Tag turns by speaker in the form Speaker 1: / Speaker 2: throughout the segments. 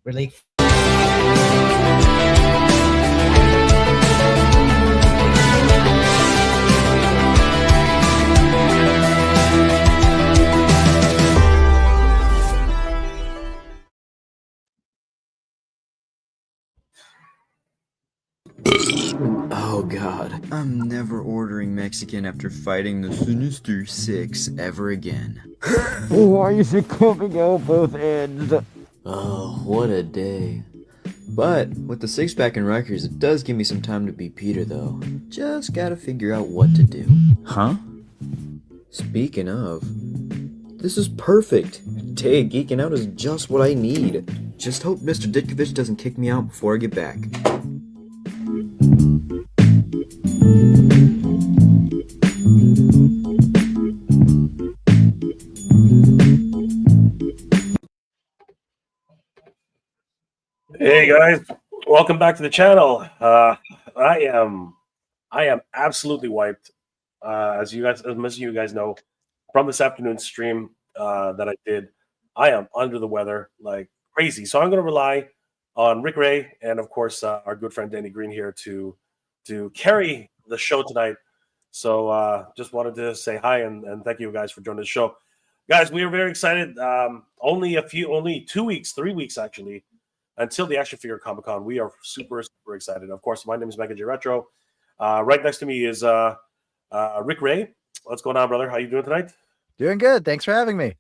Speaker 1: We're like.
Speaker 2: Oh god, I'm never ordering Mexican after fighting the Sinister Six ever again.
Speaker 3: Why is it coming out both ends?
Speaker 2: Oh, what a day. But with the six-pack and Rikers, it does give me some time to be Peter, though. Just gotta figure out what to do. Huh? Speaking of, this is perfect. Day geeking out is just what I need. Just hope Mr. Ditkovich doesn't kick me out before I get back.
Speaker 4: Hey guys, welcome back to the channel. I am absolutely wiped. As most of you guys know, from this afternoon stream that I did, I am under the weather like crazy. So I'm going to rely on Rick Ray and of course our good friend Danny Green here to carry the show tonight. So just wanted to say hi and thank you guys for joining the show. Guys, we are very excited. Only 3 weeks actually until the Action Figure Comic Con. We are super excited. Of course, my name is Mega J Retro. Right next to me is Rick Ray. What's going on, brother? How you doing tonight?
Speaker 3: Doing good. Thanks for having me.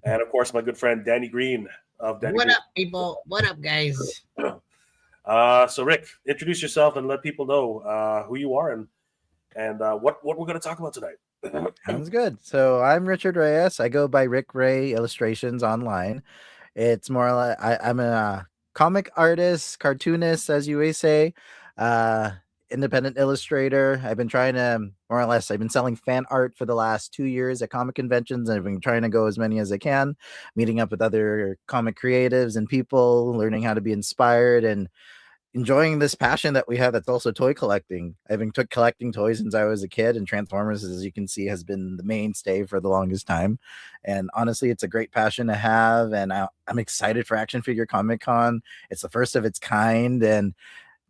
Speaker 4: And of course, my good friend Danny Green of Danny
Speaker 1: What
Speaker 4: Green.
Speaker 1: up, people? What up, guys?
Speaker 4: So Rick, introduce yourself and let people know who you are and what we're going to talk about tonight.
Speaker 3: Sounds good. So I'm Richard Reyes. I go by Rick Ray Illustrations online. It's more like I'm a comic artist, cartoonist, as you may say, independent illustrator. I've been trying to, more or less, I've been selling fan art for the last 2 years at comic conventions. And I've been trying to go as many as I can, meeting up with other comic creatives and people, learning how to be inspired and enjoying this passion that we have that's also toy collecting. I've been collecting toys since I was a kid, and Transformers, as you can see, has been the mainstay for the longest time. And honestly, it's a great passion to have, and I'm excited for Action Figure Comic Con. It's the first of its kind, and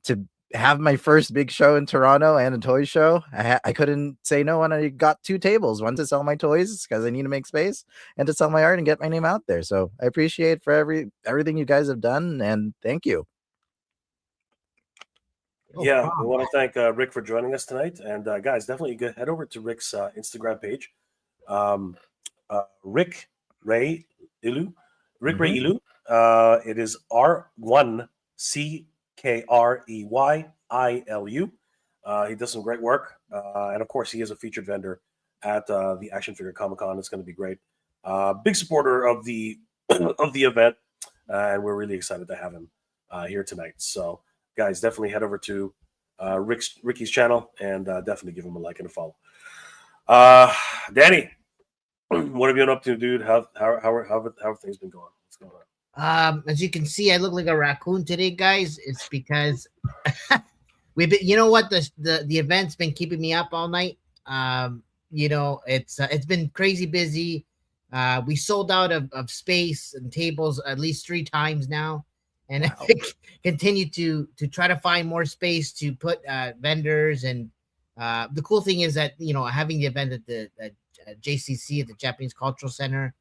Speaker 3: to have my first big show in Toronto and a toy show, I couldn't say no when I got 2 tables, one to sell my toys because I need to make space, and to sell my art and get my name out there. So I appreciate for everything you guys have done, and thank you.
Speaker 4: Yeah, we want to thank Rick for joining us tonight. And guys, definitely head over to Rick's Instagram page. Rick Ray Ilu. Rick Ray Ilu. It is R1CKREYILU. He does some great work. And of course, he is a featured vendor at the Action Figure Comic Con. It's going to be great. Big supporter of the of the event. And we're really excited to have him here tonight. So guys, definitely head over to Ricky's channel and definitely give him a like and a follow. Danny, what have you been up to, dude? How have things been going? What's going
Speaker 1: on? As you can see, I look like a raccoon today, guys. It's because we've been, you know what, the event's been keeping me up all night. You know, it's been crazy busy. We sold out of space and tables at least 3 times now. And wow. Continue to try to find more space to put vendors. And the cool thing is that, you know, having the event at the JCC, at the Japanese Cultural Center,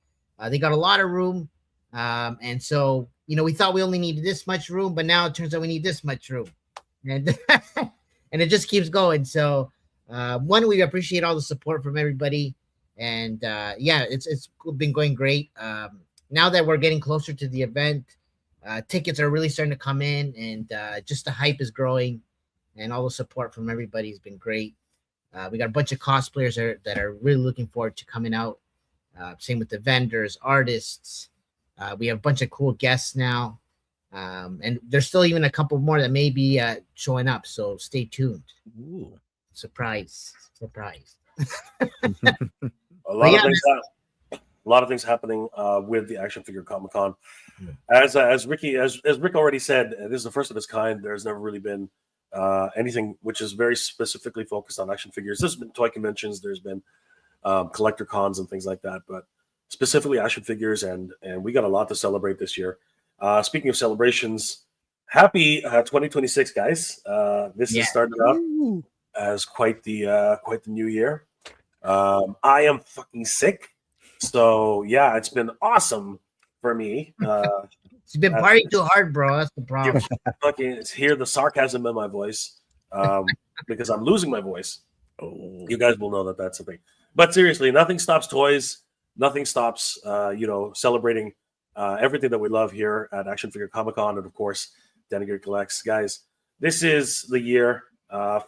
Speaker 1: they got a lot of room. And so, you know, we thought we only needed this much room, but now it turns out we need this much room. And and it just keeps going. So one, we appreciate all the support from everybody. And yeah, it's been going great. Now that we're getting closer to the event, tickets are really starting to come in, and just the hype is growing, and all the support from everybody has been great. We got a bunch of cosplayers that are really looking forward to coming out. Same with the vendors, artists. We have a bunch of cool guests now, and there's still even a couple more that may be showing up. So stay tuned.
Speaker 3: Ooh.
Speaker 1: Surprise.
Speaker 4: A lot of things happening with the Action Figure Comic Con. As Rick already said, this is the first of its kind. There's never really been anything which is very specifically focused on action figures. There's been toy conventions, there's been collector cons and things like that, but specifically action figures, and we got a lot to celebrate this year. Speaking of celebrations, happy 2026, guys. This has started out as quite the new year. I am fucking sick, so yeah, it's been awesome for me.
Speaker 1: It's been partying too hard, bro. That's the
Speaker 4: You
Speaker 1: problem.
Speaker 4: fucking hear the sarcasm in my voice because I'm losing my voice.
Speaker 3: Oh.
Speaker 4: You guys will know that that's a thing. But seriously, nothing stops toys. Nothing stops, celebrating everything that we love here at Action Figure Comic Con, and of course, Danny Gear Collects. Guys, this is the year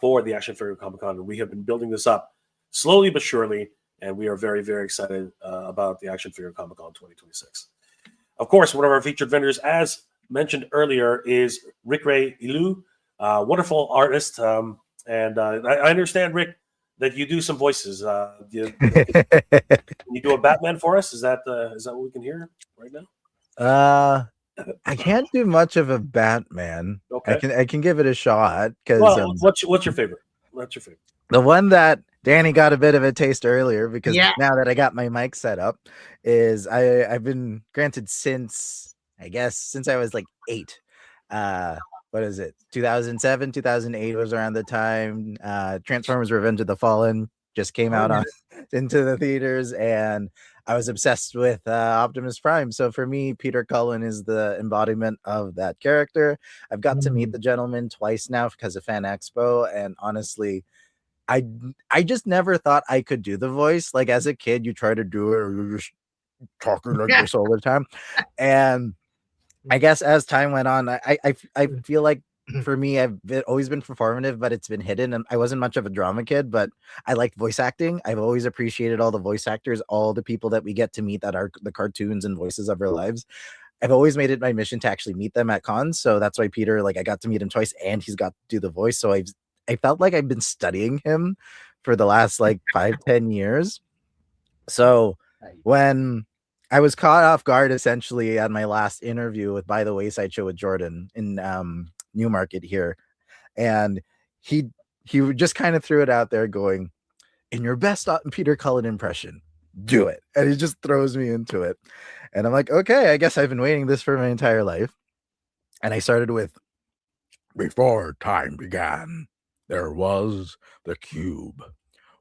Speaker 4: for the Action Figure Comic Con, and we have been building this up slowly but surely, and we are very, very excited about the Action Figure Comic Con 2026. Of course, one of our featured vendors, as mentioned earlier, is Rick Ray Ilu, wonderful artist. And I understand, Rick, that you do some voices. Can you do a Batman for us? Is that what we can hear right now?
Speaker 3: I can't do much of a Batman.
Speaker 4: Okay.
Speaker 3: I can give it a shot because
Speaker 4: what's your favorite? What's your favorite?
Speaker 3: the one that Danny got a bit of a taste earlier, because now that I got my mic set up, is I've been granted since I was like 8. What is it? 2007, 2008 was around the time Transformers: Revenge of the Fallen just came out into the theaters, and I was obsessed with Optimus Prime. So for me, Peter Cullen is the embodiment of that character. I've got to meet the gentleman twice now because of Fan Expo, and honestly, I just never thought I could do the voice. Like as a kid, you try to do it, or you're just talking like this all the time, and I guess as time went on, I feel like for me, always been performative, but it's been hidden. And I wasn't much of a drama kid, but I liked voice acting. I've always appreciated all the voice actors, all the people that we get to meet that are the cartoons and voices of our lives. I've always made it my mission to actually meet them at cons. So that's why Peter, like I got to meet him twice and he's got to do the voice. So I felt like I've been studying him for the last like 5-10 years. So when I was caught off guard essentially at my last interview with By the Wayside Show with Jordan in Newmarket here, and he just kind of threw it out there going, in your best Peter Cullen impression, do it. And he just throws me into it. And I'm like, okay, I guess I've been waiting this for my entire life. And I started with, before time began, there was the cube.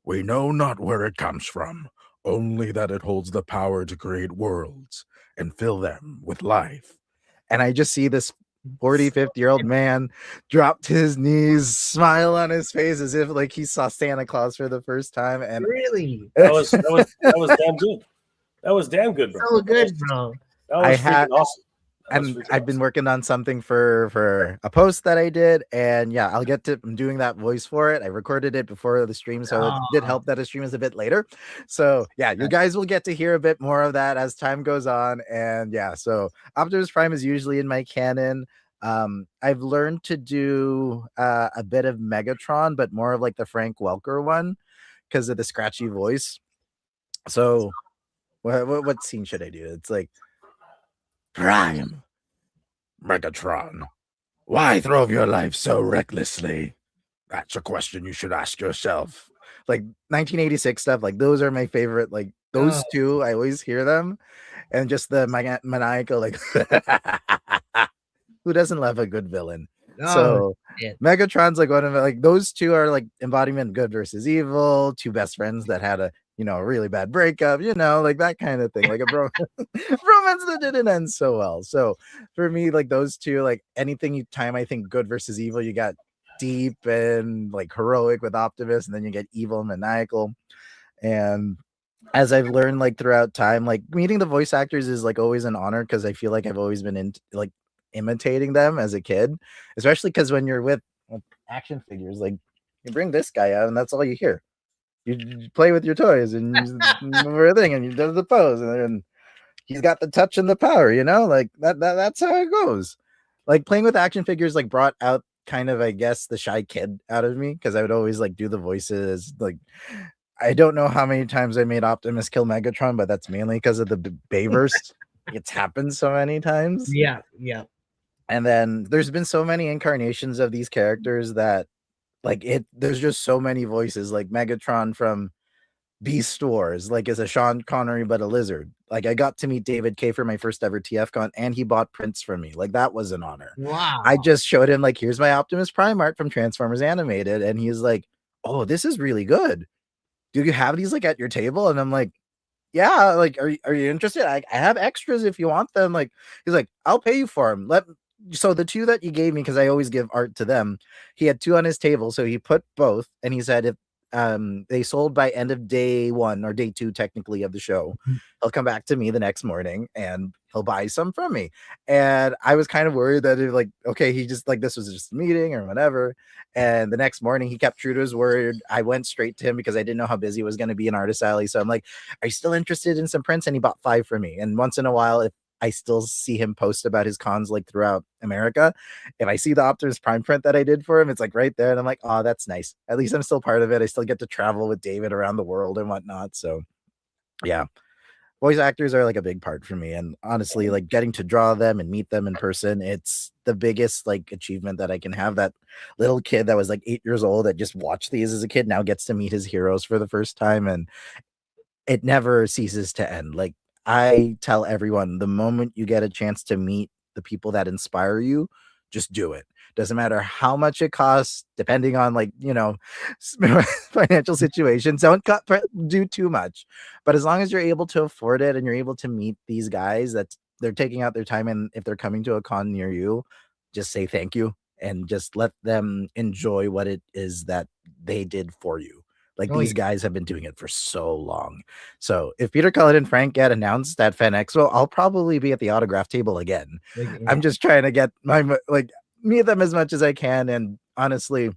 Speaker 3: We know not where it comes from, only that it holds the power to create worlds and fill them with life. And I just see this 40, 50-year-old man drop to his knees, smile on his face as if like he saw Santa Claus for the first time. And
Speaker 1: really,
Speaker 4: that was damn good. That was damn good, bro.
Speaker 1: So good, bro.
Speaker 4: That was freaking awesome.
Speaker 3: And I've been working on something for a post that I did, and yeah, I'm doing that voice for it. I recorded it before the stream, so it did help that the stream is a bit later. So yeah, you guys will get to hear a bit more of that as time goes on. And yeah, so Optimus Prime is usually in my canon. I've learned to do a bit of Megatron, but more of like the Frank Welker one because of the scratchy voice. So what scene should I do? It's like, Prime, Megatron, why throw your life so recklessly? That's a question you should ask yourself. Like 1986 stuff, like those are my favorite. Like those two, I always hear them, and just the maniacal, like, who doesn't love a good villain? So Megatron's like one of like those two are like embodiment of good versus evil, two best friends that had a really bad breakup, like that kind of thing, like a romance that didn't end so well. So for me, like those two, like anything time I think good versus evil, you got deep and like heroic with Optimus, and then you get evil and maniacal. And as I've learned like throughout time, like meeting the voice actors is like always an honor because I feel like I've always been like imitating them as a kid, especially because when you're with action figures, like you bring this guy out and that's all you hear. You play with your toys and everything, and you do the pose, and then he's got the touch and the power, like that's how it goes. Like playing with action figures like brought out kind of, I guess, the shy kid out of me because I would always like do the voices. Like I don't know how many times I made Optimus kill Megatron, but that's mainly because of the Bayverse. It's happened so many times.
Speaker 1: Yeah.
Speaker 3: And then there's been so many incarnations of these characters that like there's just so many voices, like Megatron from Beast Wars, like as a Sean Connery but a lizard. Like I got to meet David K for my first ever TF con, and he bought prints from me. Like that was an honor.
Speaker 1: Wow.
Speaker 3: I just showed him like, here's my Optimus Prime art from Transformers Animated, and he's like, "Oh, this is really good. Do you have these like at your table?" And I'm like, "Yeah, like, are you interested? I have extras if you want them." Like, he's like, "I'll pay you for them." So the two that you gave me, because I always give art to them, he had two on his table, so he put both, and he said if they sold by end of day 1 or day 2 technically of the show, he'll come back to me the next morning and he'll buy some from me. And I was kind of worried that like, okay, he just like, this was just a meeting or whatever. And the next morning he kept true to his word. I went straight to him because I didn't know how busy it was going to be in Artist Alley. So I'm like, "Are you still interested in some prints?" And he bought 5 for me. And once in a while, if I still see him post about his cons like throughout America, if I see the Optimus Prime print that I did for him, it's like right there, and I'm like, "Oh, that's nice. At least I'm still part of it. I still get to travel with David around the world and whatnot." So yeah, voice actors are like a big part for me, and honestly, like getting to draw them and meet them in person, it's the biggest like achievement that I can have. That little kid that was like 8 years old that just watched these as a kid now gets to meet his heroes for the first time, and it never ceases to end. Like I tell everyone, the moment you get a chance to meet the people that inspire you, just do it. Doesn't matter how much it costs, depending on like, financial situations. Don't do too much. But as long as you're able to afford it and you're able to meet these guys that they're taking out their time, and if they're coming to a con near you, just say thank you and just let them enjoy what it is that they did for you. Like these guys have been doing it for so long. So if Peter Cullen and Frank get announced at Fan Expo, I'll probably be at the autograph table again. I'm just trying to get meet them as much as I can. And honestly,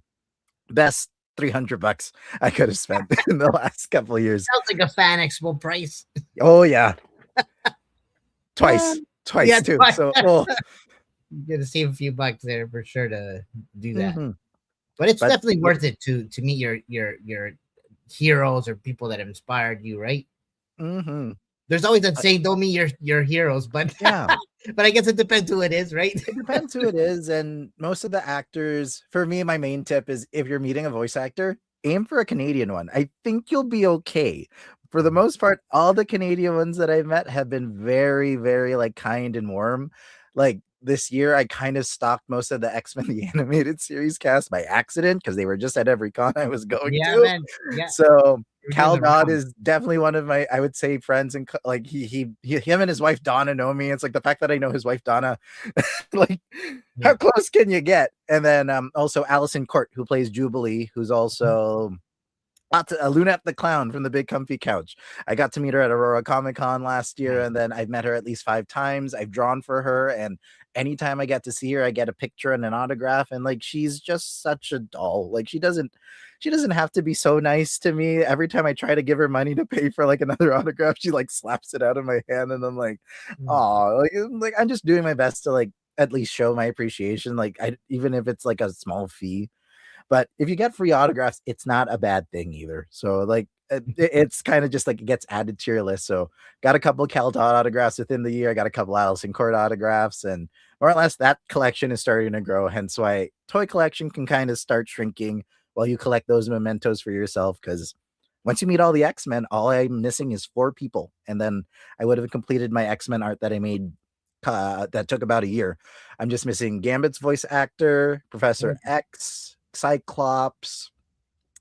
Speaker 3: best $300 I could have spent in the last couple of years.
Speaker 1: Sounds like a Fan Expo price.
Speaker 3: Oh yeah. Twice
Speaker 1: Yeah,
Speaker 3: too.
Speaker 1: twice.
Speaker 3: So
Speaker 1: You're gonna save a few bucks there for sure to do that. But it's definitely worth it to meet your heroes or people that have inspired you, right? There's always that saying, "Don't meet your heroes," but
Speaker 3: yeah.
Speaker 1: But I guess it depends who it is, right?
Speaker 3: It depends who it is. And most of the actors, for me, my main tip is if you're meeting a voice actor, aim for a Canadian one. I think you'll be okay. For the most part, all the Canadian ones that I've met have been very, very like kind and warm. Like this year, I kind of stalked most of the X-Men the animated series cast by accident because they were just at every con I was going to.
Speaker 1: Man. Yeah.
Speaker 3: So Cal Dodd is definitely one of my, I would say, friends, and like him and his wife Donna know me. It's like the fact that I know his wife Donna, like how close can you get? And then also Allison Court, who plays Jubilee, who's also Lunette the Clown from the Big Comfy Couch. I got to meet her at Aurora Comic Con last year, and then I've met her at least 5 times. I've drawn for her, and anytime I get to see her, I get a picture and an autograph. And like she's just such a doll. Like she doesn't have to be so nice to me. Every time I try to give her money to pay for like another autograph, she like slaps it out of my hand, and I'm like, oh, like I'm just doing my best to like at least show my appreciation. Like even if it's like a small fee. But if you get free autographs, it's not a bad thing either. So like it's kind of just like it gets added to your list. So got a couple of Cal Dodd autographs within the year. I got a couple Allison Court autographs, and more or less that collection is starting to grow. Hence why toy collection can kind of start shrinking while you collect those mementos for yourself. Because once you meet all the X-Men, all I'm missing is 4 people. And then I would have completed my X-Men art that I made that took about a year. I'm just missing Gambit's voice actor, Professor X, Cyclops,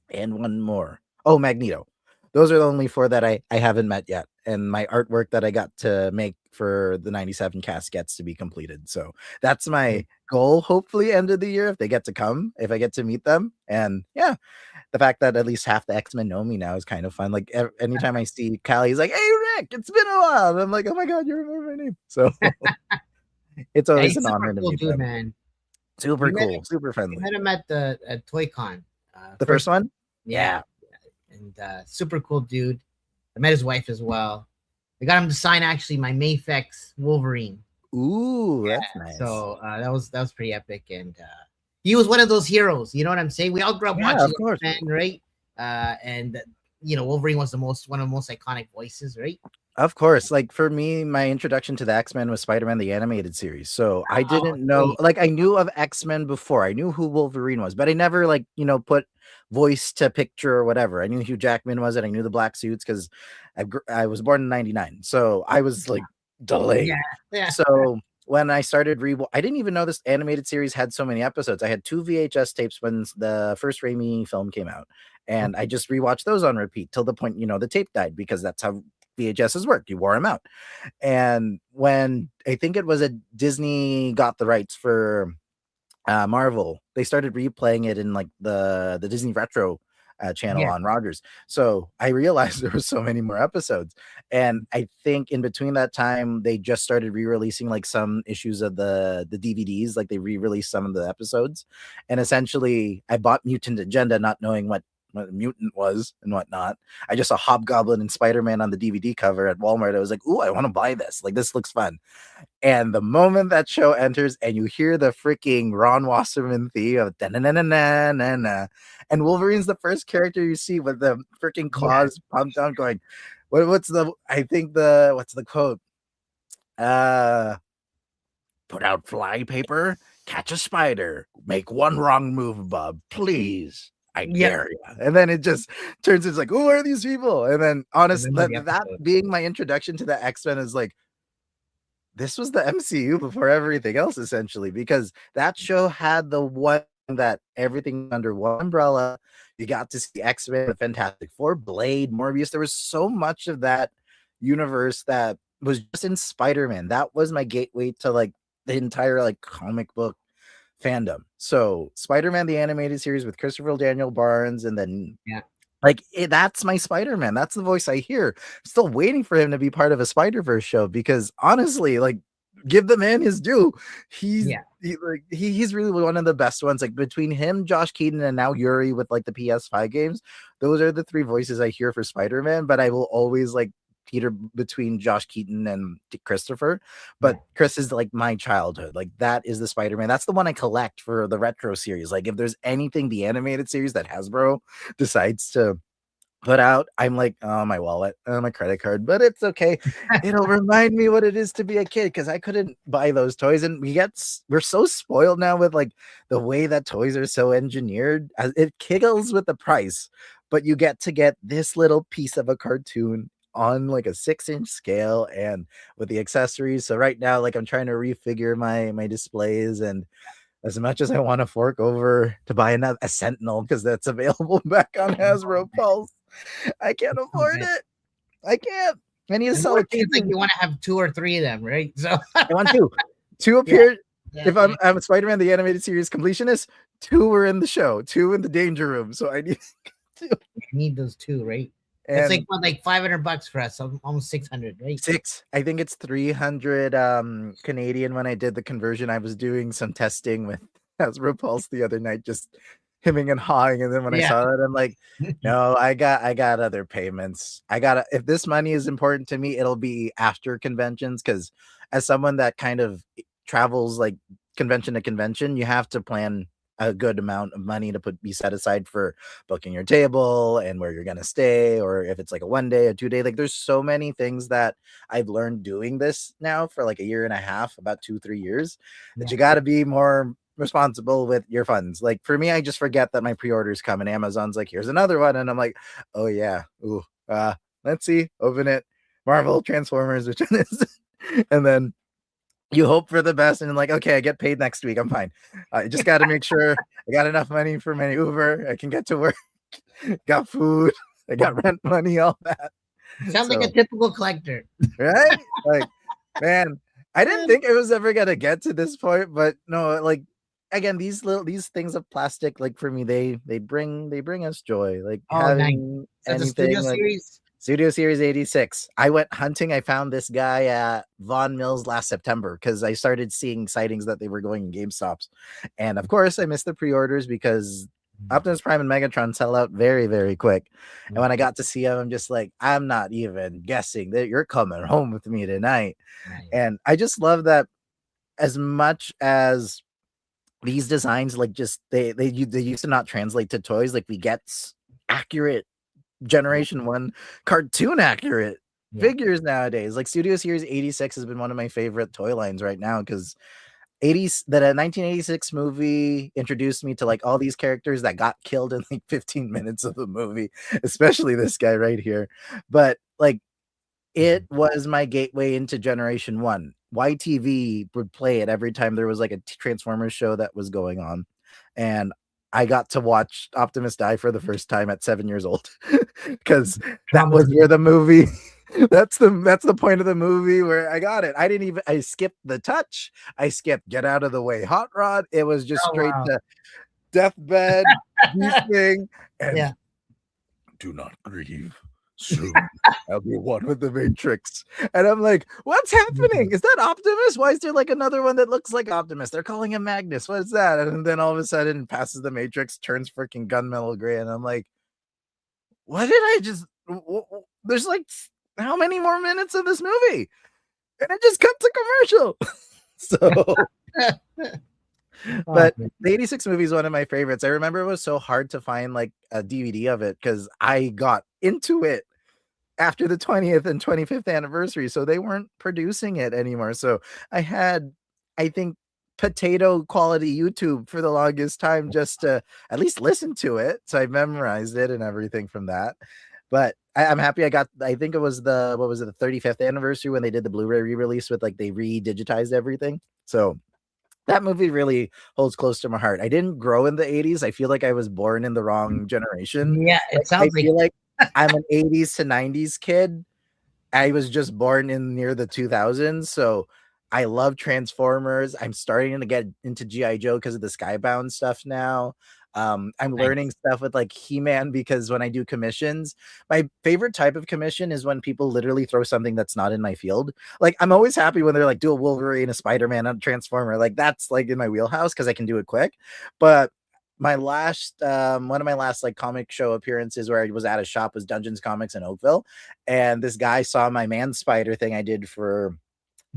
Speaker 3: and one more. Oh, Magneto. Those are the only 4 that I haven't met yet. And my artwork that I got to make for the 97 cast gets to be completed. So that's my goal, hopefully end of the year, if they get to come, if I get to meet them. And yeah, the fact that at least half the X-Men know me now is kind of fun. Like anytime I see Callie, he's like, "Hey Rick, it's been a while." And I'm like, "Oh my God, you remember my name." So it's always an honor to meet them.
Speaker 1: Man.
Speaker 3: Super cool, super friendly.
Speaker 1: I met him at the ToyCon.
Speaker 3: The first one?
Speaker 1: Yeah. And super cool dude. I met his wife as well. I got him to sign actually my Mayfex Wolverine.
Speaker 3: Ooh, that's nice.
Speaker 1: So that was pretty epic. And he was one of those heroes. You know what I'm saying? We all grew up watching X-Men, right? And Wolverine was one of the most iconic voices, right?
Speaker 3: Of course, like for me, my introduction to the X-Men was Spider-Man the animated series. So I didn't know,
Speaker 1: sweet.
Speaker 3: like I knew of X-Men before. I knew who Wolverine was, but I never like, put voice to picture or whatever. I knew Hugh Jackman was it. I knew the black suits because I was born in 99. So I was like delayed.
Speaker 1: Yeah, yeah.
Speaker 3: So when I started I didn't even know this animated series had so many episodes. I had 2 VHS tapes when the first Raimi film came out. And I just rewatched those on repeat till the point, the tape died because that's how VHSs work. You wore them out. And when I think it was a Disney got the rights for Marvel, they started replaying it in like the Disney Retro channel
Speaker 1: Yeah.
Speaker 3: on Rogers. So I realized there was so many more episodes. And I think in between that time, they just started re-releasing like some issues of the DVDs, like they re-released some of the episodes. And essentially I bought Mutant Agenda not knowing what a mutant was and whatnot. I just saw Hobgoblin and Spider-Man on the DVD cover at Walmart. I was like, ooh, I want to buy this. Like, this looks fun. And the moment that show enters and you hear the freaking Ron Wasserman theme of da-na-na-na-na-na, and Wolverine's the first character you see with the freaking claws pumped down going, what's the quote? Put out fly paper, catch a spider, make one wrong move, bub, please. I dare you. And then it just turns into like, who are these people? And then honestly, that being my introduction to the X-Men is like, this was the MCU before everything else, essentially, because that show had the one that everything under one umbrella. You got to see X-Men, the Fantastic Four, Blade, Morbius. There was so much of that universe that was just in Spider-Man. That was my gateway to like the entire like comic book fandom. So Spider-Man the animated series with Christopher Daniel Barnes, and then that's my Spider-Man. That's the voice I hear. I'm still waiting for him to be part of a Spider-Verse show because honestly, like, give the man his due. He's really one of the best ones. Like between him, Josh Keaton, and now Yuri with like the PS5 games, those are the 3 voices I hear for Spider-Man. But I will always like teeter between Josh Keaton and Christopher, but Chris is like my childhood. Like that is the Spider-Man. That's the one I collect for the retro series. Like if there's anything the animated series that Hasbro decides to put out, I'm like, oh, my wallet, my credit card, but it's okay. It'll remind me what it is to be a kid because I couldn't buy those toys, and we're so spoiled now with like the way that toys are so engineered. It kiggles with the price, but you get this little piece of a cartoon on like a 6-inch scale and with the accessories. So right now, like I'm trying to refigure my displays, and as much as I want to fork over to buy a Sentinel because that's available back on Hasbro Pulse, I can't afford it. I can't. I need to sell it.
Speaker 1: It's like you want to have 2 or 3 of them, right? So
Speaker 3: I want 2. 2 appeared. If I'm a Spider-Man the animated series completionist, 2 were in the show, 2 in the danger room. So I need 2.
Speaker 1: I need those 2, right? And it's like $500 for us, almost 600, right?
Speaker 3: 6. I think it's 300 Canadian. When I did the conversion, I was doing some testing with Hasbro Pulse the other night, just hemming and hawing. And then when I saw it, I'm like, no, I got other payments. If this money is important to me, it'll be after conventions, because as someone that kind of travels like convention to convention, you have to plan a good amount of money to be set aside for booking your table and where you're going to stay, or if it's like a 1 day, a 2 day, like there's so many things that I've learned doing this now for like a year and a half, about 2-3 years, that you got to be more responsible with your funds. Like for me, I just forget that my pre-orders come and Amazon's like, here's another one. And I'm like, oh yeah. Ooh, let's see, open it. Marvel, Transformers, which one is it? And then you hope for the best, and like, okay, I get paid next week. I'm fine. I just got to make sure I got enough money for my Uber. I can get to work. Got food. I got rent money, all that.
Speaker 1: Sounds like a typical collector,
Speaker 3: right? Like, man, I didn't think it was ever gonna get to this point, but no, like, again, these things of plastic, like for me, they bring us joy. Like having anything like Studio Series 86. I went hunting. I found this guy at Vaughan Mills last September because I started seeing sightings that they were going in GameStops. And of course, I missed the pre-orders because Optimus Prime and Megatron sell out very, very quick. And when I got to see him, I'm just like, I'm not even guessing that you're coming home with me tonight. Nice. And I just love that as much as these designs, like just they used to not translate to toys. Like we get accurate Generation 1 cartoon accurate figures nowadays. Like Studio Series 86 has been one of my favorite toy lines right now because 1986 movie introduced me to like all these characters that got killed in like 15 minutes of the movie, especially this guy right here. But like it was my gateway into Generation 1. YTV would play it every time there was like a Transformers show that was going on. And I got to watch Optimus die for the first time at 7 years old because that was where the movie that's the point of the movie where I got it. I skipped the touch. I skipped get out of the way hot rod. It was just straight to deathbed, beasting, and do not grieve. Soon I'll be one with the Matrix. And I'm like, what's happening? Is that Optimus? Why is there like another one that looks like Optimus? They're calling him Magnus. What is that? And then all of a sudden it passes the Matrix, turns freaking gunmetal gray, and I'm like, what did I just there's like how many more minutes of this movie? And it just cut to commercial. So but the 86 movie is one of my favorites. I remember it was so hard to find like a DVD of it because I got into it after the 20th and 25th anniversary. So they weren't producing it anymore. So I had, I think, potato quality YouTube for the longest time just to at least listen to it. So I memorized it and everything from that. But I'm happy I think it was the 35th anniversary when they did the Blu-ray re-release with like they re-digitized everything. So that movie really holds close to my heart. I didn't grow in the 80s. I feel like I was born in the wrong generation.
Speaker 1: Yeah, it sounds
Speaker 3: I feel like I'm an 80s to 90s kid. I was just born in near the 2000s. So I love Transformers. I'm starting to get into G.I. Joe because of the Skybound stuff now. I'm learning stuff with like He-Man because when I do commissions, my favorite type of commission is when people literally throw something that's not in my field. Like I'm always happy when they're like do a Wolverine, a Spider-Man, a Transformer. Like that's like in my wheelhouse because I can do it quick. But my last one of my last like comic show appearances where I was at a shop was Dungeons Comics in Oakville, and this guy saw my Man Spider thing I did for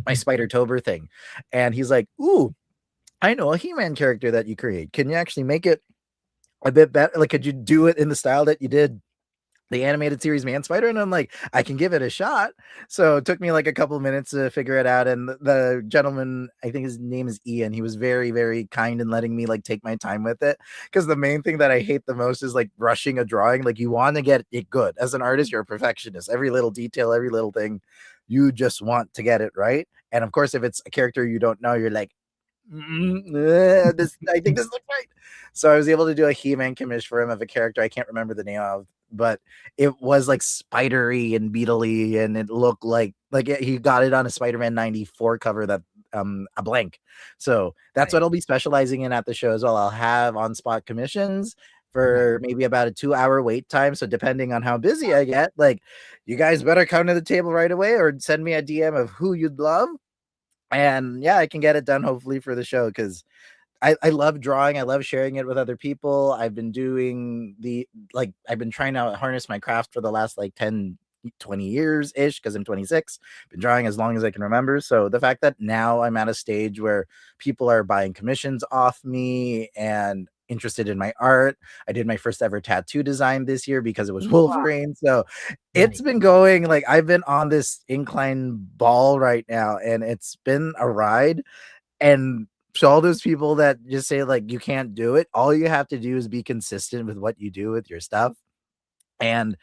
Speaker 3: my Spider-Tober thing, and he's like, "Ooh, I know a He-Man character that you create. Can you actually make it a bit better? Like, could you do it in the style that you did the animated series Man Spider?" And I'm like, I can give it a shot. So it took me like a couple of minutes to figure it out. And the gentleman, I think his name is Ian, he was very, very kind in letting me like take my time with it. Because the main thing that I hate the most is like rushing a drawing. Like you want to get it good. As an artist, you're a perfectionist. Every little detail, every little thing, you just want to get it right. And of course, if it's a character you don't know, you're like, I think this looks right. So I was able to do a He-Man commission for him of a character I can't remember the name of, but it was like spidery and beetly, and it looked like he got it on a Spider-Man 94 cover that a blank. So that's what I'll be specializing in at the show as well. I'll have on-spot commissions for maybe about a 2-hour wait time. So depending on how busy I get, like you guys better come to the table right away or send me a DM of who you'd love. And yeah, I can get it done hopefully for the show because I love drawing. I love sharing it with other people. I've been doing I've been trying to harness my craft for the last like 10, 20 years ish because I'm 26. Been drawing as long as I can remember. So the fact that now I'm at a stage where people are buying commissions off me and interested in my art. I did my first ever tattoo design this year because it was Wolverine. So it's been going like I've been on this incline ball right now, and it's been a ride. And so all those people that just say like you can't do it, all you have to do is be consistent with what you do with your stuff. And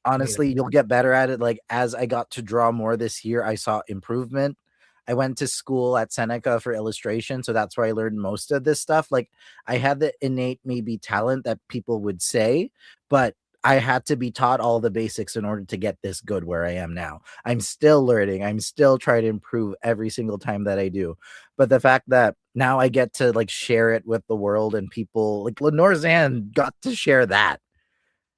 Speaker 3: honestly, you'll get better at it. Like as I got to draw more this year, I saw improvement. I went to school at Seneca for illustration, so that's where I learned most of this stuff. Like I had the innate maybe talent that people would say, but I had to be taught all the basics in order to get this good where I am now. I'm still learning. I'm still trying to improve every single time that I do. But the fact that now I get to like share it with the world and people like Lenore Zan got to share that.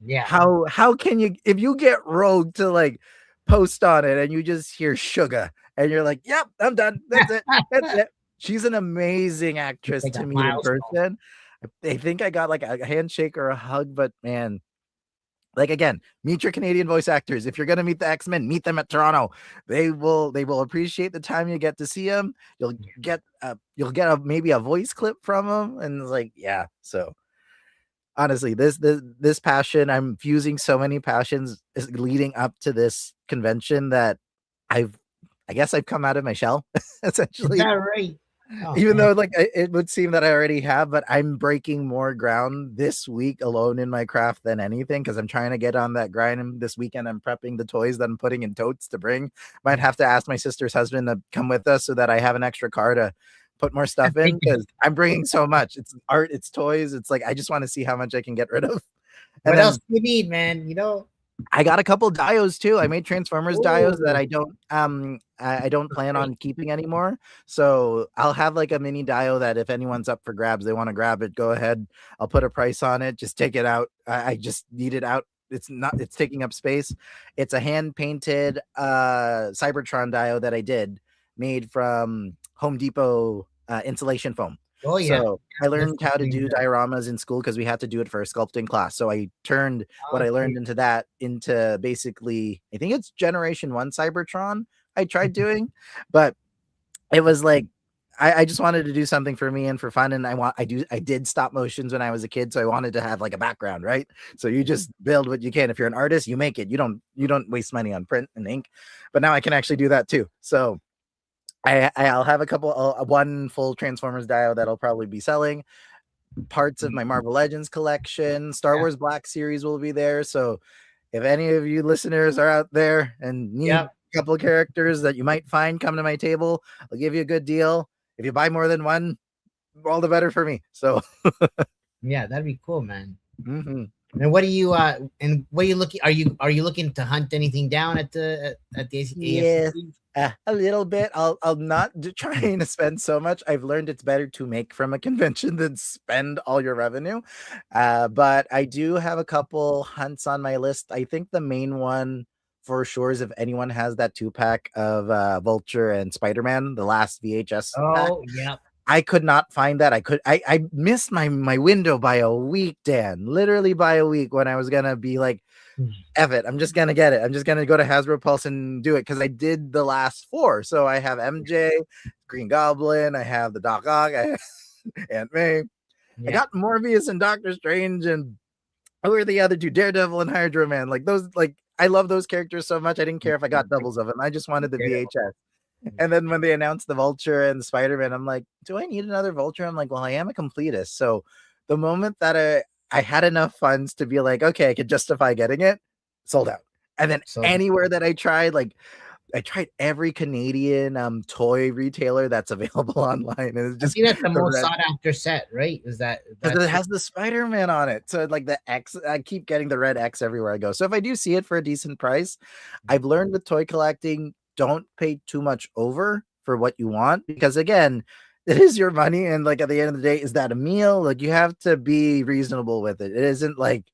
Speaker 1: Yeah.
Speaker 3: How can you, if you get Rogue to like post on it and you just hear Sugar and you're like, yep, I'm done. That's it. That's it. She's an amazing actress to meet in person. I think I got like a handshake or a hug, but man, like again, meet your Canadian voice actors. If you're gonna meet the X-Men, meet them at Toronto. They will appreciate the time you get to see them. You'll get maybe a voice clip from them, and it's like, yeah. So honestly, this passion, I'm fusing so many passions is leading up to this convention that I guess I've come out of my shell
Speaker 1: Is
Speaker 3: essentially.
Speaker 1: that right? Oh,
Speaker 3: Even
Speaker 1: man.
Speaker 3: though like it would seem that I already have, but I'm breaking more ground this week alone in my craft than anything because I'm trying to get on that grind. And this weekend I'm prepping the toys that I'm putting in totes to bring. Might have to ask my sister's husband to come with us so that I have an extra car to put more stuff in because I'm bringing so much. It's art, it's toys. It's like I just want to see how much I can get rid of. And
Speaker 1: What else do you need, man? You know,
Speaker 3: I got a couple dios too. I made Transformers dios that
Speaker 1: Ooh.
Speaker 3: I don't plan on keeping anymore. So I'll have like a mini dio that if anyone's up for grabs, they want to grab it, go ahead. I'll put a price on it. Just take it out. I just need it out. It's taking up space. It's a hand painted Cybertron dio that I did made from Home Depot insulation foam.
Speaker 1: Oh yeah.
Speaker 3: So I learned
Speaker 1: That's
Speaker 3: how to do
Speaker 1: pretty good.
Speaker 3: dioramas in school because we had to do it for a sculpting class. So I turned what I
Speaker 1: Okay.
Speaker 3: learned into basically, I think it's Generation 1 Cybertron I tried doing, but it was like I just wanted to do something for me and for fun. And I did stop motions when I was a kid, so I wanted to have like a background, right? So you just build what you can. If you're an artist, you make it. You don't waste money on print and ink. But now I can actually do that too. So I'll have a couple, one full Transformers dio that'll probably be selling. Parts of my Marvel Legends collection, Star Wars Black Series will be there. So if any of you listeners are out there and need a couple of characters that you might find, come to my table. I'll give you a good deal. If you buy more than one, all the better for me. So
Speaker 1: Yeah, that'd be cool, man.
Speaker 3: mm-hmm.
Speaker 1: And what are you looking? Are you looking to hunt anything down at the AFCC?
Speaker 3: Yes. A little bit. I'll not trying to spend so much. I've learned it's better to make from a convention than spend all your revenue. But I do have a couple hunts on my list. I think the main one for sure is if anyone has that 2-pack of Vulture and Spider-Man, the last VHS pack.
Speaker 1: Oh, yeah.
Speaker 3: I could not find that. I missed my window by a week, Dan. Literally by a week when I was gonna be like, F it, I'm just gonna get it. I'm just gonna go to Hasbro Pulse and do it because I did the last 4. So I have MJ, Green Goblin, I have the Doc Ock, I have Aunt May. Yeah. I got Morbius and Doctor Strange, and who are the other two? Daredevil and Hydro Man. Like those, like I love those characters so much. I didn't care if I got doubles of them. I just wanted the VHS. And then when they announced the Vulture and the Spider-Man, I'm like, do I need another Vulture? I'm like, well, I am a completist. So the moment that I had enough funds to be like, okay, I could justify getting it, sold out. And then anywhere that I tried, like I tried every Canadian toy retailer that's available online. And it's just,
Speaker 1: I think that's the most sought after set, right? Is that
Speaker 3: because it has the Spider-Man on it. So like the X, I keep getting the red X everywhere I go. So if I do see it for a decent price, I've learned with toy collecting, don't pay too much over for what you want, because again, it is your money. And like at the end of the day, is that a meal? Like you have to be reasonable with it. It isn't like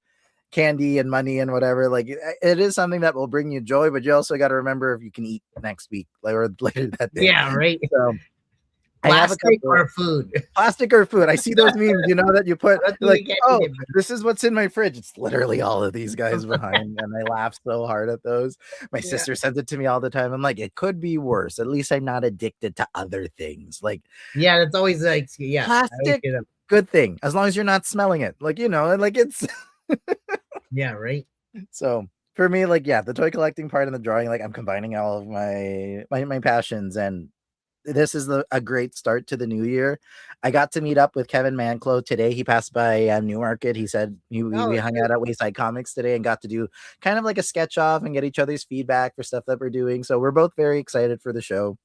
Speaker 3: candy and money and whatever. Like it is something that will bring you joy, but you also got to remember if you can eat next week, like, or later that day.
Speaker 1: Yeah, right.
Speaker 3: So
Speaker 1: plastic or food.
Speaker 3: Plastic or food. I see those memes, you know, that you put like, oh, this is what's in my fridge. It's literally all of these guys behind, and I laugh so hard at those. My sister sends it to me all the time. I'm like, it could be worse. At least I'm not addicted to other things. Like,
Speaker 1: yeah, that's always like,
Speaker 3: plastic. Good thing, as long as you're not smelling it. Like, you know, and like it's.
Speaker 1: Yeah, right.
Speaker 3: So for me, like, yeah, the toy collecting part and the drawing, like I'm combining all of my passions, and this is a great start to the new year. I got to meet up with Kevin Manclo today. He passed by Newmarket. He said we hung out at Wayside Comics today and got to do kind of like a sketch off and get each other's feedback for stuff that we're doing. So we're both very excited for the show.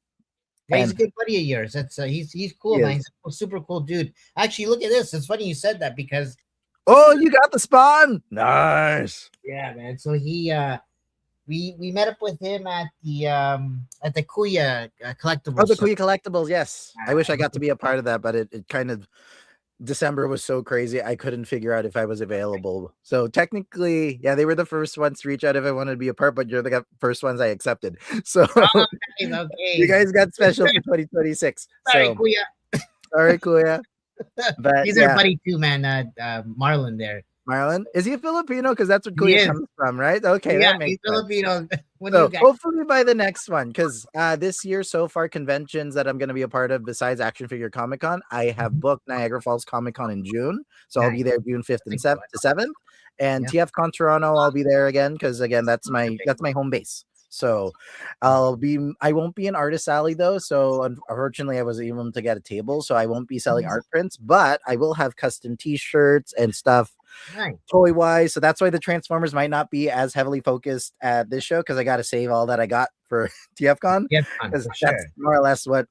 Speaker 1: Yeah, he's a good buddy of yours. That's he's cool, man. He's a super cool dude. Actually, look at this. It's funny you said that because
Speaker 3: you got the spawn. Nice.
Speaker 1: Yeah, man. So he we met up with him at the Kuya collectibles.
Speaker 3: Oh, the Kuya collectibles, yes. I wish I got to be a part of that, but it kind of December was so crazy I couldn't figure out if I was available. So technically, yeah, they were the first ones to reach out if I wanted to be a part, but you're the first ones I accepted. So okay. You guys got special for 2026.
Speaker 1: Sorry, Kuya.
Speaker 3: Sorry, Kuya.
Speaker 1: But he's our buddy too, man. Marlon there.
Speaker 3: Marlon. Is he a Filipino? Because that's what
Speaker 1: He
Speaker 3: Kuya
Speaker 1: is.
Speaker 3: comes from, right? Okay,
Speaker 1: Yeah,
Speaker 3: that makes
Speaker 1: he's
Speaker 3: sense.
Speaker 1: Filipino. What do
Speaker 3: So
Speaker 1: you got?
Speaker 3: hopefully by the next one, because this year so far, conventions that I'm going to be a part of besides Action Figure Comic Con, I have booked Niagara Falls Comic Con in June, so I'll be there June 5th and 7th, and
Speaker 1: Yeah.
Speaker 3: TFCon Toronto I'll be there again because again that's my home base. So I won't be in Artist Alley though, so unfortunately I wasn't able to get a table, so I won't be selling art prints, but I will have custom T-shirts and stuff.
Speaker 1: Nice.
Speaker 3: Toy wise, so that's why the Transformers might not be as heavily focused at this show because I got to save all that I got for TFCon
Speaker 1: Yes,
Speaker 3: because
Speaker 1: for
Speaker 3: that's
Speaker 1: sure.
Speaker 3: more or less what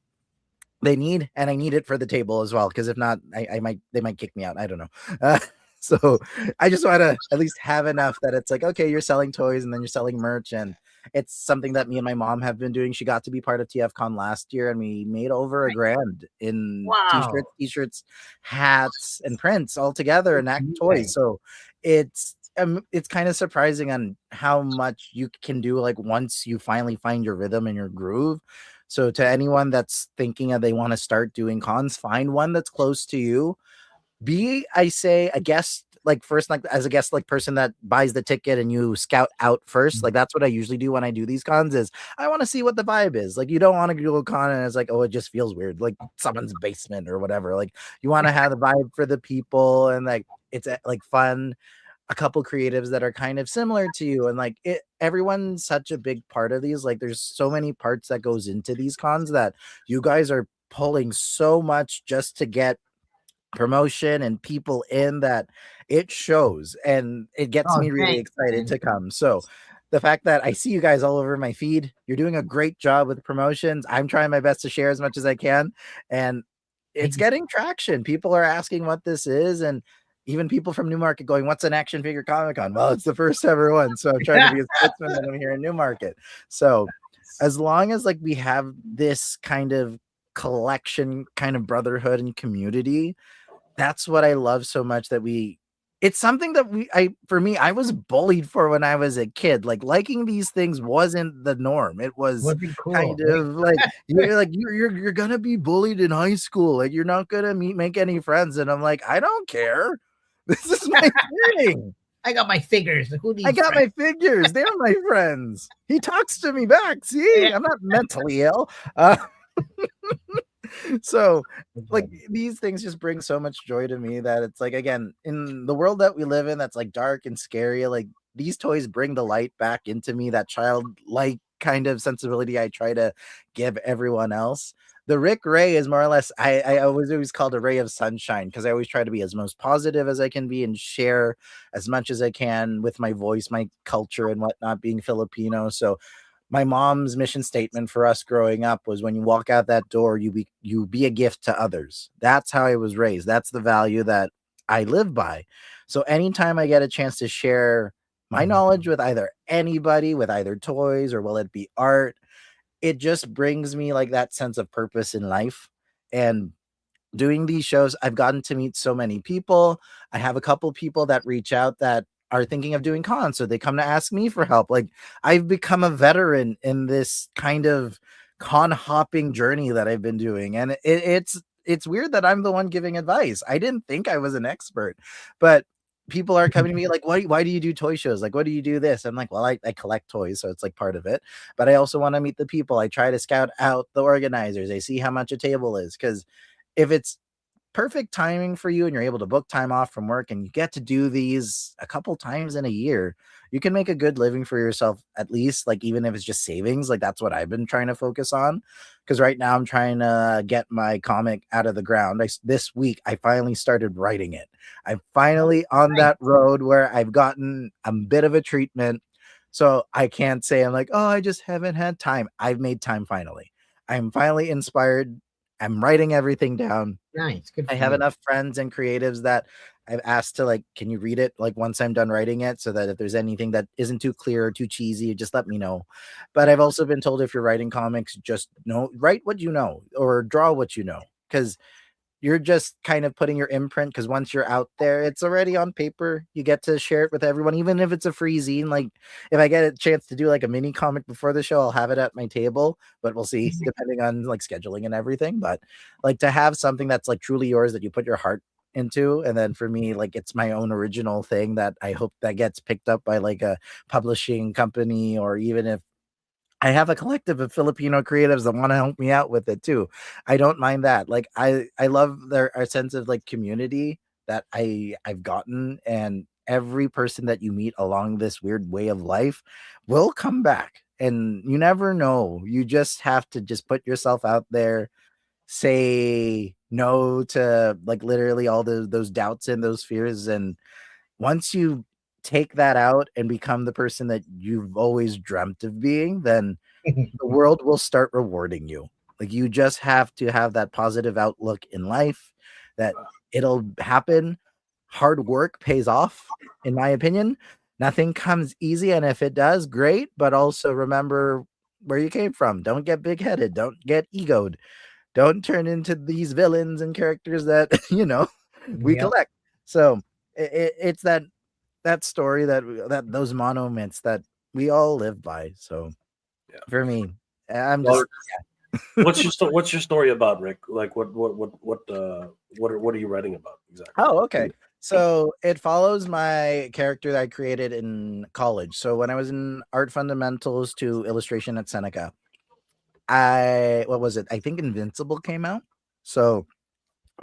Speaker 3: they need, and I need it for the table as well because if not, they might kick me out. I don't know. So I just want to at least have enough that it's like, okay, you're selling toys and then you're selling merch, and it's something that me and my mom have been doing. She got to be part of TFCon last year, and we made over $1,000 in
Speaker 1: Wow.
Speaker 3: t-shirts, hats, and prints all together, and act toys.
Speaker 1: Nice.
Speaker 3: So it's kind of surprising on how much you can do like once you finally find your rhythm and your groove. So to anyone that's thinking they want to start doing cons, find one that's close to you. I say a guest, like first, like as a guest, like person that buys the ticket and you scout out first. Like that's what I usually do when I do these cons is I want to see what the vibe is. Like you don't want to go to a con and it's like, oh, it just feels weird, like someone's basement or whatever. Like you want to have the vibe for the people and like it's like fun. A couple creatives that are kind of similar to you, and like everyone's such a big part of these. Like there's so many parts that goes into these cons that you guys are pulling so much just to get promotion and people in that it shows, and it gets me really excited to come. So the fact that I see you guys all over my feed, you're doing a great job with promotions. I'm trying my best to share as much as I can, and it's getting traction. People are asking what this is, and even people from Newmarket going, what's an Action Figure Comic Con? Well, it's the first ever one, so I'm trying to be a spokesman when I'm here in Newmarket. So as long as like we have this kind of collection, kind of brotherhood and community, that's what I love so much. That it's something that for me, I was bullied for when I was a kid. Like liking these things wasn't the norm. It was
Speaker 1: cool.
Speaker 3: Kind of like you're gonna be bullied in high school. Like you're not gonna make any friends. And I'm like, I don't care. This is my thing.
Speaker 1: I got my figures.
Speaker 3: I got my figures. They're my friends. He talks to me back. See, I'm not mentally ill. So like these things just bring so much joy to me that it's like, again, in the world that we live in that's like dark and scary, like these toys bring the light back into me, that childlike kind of sensibility I try to give everyone else. The Rick Ray is more or less, I always called a ray of sunshine because I always try to be as most positive as I can be and share as much as I can with my voice, my culture and whatnot, being Filipino. So my mom's mission statement for us growing up was when you walk out that door, you be a gift to others. That's how I was raised. That's the value that I live by. So anytime I get a chance to share my knowledge with either anybody, with either toys or will it be art, it just brings me like that sense of purpose in life. And doing these shows, I've gotten to meet so many people. I have a couple people that reach out that are thinking of doing cons, so they come to ask me for help. Like I've become a veteran in this kind of con hopping journey that I've been doing, and it's weird that I'm the one giving advice. I didn't think I was an expert, but people are coming to me like, why do you do toy shows? Like, what do you do this? I'm like, well, I collect toys, so it's like part of it, but I also want to meet the people. I try to scout out the organizers. I see how much a table is, because if it's perfect timing for you and you're able to book time off from work and you get to do these a couple times in a year, you can make a good living for yourself, at least, like even if it's just savings. Like that's what I've been trying to focus on, because right now I'm trying to get my comic out of the ground. This week I finally started writing it. I'm finally on that road where I've gotten a bit of a treatment, so I can't say I'm like, oh, I just haven't had time. I've made time finally. I'm finally inspired. I'm writing everything down.
Speaker 1: Nice. Good.
Speaker 3: I have enough friends and creatives that I've asked to like, can you read it like once I'm done writing it, so that if there's anything that isn't too clear or too cheesy, just let me know. But I've also been told if you're writing comics, just write what you know or draw what you know, because you're just kind of putting your imprint, because once you're out there, it's already on paper. You get to share it with everyone, even if it's a free zine. Like if I get a chance to do like a mini comic before the show, I'll have it at my table, but we'll see depending on like scheduling and everything. But like to have something that's like truly yours, that you put your heart into, and then for me, like it's my own original thing that I hope that gets picked up by like a publishing company, or even if I have a collective of Filipino creatives that want to help me out with it too. I don't mind that. Like I love our sense of like community that I've gotten, and every person that you meet along this weird way of life will come back. And you never know. You just have to just put yourself out there, say no to like literally all those doubts and those fears, and once you take that out and become the person that you've always dreamt of being, then the world will start rewarding you. Like you just have to have that positive outlook in life that it'll happen. Hard work pays off, in my opinion. Nothing comes easy, and if it does, great. But also remember where you came from. Don't get big headed. Don't get egoed. Don't turn into these villains and characters that we
Speaker 1: Yep.
Speaker 3: collect. So it's that story that those monuments that we all live by. So
Speaker 4: Yeah.
Speaker 3: for me, I'm
Speaker 4: Well,
Speaker 3: just
Speaker 4: what's your story about, Rick? Like what are you writing about exactly?
Speaker 3: oh, okay. So it follows my character that I created in college. So when I was in art fundamentals to illustration at Seneca, what was it? I think Invincible came out. So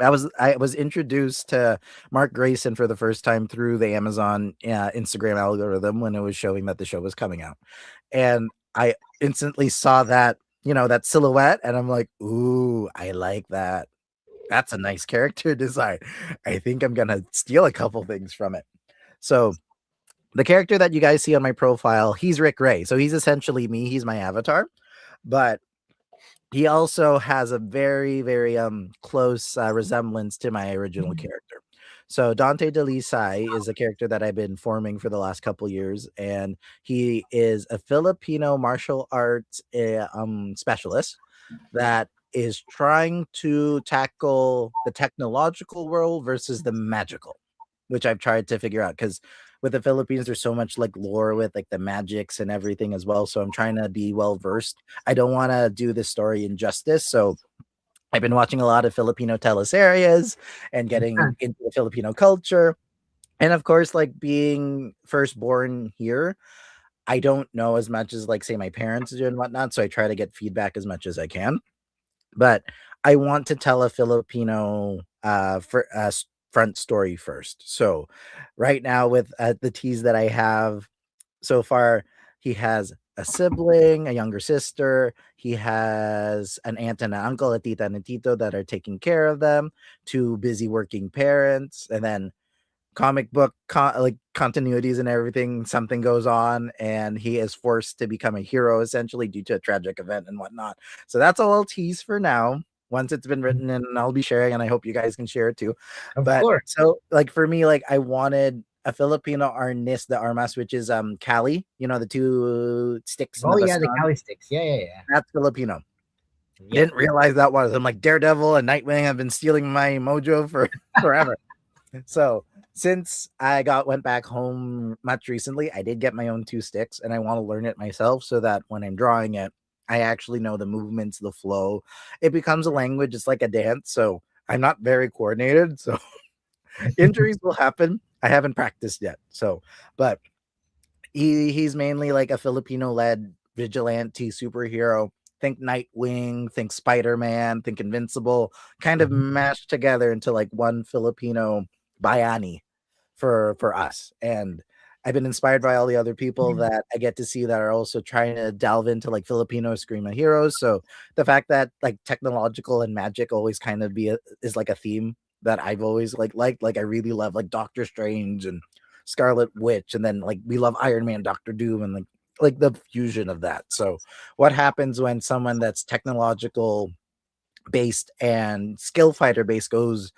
Speaker 3: I was introduced to Mark Grayson for the first time through the Amazon Instagram algorithm when it was showing that the show was coming out, and I instantly saw that that silhouette, and I'm like, ooh, I like that. That's a nice character design. I think I'm gonna steal a couple things from it. So the character that you guys see on my profile, he's Rick Ray. So he's essentially me. He's my avatar, but he also has a very, very close resemblance to my original character. So Dante Delisai is a character that I've been forming for the last couple years, and he is a Filipino martial arts specialist that is trying to tackle the technological world versus the magical, which I've tried to figure out because with the Philippines, there's so much like lore with like the magics and everything as well. So I'm trying to be well versed. I don't want to do this story injustice. So I've been watching a lot of Filipino teleseries and getting into the Filipino culture. And of course, like being firstborn here, I don't know as much as like say my parents do and whatnot. So I try to get feedback as much as I can. But I want to tell a Filipino front story first. So right now with the teas that I have so far, he has a sibling, a younger sister. He has an aunt and an uncle, a tita and a tito that are taking care of them, two busy working parents, and then comic book like continuities and everything. Something goes on, and he is forced to become a hero essentially due to a tragic event and whatnot. So that's a little tease for now. Once it's been written, and I'll be sharing, and I hope you guys can share it too.
Speaker 1: Of
Speaker 3: But
Speaker 1: course.
Speaker 3: so, like for me, like I wanted a Filipino arnis de armas, which is Cali. You know the two sticks.
Speaker 1: Oh yeah, the
Speaker 3: baston?
Speaker 1: Cali sticks. Yeah.
Speaker 3: That's Filipino.
Speaker 1: Yeah.
Speaker 3: Didn't realize that was. I'm like Daredevil and Nightwing have been stealing my mojo for forever. So since I went back home much recently, I did get my own two sticks, and I want to learn it myself so that when I'm drawing it, I actually know the movements, the flow. It becomes a language. It's like a dance. So I'm not very coordinated. So injuries will happen. I haven't practiced yet. So, but he's mainly like a Filipino-led vigilante superhero. Think Nightwing, think Spider-Man, think Invincible, kind of mashed together into like one Filipino bayani for us. And I've been inspired by all the other people that I get to see that are also trying to delve into like Filipino screamo heroes. So the fact that like technological and magic always kind of is like a theme that I've always liked. Like I really love like Doctor Strange and Scarlet Witch, and then like we love Iron Man, Doctor Doom, and like the fusion of that. So what happens when someone that's technological based and skill fighter based goes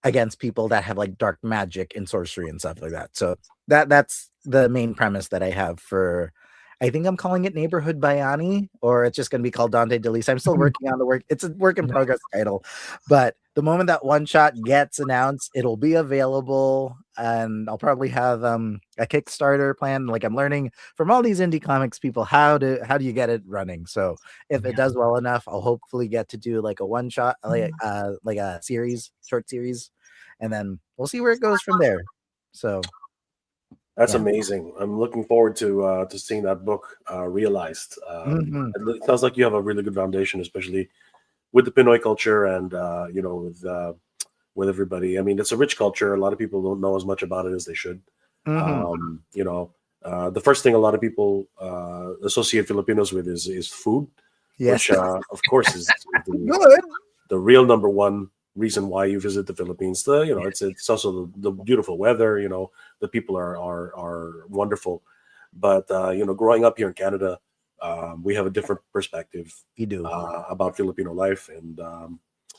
Speaker 3: against people that have like dark magic and sorcery and stuff like that? So that's the main premise that I have for. I think I'm calling it Neighborhood Bayani, or it's just going to be called Dante Delise. I'm still working on the work. It's a work in progress title, but the moment that one shot gets announced, it'll be available, and I'll probably have a Kickstarter plan. Like I'm learning from all these indie comics people how do you get it running. So if it does well enough, I'll hopefully get to do like a one shot, like a series, short series, and then we'll see where it goes from there. So
Speaker 4: That's
Speaker 3: Yeah.
Speaker 4: amazing. I'm looking forward to seeing that book realized.
Speaker 3: Mhm.
Speaker 4: It sounds like you have a really good foundation, especially with the Pinoy culture and with everybody. I mean, it's a rich culture. A lot of people don't know as much about it as they should.
Speaker 3: Mhm.
Speaker 4: The first thing a lot of people associate Filipinos with is food,
Speaker 3: Yes.
Speaker 4: which of course is
Speaker 3: Good.
Speaker 4: the real number one reason why you visit the Philippines. It's also the beautiful weather. The people are wonderful, but growing up here in Canada, we have a different perspective
Speaker 3: You do.
Speaker 4: about Filipino life, and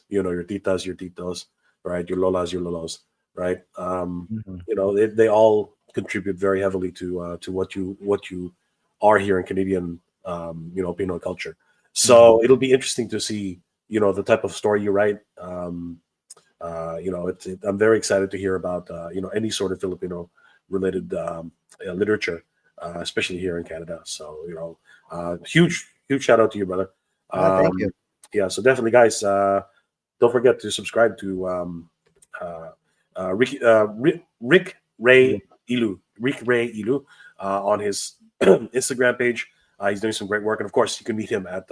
Speaker 4: your titas, your titos, right? Your lolas, your lolos, right?
Speaker 3: Mhm.
Speaker 4: They all contribute very heavily to what you are here in Canadian, Pinoy culture. So it'll be interesting to see, the type of story you write. I'm very excited to hear about, any sort of Filipino related literature, especially here in Canada. So, huge shout out to you, brother.
Speaker 3: Thank you.
Speaker 4: Yeah, so definitely, guys, don't forget to subscribe to Rick Ray Ilu on his Instagram page. He's doing some great work, and of course, you can meet him at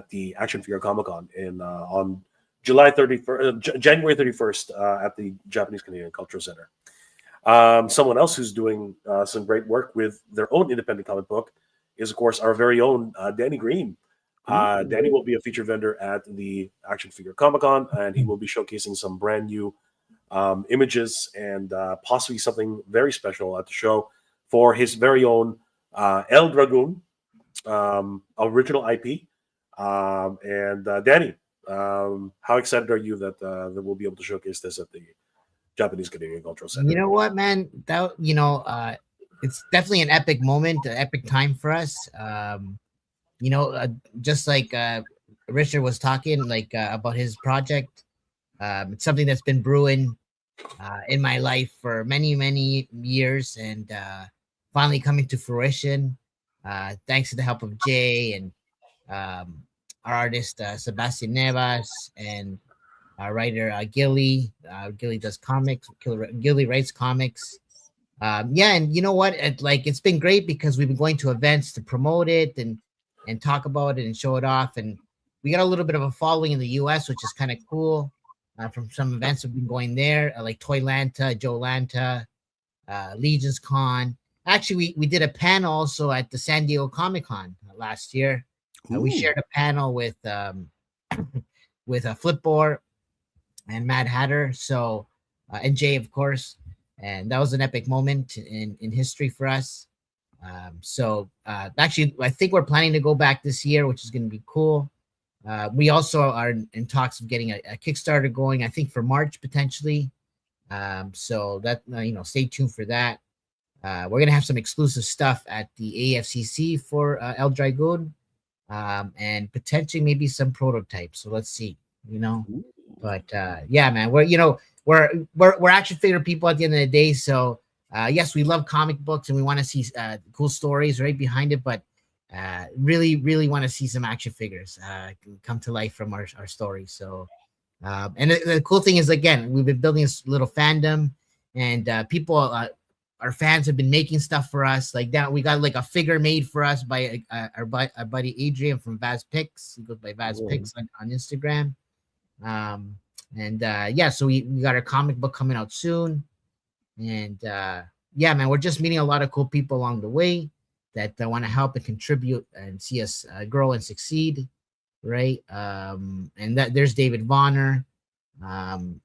Speaker 4: the Action Figure Comic Con on January 31st at the Japanese Canadian Cultural Center. Someone else who's doing some great work with their own independent comic book is, of course, our very own Danny Green. Danny will be a feature vendor at the Action Figure Comic Con, and he will be showcasing some brand new images and possibly something very special at the show for his very own El Dragoon original IP. And Danny, how excited are you that we'll be able to showcase this at the Japanese Canadian Cultural Center?
Speaker 1: You know what, man? It's definitely an epic moment, an epic time for us. Just like Richard was talking, like about his project. It's something that's been brewing in my life for many, many years, and finally coming to fruition. Thanks to the help of Jay and our artist Sebastian Nevas and our writer Gilly. Gilly does comics. Gilly writes comics. And you know what? It's been great because we've been going to events to promote it and talk about it and show it off, and we got a little bit of a following in the U.S., which is kind of cool. From some events we've been going there, like Toylanta, Joe Lanta, Legion's Con. Actually, we did a panel also at the San Diego Comic Con last year. We shared a panel with Flipboard and Mad Hatter, so and Jay, of course, and that was an epic moment in history for us. Actually, I think we're planning to go back this year, which is going to be cool. We also are in talks of getting a Kickstarter going, I think for March potentially. So that stay tuned for that. We're gonna have some exclusive stuff at the AFCC for El Dragon, and potentially maybe some prototypes. So let's see, But yeah, man, we're action figure people at the end of the day. So yes, we love comic books and we want to see cool stories right behind it, but really, really want to see some action figures come to life from our stories. So, and the cool thing is, again, we've been building this little fandom, and people, our fans have been making stuff for us. Like that, we got like a figure made for us by our buddy Adrian from Vaz Picks. He goes by Vaz Picks on Instagram. So we got our comic book coming out soon, and yeah, man, we're just meeting a lot of cool people along the way that want to help and contribute and see us grow and succeed, right? And that there's David Vonner, and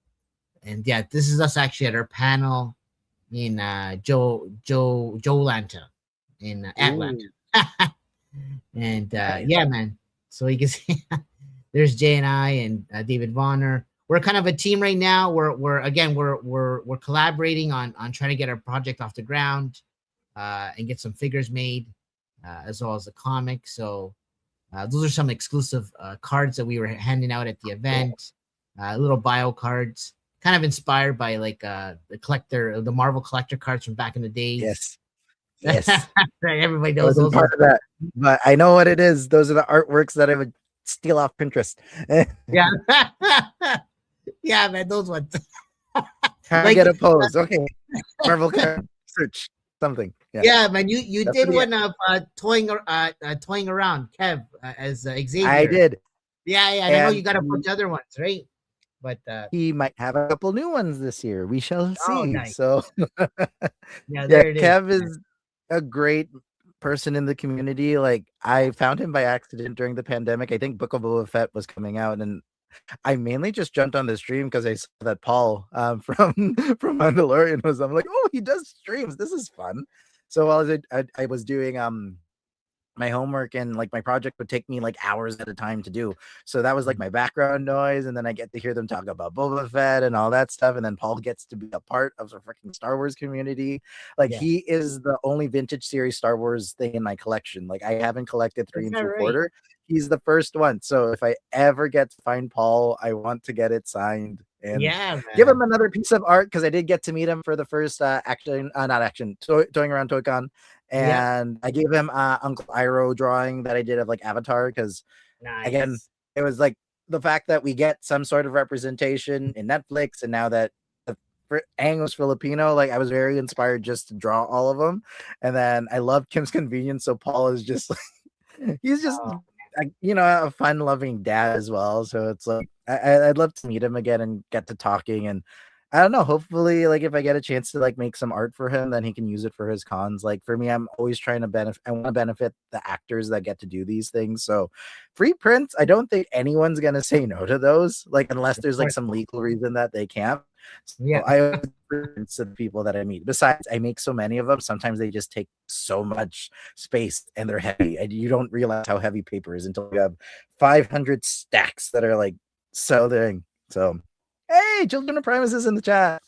Speaker 1: yeah, this is us actually at our panel in Joe Lanta in Atlanta, and yeah, man. So you can see there's Jay and I and David Vonner. We're kind of a team right now. We're collaborating on trying to get our project off the ground. And get some figures made, as well as a comic. So those are some exclusive cards that we were handing out at the event. Little bio cards, kind of inspired by like the Marvel collector cards from back in the days.
Speaker 3: Yes.
Speaker 1: Right, everybody knows those.
Speaker 3: Part of that, but I know what it is. Those are the artworks that I would steal off Pinterest.
Speaker 1: Yeah, yeah, man, those ones.
Speaker 3: Can I
Speaker 1: Like,
Speaker 3: get a pose? Okay. Marvel search something. Yeah.
Speaker 1: yeah, man, you
Speaker 3: That's
Speaker 1: did
Speaker 3: what he-
Speaker 1: one of toying around Kev as Xavier.
Speaker 3: I did.
Speaker 1: Yeah, and I know you
Speaker 3: And
Speaker 1: got a bunch of other ones, right? But
Speaker 3: he might have a couple new ones this year. We shall
Speaker 1: oh,
Speaker 3: see.
Speaker 1: nice.
Speaker 3: So
Speaker 1: Yeah,
Speaker 3: yeah,
Speaker 1: there it is.
Speaker 3: Kev is a great person in the community. Like I found him by accident during the pandemic. I think Book of Boba Fett was coming out, and I mainly just jumped on the stream because I saw that Paul from Mandalorian was. I'm like, oh, he does streams. This is fun. So while I was doing my homework and like my project would take me like hours at a time to do. So that was like my background noise. And then I get to hear them talk about Boba Fett and all that stuff. And then Paul gets to be a part of the freaking Star Wars community. Like
Speaker 1: Yeah.
Speaker 3: he is the only vintage series Star Wars thing in my collection. Like I haven't collected 3
Speaker 1: Is
Speaker 3: and
Speaker 1: that
Speaker 3: 3/4.
Speaker 1: right?
Speaker 3: He's the first one. So if I ever get to find Paul, I want to get it signed and
Speaker 1: Yeah, man.
Speaker 3: give him another piece of art because I did get to meet him for the first toying around ToyCon. And I gave him Uncle Iroh drawing that I did of like Avatar because
Speaker 1: Nice.
Speaker 3: again, it was like the fact that we get some sort of representation in Netflix, and now that Aang was Filipino, like I was very inspired just to draw all of them. And then I love Kim's Convenience, so Paul is just he's just a fun-loving dad as well. So it's like I'd love to meet him again and get to talking. And I don't know, hopefully like if I get a chance to like make some art for him, then he can use it for his cons. Like for me, I'm always trying to benefit. I want to benefit the actors that get to do these things. So free prints, I don't think anyone's gonna say no to those, like unless there's like some legal reason that they can't. So
Speaker 1: Yeah.
Speaker 3: I prints to the people that I meet. Besides, I make so many of them. Sometimes they just take so much space and they're heavy, and you don't realize how heavy paper is until you have 500 stacks that are like so dang. So hey, Children of Primus is in the chat.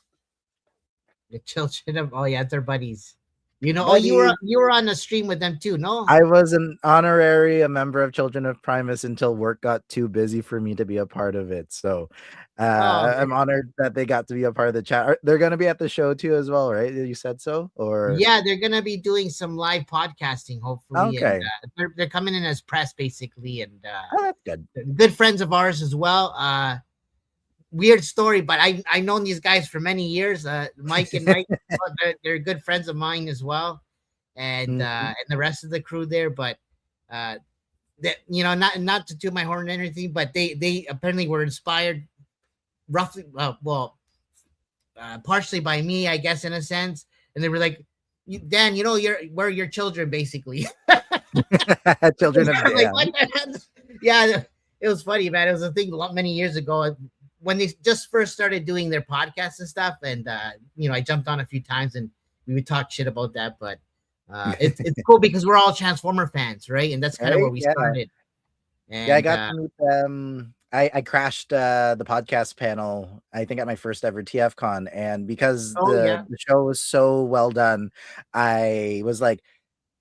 Speaker 1: The children of they're buddies. You know,
Speaker 3: Buddies.
Speaker 1: you were on a stream with them too, no?
Speaker 3: I was an honorary a member of Children of Primus until work got too busy for me to be a part of it. So I'm honored that they got to be a part of the chat. They're going to be at the show too as well, right? You said so? Or
Speaker 1: yeah, they're gonna be doing some live podcasting, hopefully.
Speaker 3: Okay.
Speaker 1: And, they're coming in as press basically, and
Speaker 3: oh, that's good.
Speaker 1: good friends of ours as well. Weird story, but I've known these guys for many years. Mike and Mike, they're good friends of mine as well, and the rest of the crew there. But that not to toot my horn or anything, but they apparently were inspired, roughly, partially by me, I guess, in a sense. And they were like, Dan, we're your children, basically.
Speaker 3: Children of
Speaker 1: like, yeah, it was funny, man. It was a thing many years ago when they just first started doing their podcasts and stuff. And I jumped on a few times and we would talk shit about that. But it's cool because we're all Transformer fans, right? And that's kind of where we started. And,
Speaker 3: I got to meet them. I crashed the podcast panel, I think at my first ever TFCon, and because the show was so well done, I was like,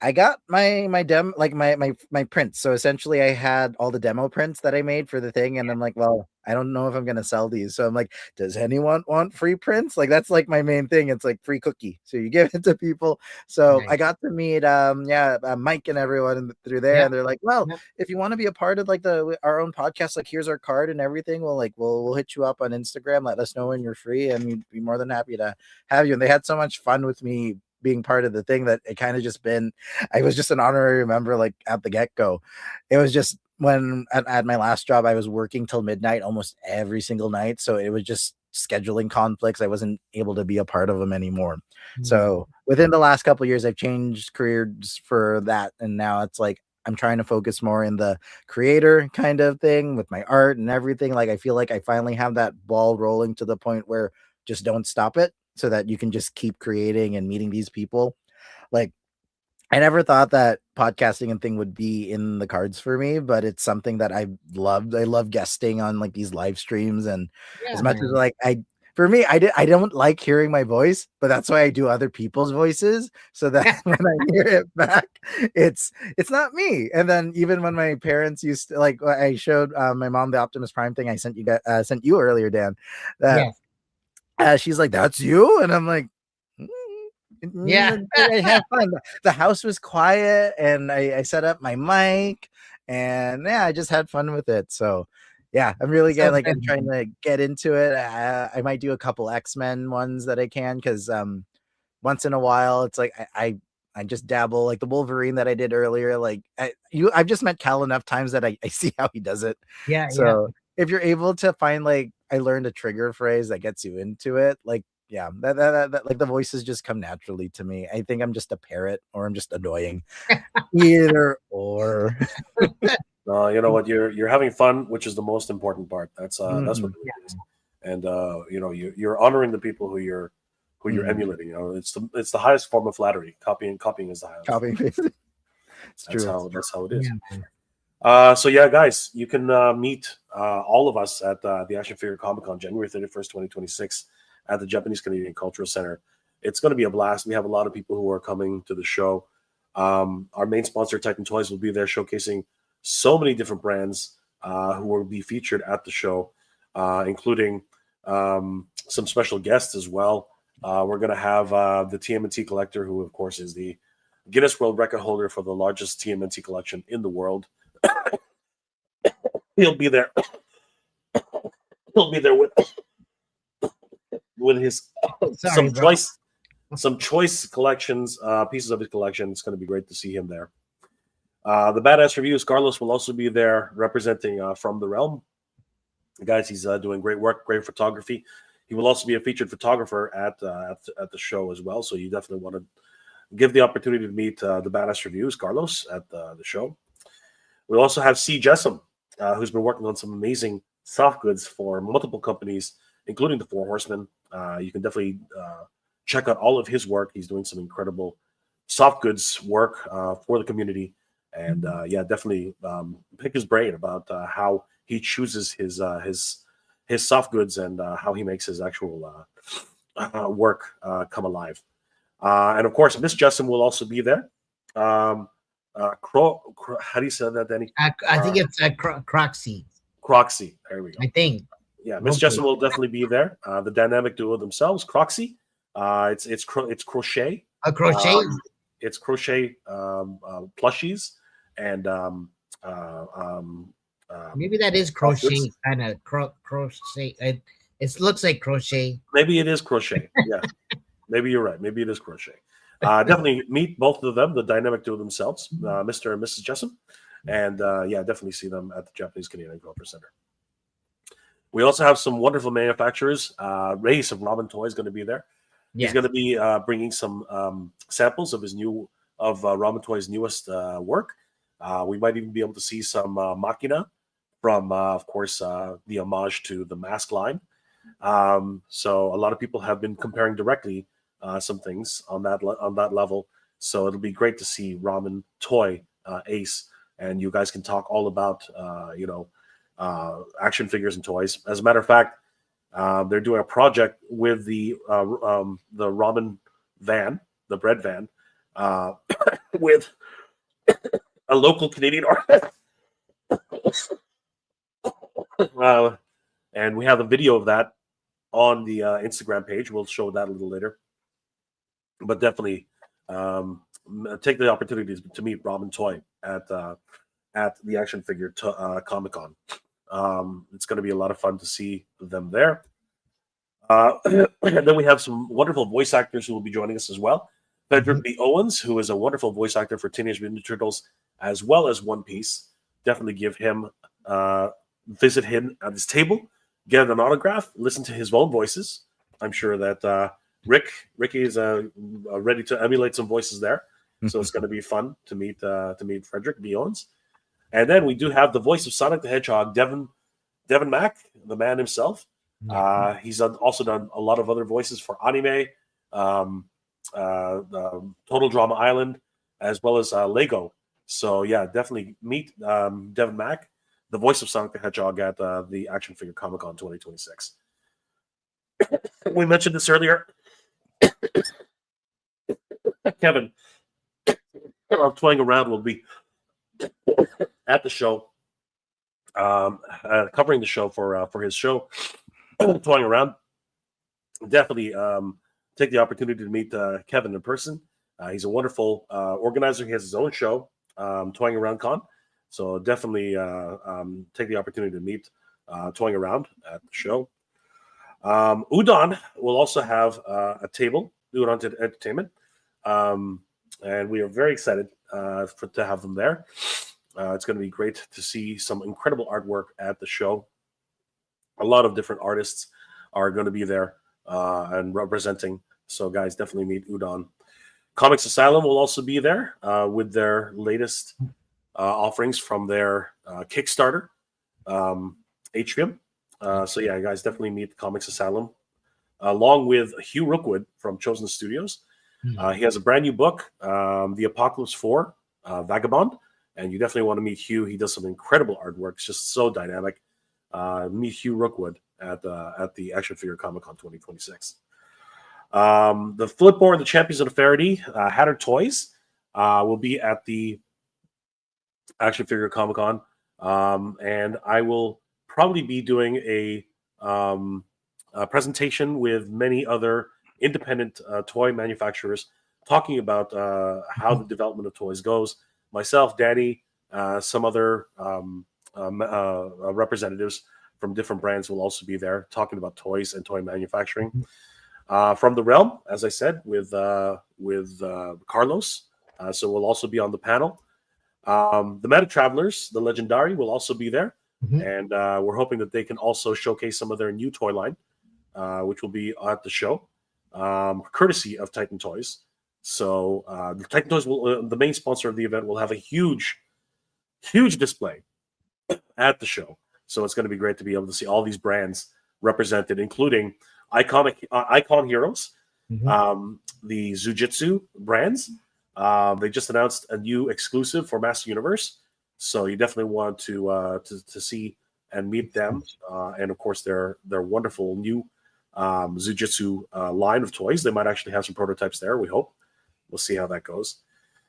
Speaker 3: I got my demo, like my prints. So essentially I had all the demo prints that I made for the thing. And I'm like, well, I don't know if I'm going to sell these. So I'm like, does anyone want free prints? Like, that's like my main thing. It's like free cookie. So you give it to people. So I got to meet, Mike and everyone through there. And they're like, well, if you want to be a part of like our own podcast, like here's our card and everything. We'll hit you up on Instagram. Let us know when you're free. And we'd be more than happy to have you. And they had so much fun with me being part of the thing that it kind of just I was just an honorary member, like at the get-go. It was just when at my last job, I was working till midnight almost every single night. So it was just scheduling conflicts. I wasn't able to be a part of them anymore. Mm-hmm. So within the last couple of years, I've changed careers for that. And now it's like, I'm trying to focus more in the creator kind of thing with my art and everything. Like, I feel like I finally have that ball rolling to the point where just don't stop it, so that you can just keep creating and meeting these people. Like, I never thought that podcasting and thing would be in the cards for me, but it's something that I loved. I love guesting on like these live streams, and as much as like I don't like hearing my voice, but that's why I do other people's voices, so that when I hear it back, it's not me. And then even when my parents used to, like, I showed my mom the Optimus Prime thing I sent you earlier, Dan. She's like, that's you? And I'm like, I have fun. The house was quiet and I set up my mic and I just had fun with it. So Yeah, I'm really
Speaker 1: So
Speaker 3: I'm
Speaker 1: good,
Speaker 3: trying
Speaker 1: man.
Speaker 3: to get into it. I might do a couple X-Men ones that I can because once in a while it's like I just dabble like the Wolverine that I did earlier. Like I've just met Cal enough times that I see how he does it.
Speaker 1: Yeah, yeah.
Speaker 3: So if you're able to find like I learned a trigger phrase that gets you into it, like yeah, that like the voices just come naturally to me. I think I'm just a parrot or I'm just annoying. Either or.
Speaker 4: You know what? You're having fun, which is the most important part. That's what
Speaker 3: Mhm,
Speaker 4: it is. And you know, you're honoring the people who you're
Speaker 3: mhm.
Speaker 4: emulating. You know, it's the highest form of flattery. Copying is the highest.
Speaker 3: Copy and paste. It's true.
Speaker 4: That's how it is.
Speaker 1: Yeah, man.
Speaker 4: So yeah, guys, you can meet all of us at the Action Figure Comic Con January 31st, 2026 at the Japanese Canadian Cultural Center. It's going to be a blast. We have a lot of people who are coming to the show. Our main sponsor, Titan Toyz, will be there showcasing so many different brands who will be featured at the show, including some special guests as well. We're going to have the TMNT collector, who of course is the Guinness World Record holder for the largest TMNT collection in the world. He'll be there. He'll be there with his
Speaker 1: Sorry, bro.
Speaker 4: some choice collections, pieces of his collection. It's going to be great to see him there. The Badass Reviews, Carlos will also be there representing From the Realm. Guys, he's doing great work, great photography. He will also be a featured photographer at the show as well. So you definitely want to give the opportunity to meet the Badass Reviews, Carlos, at the show. We also have C. Jessam, who's been working on some amazing soft goods for multiple companies, including the Four Horsemen. You can definitely check out all of his work. He's doing some incredible soft goods work for the community. And yeah, definitely pick his brain about how he chooses his soft goods and how he makes his actual work come alive. And of course, Miss Justin will also be there. How do you say that, Danny?
Speaker 1: I think it's Croxy.
Speaker 4: Croxy. There we go.
Speaker 1: I think.
Speaker 4: Yeah, Miss
Speaker 1: Okay.
Speaker 4: Justin will definitely be there. The dynamic duo themselves, Croxy. It's crochet.
Speaker 1: A crochet.
Speaker 4: It's crochet plushies and
Speaker 1: Maybe that is crochet, kind of crochet. It looks like crochet.
Speaker 4: maybe it is crochet. Yeah, maybe you're right. Maybe it is crochet. Definitely meet both of them, the dynamic duo themselves, Mr. and Mrs. Jessup. And yeah, definitely see them at the Japanese Canadian Culture Center. We also have some wonderful manufacturers. Race of Robin Toy is going to be there.
Speaker 1: Yes.
Speaker 4: He's going to be bringing some samples of Robin Toy's newest work. We might even be able to see some Machina from, of course, the homage to the Mask line. So a lot of people have been comparing directly some things on that level. So it'll be great to see Robin Toy Ace, and you guys can talk all about action figures and toys. As a matter of fact, they're doing a project with the Robin van, the bread van, with a local Canadian artist. And we have a video of that on the Instagram page. We'll show that a little later. But definitely take the opportunity to meet Robin Toy at the Action Figure Comic Con. It's going to be a lot of fun to see them there. And then we have some wonderful voice actors who will be joining us as well. Frederick B. Owens, who is a wonderful voice actor for Teenage Mutant Ninja Turtles as well as One Piece. Definitely give him, visit him at his table, get an autograph, listen to his own voices. I'm sure that Ricky is ready to emulate some voices there. So it's going to be fun to meet Frederick B. Owens. And then we do have the voice of Sonic the Hedgehog, Devin Mack, the man himself. He's also done a lot of other voices for anime, Total Drama Island, as well as Lego. So yeah, definitely meet Devin Mack, the voice of Sonic the Hedgehog at the Action Figure Comic Con 2026. We mentioned this earlier. Kevin, Toying Around will be at the show, covering the show for his show, Toying Around. Definitely take the opportunity to meet Kevin in person. He's a wonderful organizer. He has his own show, Toying Around Con. So definitely take the opportunity to meet toying around at the show. Udon will also have a table, Udon Entertainment, and we are very excited to have them there. It's going to be great to see some incredible artwork at the show. A lot of different artists are going to be there and representing. So, guys, definitely meet Udon. Comics Asylum will also be there with their latest offerings from their Kickstarter, Atrium. So, yeah, guys, definitely meet Comics Asylum, along with Hugh Rookwood from Chosen Studios. He has a brand new book, The Apocalypse 4, Vagabond, and you definitely want to meet Hugh. He does some incredible artwork. It's just so dynamic. Meet Hugh Rookwood at the Action Figure Comic Con 2026. The Flipboard, the Champions of the Faraday, Hatter Toys, will be at the Action Figure Comic Con, and I will probably be doing a presentation with many other independent toy manufacturers talking about how the development of toys goes. Myself, Danny, some other representatives from different brands will also be there talking about toys and toy manufacturing. From the Realm, as I said, with Carlos, so we'll also be on the panel. The Meta Travelers, the Legendary, will also be there, and we're hoping that they can also showcase some of their new toy line, which will be at the show, courtesy of Titan Toyz. So Titan Toyz will, the main sponsor of the event, will have a huge display at the show. So it's going to be great to be able to see all these brands represented, including icon heroes, the Zujitsu brands. They just announced a new exclusive for Master Universe, so you definitely want to see and meet them. And of course, their wonderful new Zujitsu line of toys. They might actually have some prototypes there. We hope. We'll see how that goes.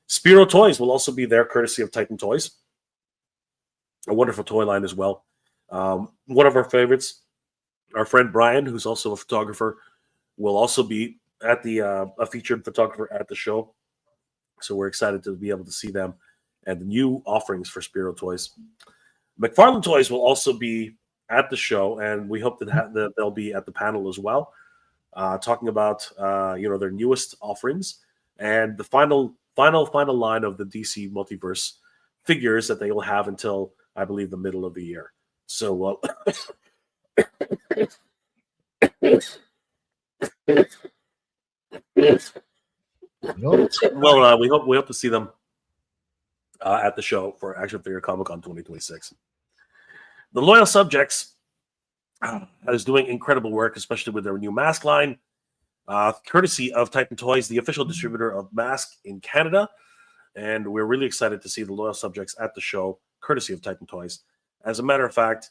Speaker 4: Spiro Toys will also be there, courtesy of Titan Toyz. A wonderful toy line as well. One of our favorites, our friend Brian, who's also a photographer, will also be at the a featured photographer at the show. So we're excited to be able to see them and the new offerings for Spiro Toys. McFarlane Toys will also be at the show, and we hope that they'll be at the panel as well, talking about their newest offerings and the final line of the DC Multiverse figures that they will have until, I believe, the middle of the year. So, well, we hope to see them at the show for Action Figure Comic Con 2026. The Loyal Subjects is doing incredible work, especially with their new mask line, courtesy of Titan Toyz, the official distributor of masks in Canada. And we're really excited to see the Loyal Subjects at the show, courtesy of Titan Toyz. As a matter of fact,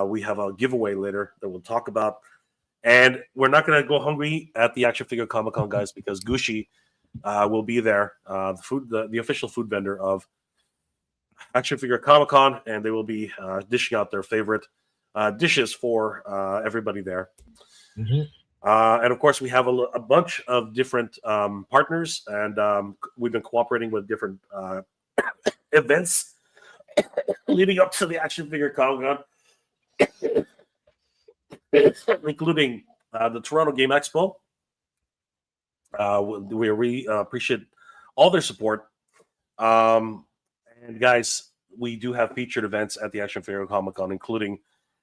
Speaker 4: we have a giveaway later that we'll talk about. And we're not going to go hungry at the Action Figure Comic Con, guys, because Gucci will be there, the official food vendor of Action Figure Comic Con, and they will be dishing out their favorite dishes for everybody there. And of course, we have a bunch of different partners, and we've been cooperating with different events leading up to the Action Figure Comic Con, including the Toronto Game Expo. We really appreciate all their support. And guys, we do have featured events at the Action Figure Comic Con, including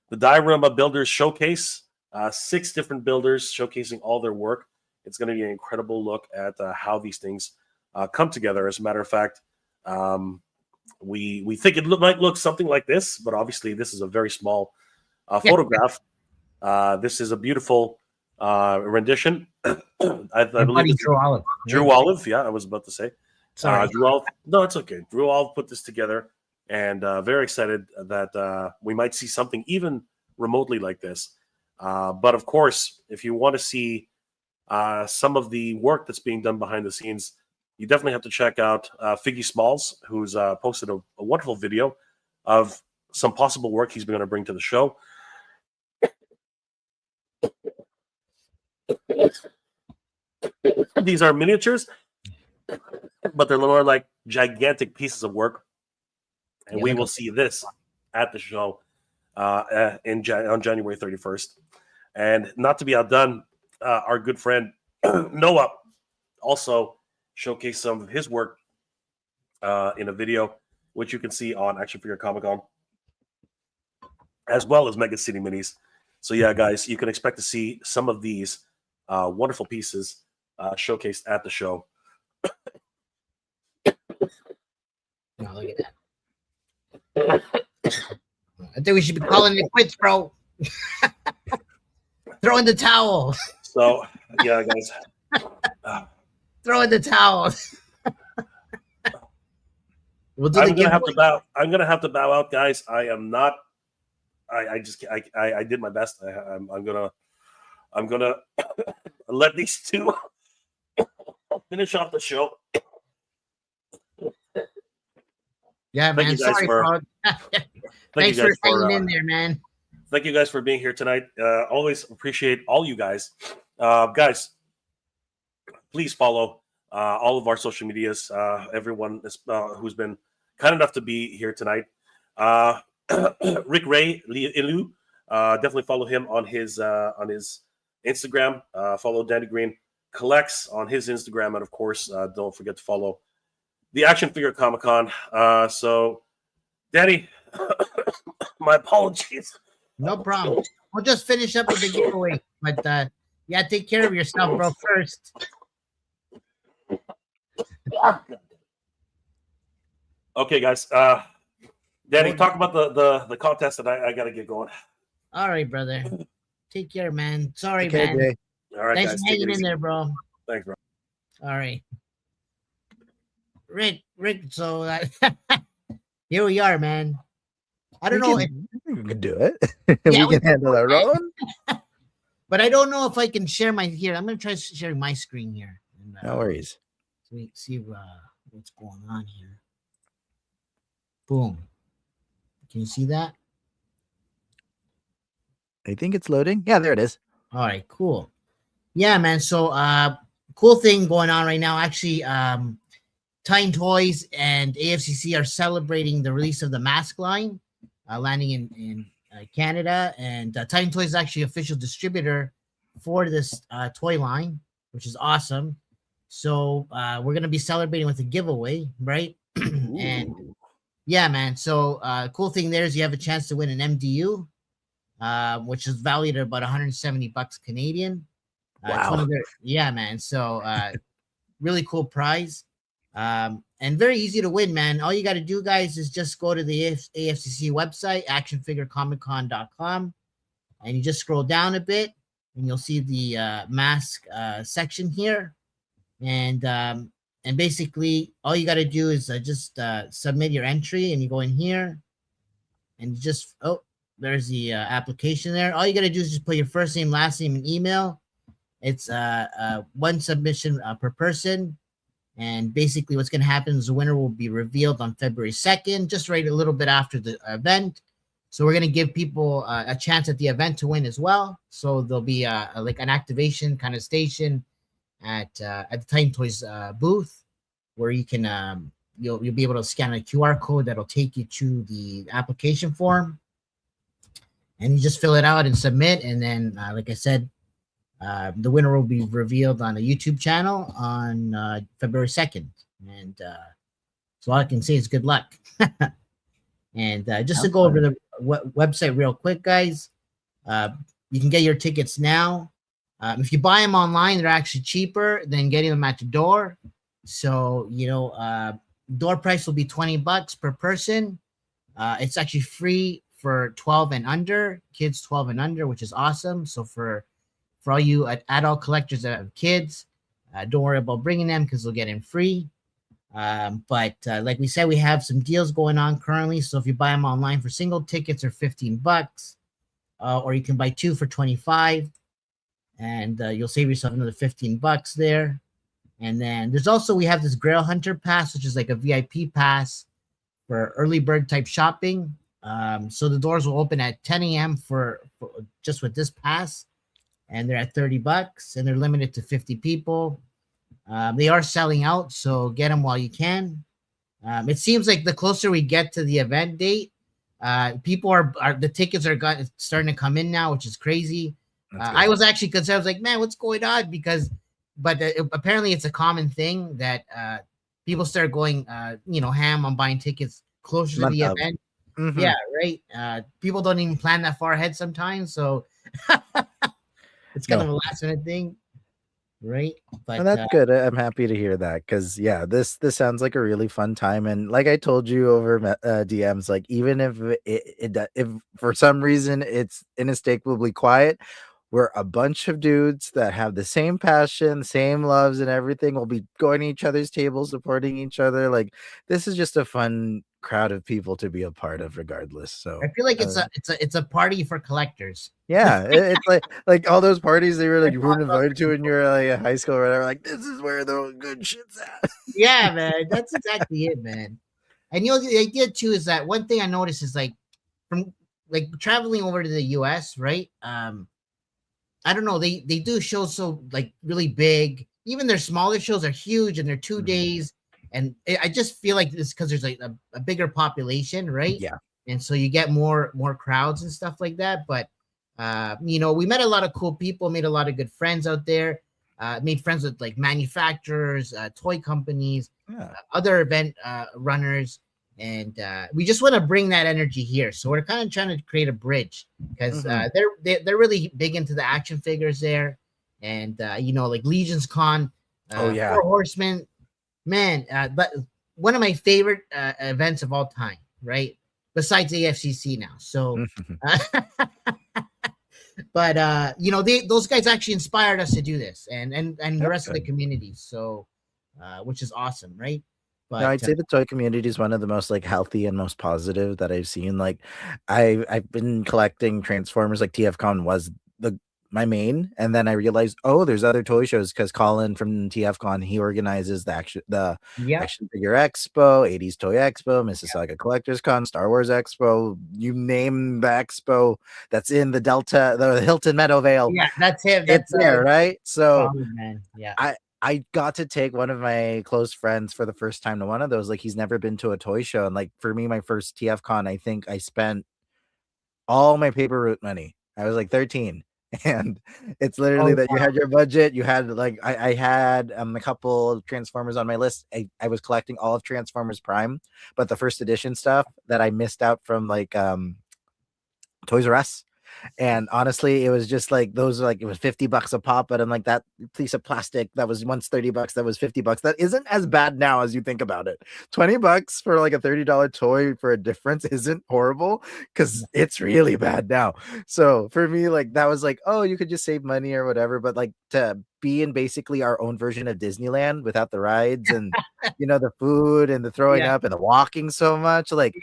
Speaker 4: the Diorama Builders Showcase, 6 different builders showcasing all their work. It's going to be an incredible look at how these things come together. As a matter of fact, we think it might look something like this, but obviously this is a very small photograph. This is a beautiful rendition. I believe
Speaker 1: Drew Olive.
Speaker 4: Drew Olive, yeah, I was about to say.
Speaker 1: Sorry.
Speaker 4: Drew Olive. No, it's okay. Drew Olive put this together, and very excited that we might see something even remotely like this. But of course, if you want to see some of the work that's being done behind the scenes, you definitely have to check out Figgy Smalls, who's posted a wonderful video of some possible work he's going to bring to the show. These are miniatures, but they're more like gigantic pieces of work. And we will see this at the show. on January 31st. And not to be outdone, our good friend Noah also showcased some of his work in a video, which you can see on Action Figure Comic Con, as well as Mega City Minis. So yeah, guys, you can expect to see some of these wonderful pieces showcased at the show.
Speaker 1: No, look at that. I think we should be calling it quits, bro. Throw in the towel.
Speaker 4: So yeah, guys.
Speaker 1: Throw in the towel. We'll do
Speaker 4: I'm
Speaker 1: the
Speaker 4: gonna have
Speaker 1: giveaway.
Speaker 4: to bow. I'm gonna have to bow out, guys. I am not. I did my best. I'm gonna let these two finish off the show.
Speaker 1: Yeah,
Speaker 4: Thank
Speaker 1: man.
Speaker 4: you guys
Speaker 1: Sorry,
Speaker 4: for-
Speaker 1: bro.
Speaker 4: Thank
Speaker 1: Thanks
Speaker 4: you
Speaker 1: for
Speaker 4: guys
Speaker 1: hanging in there, man.
Speaker 4: Thank you guys for being here tonight. Always appreciate all you guys. Guys, please follow all of our social medias. Everyone who's been kind enough to be here tonight. Rick Ray Ilu, definitely follow him on his Instagram. Follow Danny Green Collects on his Instagram, and of course, don't forget to follow the Action Figure Comic Con. So, Danny, my apologies.
Speaker 1: No problem. We'll just finish up with the giveaway. But yeah, take care of yourself, bro, first.
Speaker 4: Okay, guys. Danny, talk about the contest that I got to get going.
Speaker 1: All right, brother. Take care, man. Sorry,
Speaker 3: Okay,
Speaker 1: man.
Speaker 3: Jay.
Speaker 4: All right,
Speaker 1: Thanks
Speaker 4: guys.
Speaker 1: for
Speaker 4: Take it
Speaker 1: hanging in
Speaker 4: easy.
Speaker 1: there, bro.
Speaker 4: Thanks, bro.
Speaker 1: All right. Rick, so here we are, man. I don't know,
Speaker 3: We can do it.
Speaker 1: Yeah,
Speaker 3: we can handle our own.
Speaker 1: but I don't know if I can share my here. I'm gonna try sharing my screen here. And,
Speaker 3: No worries.
Speaker 1: so we see what's going on here. Boom. Can you see that?
Speaker 3: I think it's loading. Yeah, there it is.
Speaker 1: All right, cool. Yeah, man. So cool thing going on right now. Actually, Titan Toyz and AFCC are celebrating the release of the mask line, landing in Canada. And Titan Toyz is actually official distributor for this toy line, which is awesome. So we're gonna be celebrating with a giveaway, right? And yeah, man. So cool thing there is you have a chance to win an MDU, which is valued at about 170 bucks Canadian. It's one of their, yeah, man. So really cool prize. And very easy to win, man. All you got to do, guys, is just go to the AFCC website, actionfigurecomiccon.com, and you just scroll down a bit, and you'll see the mask section here. And basically, all you got to do is just submit your entry, and you go in here, and you just there's the application there. All you got to do is just put your first name, last name, and email. It's one submission per person. And basically what's going to happen is the winner will be revealed on February 2nd, just right a little bit after the event. So we're going to give people a chance at the event to win as well. So there'll be like an activation kind of station at the Titan Toyz booth where you can you'll be able to scan a QR code that'll take you to the application form. And you just fill it out and submit. And then, like I said, the winner will be revealed on a YouTube channel on February 2nd. And so all I can say is good luck. And just to go over the website real quick, guys, you can get your tickets now. If you buy them online, they're actually cheaper than getting them at the door. So, door price will be $20 per person. It's actually free for 12 and under, kids 12 and under, which is awesome. So for all you adult collectors that have kids, don't worry about bringing them because they'll get in free. But like we said, we have some deals going on currently. So if you buy them online for single tickets are $15, or you can buy two for $25, and you'll save yourself another $15 there. And then there's also, we have this Grail Hunter Pass, which is like a VIP pass for early bird type shopping. So the doors will open at 10 a.m. for just with this pass. And they're at $30 and they're limited to 50 people. They are selling out, so get them while you can. It seems like the closer we get to the event date, People are the tickets are starting to come in now, which is crazy. I was actually concerned. I was like, man, what's going on? But apparently it's a common thing that people start going, ham on buying tickets closer to the event.
Speaker 3: Mm-hmm.
Speaker 1: Yeah, right. People don't even plan that far ahead sometimes, so it's kind of a last minute thing, right? But
Speaker 3: and that's good. I'm happy to hear that because this sounds like a really fun time. And like I told you over DMs, like even if if for some reason it's inescapably quiet, we're a bunch of dudes that have the same passion, same loves, and everything. We'll be going to each other's tables, supporting each other. Like this is just a fun crowd of people to be a part of, regardless. So
Speaker 1: I feel like it's a party for collectors.
Speaker 3: Yeah, it's like all those parties they were like you weren't invited to when you were like in high school or whatever. Like this is where the good shit's at.
Speaker 1: Yeah, man, that's exactly it, man. And the idea too is that one thing I noticed is like from like traveling over to the US, right? I don't know, they do shows so like really big. Even their smaller shows are huge and they're 2 days. And I just feel like it's because there's like a bigger population, right?
Speaker 3: Yeah.
Speaker 1: And so you get more crowds and stuff like that. But we met a lot of cool people, made a lot of good friends out there, made friends with like manufacturers, toy companies, other event runners. And we just want to bring that energy here. So we're kind of trying to create a bridge because they're really big into the action figures there. And, like Legion's Con, Four Horsemen, man, but one of my favorite events of all time, right? Besides AFCC now. So, but those guys actually inspired us to do this, and the rest of the community. So, which is awesome, right? But
Speaker 3: no, I'd say the toy community is one of the most like healthy and most positive that I've seen. Like, I've been collecting Transformers. Like TFCon was my main, and then I realized, there's other toy shows because Colin from TFCon, he organizes the action figure expo, 80s toy expo, Mississauga Collectors Con, Star Wars expo, you name the expo that's in the Hilton Meadowvale.
Speaker 1: Yeah, that's him.
Speaker 3: It's there, right? So
Speaker 1: man. Yeah.
Speaker 3: I got to take one of my close friends for the first time to one of those. Like he's never been to a toy show. And like for me, my first TFCon, I think I spent all my paper route money. I was like 13. And it's literally that you had your budget. You had like I had a couple of Transformers on my list. I was collecting all of Transformers Prime, but the first edition stuff that I missed out from like Toys R Us. And honestly, it was just like those like it was $50 a pop, but I'm like that piece of plastic that was once $30, that was $50. That isn't as bad now as you think about it. $20 for like a $30 toy for a difference isn't horrible because it's really bad now. So for me, like that was like, you could just save money or whatever, but like to be in basically our own version of Disneyland without the rides and the food and the throwing up and the walking so much, like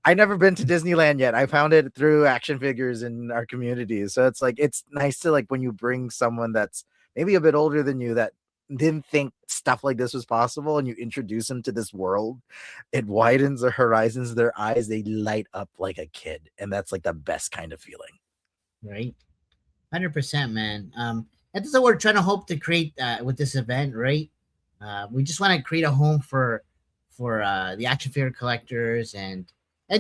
Speaker 3: I never been to Disneyland yet. I found it through action figures in our community. So it's like, it's nice to like when you bring someone that's maybe a bit older than you that didn't think stuff like this was possible and you introduce them to this world, it widens their horizons, their eyes, they light up like a kid. And that's like the best kind of feeling.
Speaker 1: Right. 100%, man. That's what we're trying to hope to create with this event, right? We just want to create a home for the action figure collectors and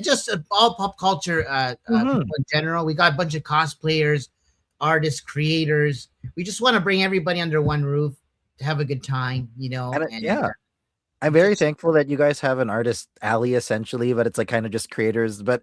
Speaker 1: just all pop culture people in general. We got a bunch of cosplayers, artists, creators. We just want to bring everybody under one roof to have a good time,
Speaker 3: I'm very thankful that you guys have an artist alley essentially, but it's like kind of just creators, but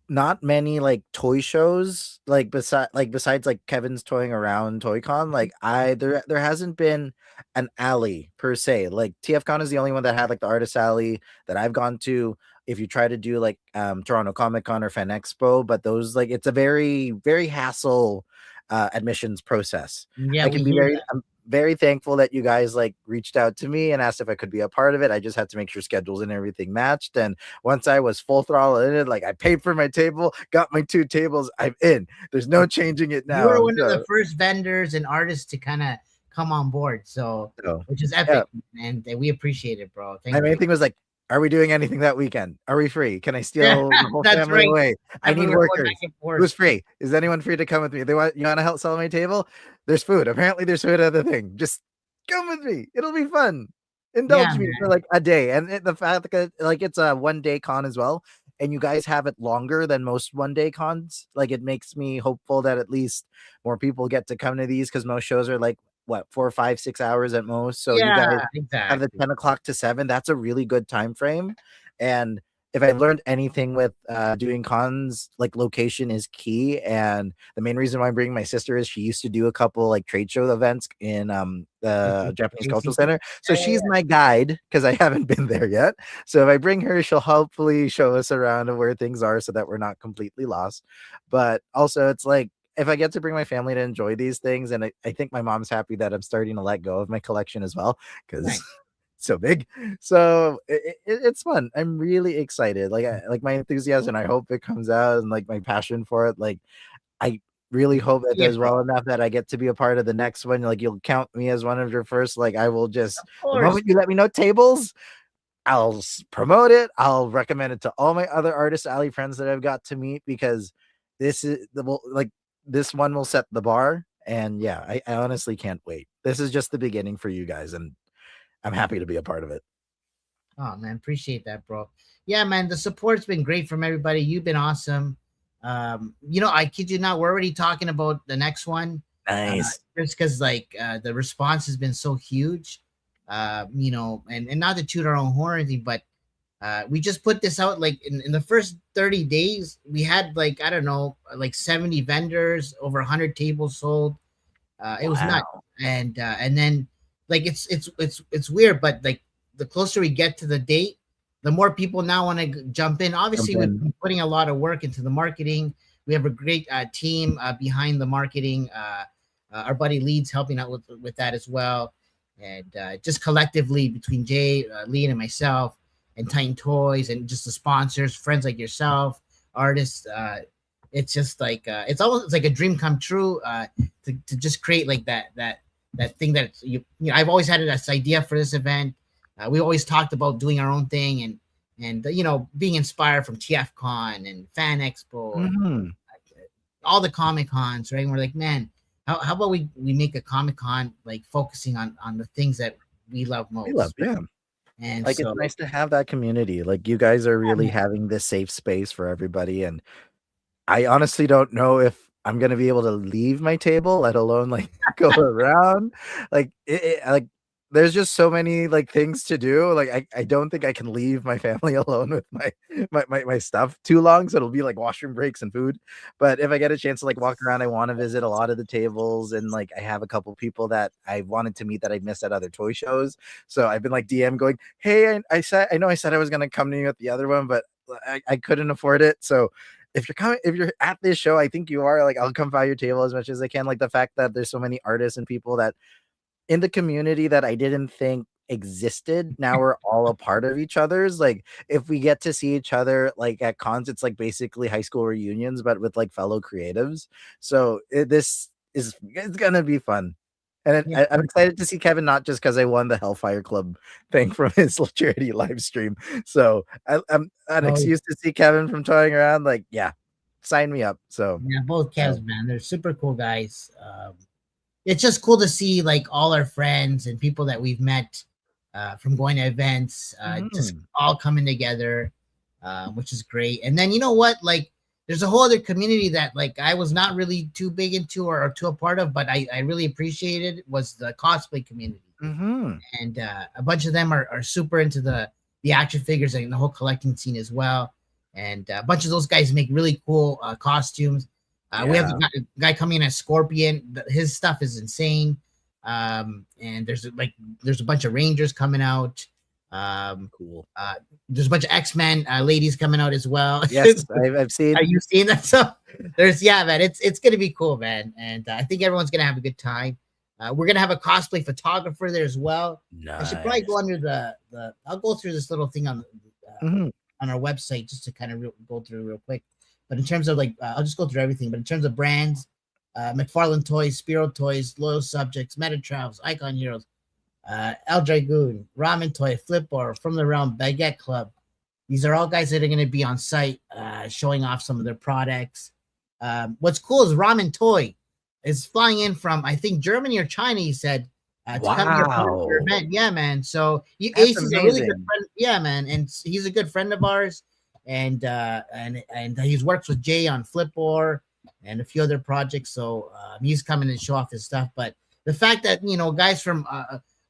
Speaker 3: not many like toy shows like besides like Kevin's Toying Around ToyCon. Like there hasn't been an alley per se. Like TFCon is the only one that had like the artist alley that I've gone to. If you try to do like Toronto Comic Con or Fan Expo, but those like it's a very, very hassle admissions process.
Speaker 1: Yeah,
Speaker 3: I can be I'm very thankful that you guys like reached out to me and asked if I could be a part of it. I just had to make sure schedules and everything matched. And once I was full throttle in it, like I paid for my table, got my 2 tables, I'm in. There's no changing it now.
Speaker 1: You were one of the first vendors and artists to kind of come on board. So which is epic, and we appreciate it, bro. Thank you.
Speaker 3: Main thing was like, are we doing anything that weekend? Are we free? Can I steal the whole family away? I need workers. Who's free? Is anyone free to come with me? You want to help sell my table? There's food. Apparently there's food at the thing. Just come with me. It'll be fun. Indulge me for like a day. And the fact that like it's a 1-day con as well. and you guys have it longer than most one-day cons, like it makes me hopeful that at least more people get to come to these, because most shows are like what 4, 5, 6 hours at most. So you guys
Speaker 1: Yeah,
Speaker 3: have the
Speaker 1: exactly.
Speaker 3: 10 o'clock to 7. That's a really good time frame. And if I've learned anything with doing cons, like location is key. And the main reason why I'm bringing my sister is she used to do a couple like trade show events in the Japanese Cultural
Speaker 1: ACC.
Speaker 3: Center. So
Speaker 1: Yeah, yeah,
Speaker 3: she's my guide because I haven't been there yet. So if I bring her, she'll hopefully show us around of where things are so that we're not completely lost. But also, it's like, if I get to bring my family to enjoy these things, and I think my mom's happy that I'm starting to let go of my collection as well, because
Speaker 1: nice.
Speaker 3: so big. So it's fun. I'm really excited. Like like my enthusiasm. I hope it comes out, and like my passion for it. Like I really hope it
Speaker 1: Yeah,
Speaker 3: does well enough that I get to be a part of the next one. Like you'll count me as one of your first. Like I will just,
Speaker 1: of
Speaker 3: the
Speaker 1: course.
Speaker 3: moment you let me know tables, I'll promote it. I'll recommend it to all my other artist alley friends that I've got to meet, because this is like this one will set the bar. And yeah, I honestly can't wait. This is just the beginning for you guys, and I'm happy to be a part of it.
Speaker 1: Oh man, appreciate that, bro. Yeah, man, the support's been great from everybody. You've been awesome. I kid you not, we're already talking about the next one.
Speaker 3: Nice.
Speaker 1: Just because like the response has been so huge. And not to toot our own horn or anything, but we just put this out like in the first 30 days, we had like, I don't know, like 70 vendors, over 100 tables sold. It was nuts. And then like it's weird, but like the closer we get to the date, the more people now want to jump in. Obviously, we've been putting a lot of work into the marketing. We have a great team behind the marketing. Our buddy Leeds helping out with that as well. And just collectively between Jay, Lee, and myself, and Titan Toyz, and just the sponsors, friends like yourself, artists. It's just like it's like a dream come true to just create like that thing that I've always had this idea for this event. We always talked about doing our own thing, and being inspired from TFCon and Fan Expo, and all the Comic Cons, right? And we're like, man, how about we make a Comic Con like focusing on the things that we love most.
Speaker 3: We love them.
Speaker 1: And
Speaker 3: like,
Speaker 1: so,
Speaker 3: it's nice to have that community. Like you guys are really having this safe space for everybody. And I honestly don't know if I'm going to be able to leave my table, let alone like go around. Like like there's just so many like things to do. Like I don't think I can leave my family alone with my stuff too long. So it'll be like washroom breaks and food. But if I get a chance to like walk around, I want to visit a lot of the tables. And like I have a couple people that I wanted to meet that I missed at other toy shows. So I've been like DM going, hey, I said I was going to come to you at the other one, but I couldn't afford it. So if you're at this show, I think you are, like, I'll come by your table as much as I can. Like the fact that there's so many artists and people that in the community that I didn't think existed, now we're all a part of each other's. Like if we get to see each other like at cons, it's like basically high school reunions, but with like fellow creatives. So it's gonna be fun. And I'm excited to see Kevin, not just because I won the Hellfire Club thing from his charity live stream. So I'm an excuse to see Kevin from toying around. Like, yeah, sign me up. So
Speaker 1: yeah, both Kevs, man, they're super cool guys. It's just cool to see like all our friends and people that we've met from going to events, just all coming together, which is great. And then you know what, like there's a whole other community that like I was not really too big into or too a part of, but I really appreciated, was the cosplay community. And a bunch of them are super into the action figures and the whole collecting scene as well. And a bunch of those guys make really cool costumes. We have the guy coming in as Scorpion. His stuff is insane. And there's a bunch of Rangers coming out.
Speaker 3: Cool.
Speaker 1: There's a bunch of X-Men ladies coming out as well.
Speaker 3: Yes, I've seen.
Speaker 1: Are you seeing that? So man, it's gonna be cool, man. And I think everyone's gonna have a good time. We're gonna have a cosplay photographer there as well.
Speaker 3: Nice.
Speaker 1: I should probably go under the I'll go through this little thing on our website just to kind of go through real quick. But in terms of like, I'll just go through everything. But in terms of brands, McFarlane Toys, Spiro Toys, Loyal Subjects, Metatravs, Icon Heroes, El Dragoon, Ramen Toy, Flipbar, From the Realm, Baguette Club. These are all guys that are going to be on site showing off some of their products. What's cool is Ramen Toy is flying in from, I think, Germany or China, he said, to come be a part of your event. Yeah, man. So Ace is a really good friend. Yeah, man. And he's a good friend of ours. and he's works with Jay on Flipboard and a few other projects. So he's coming to show off his stuff. But the fact that guys from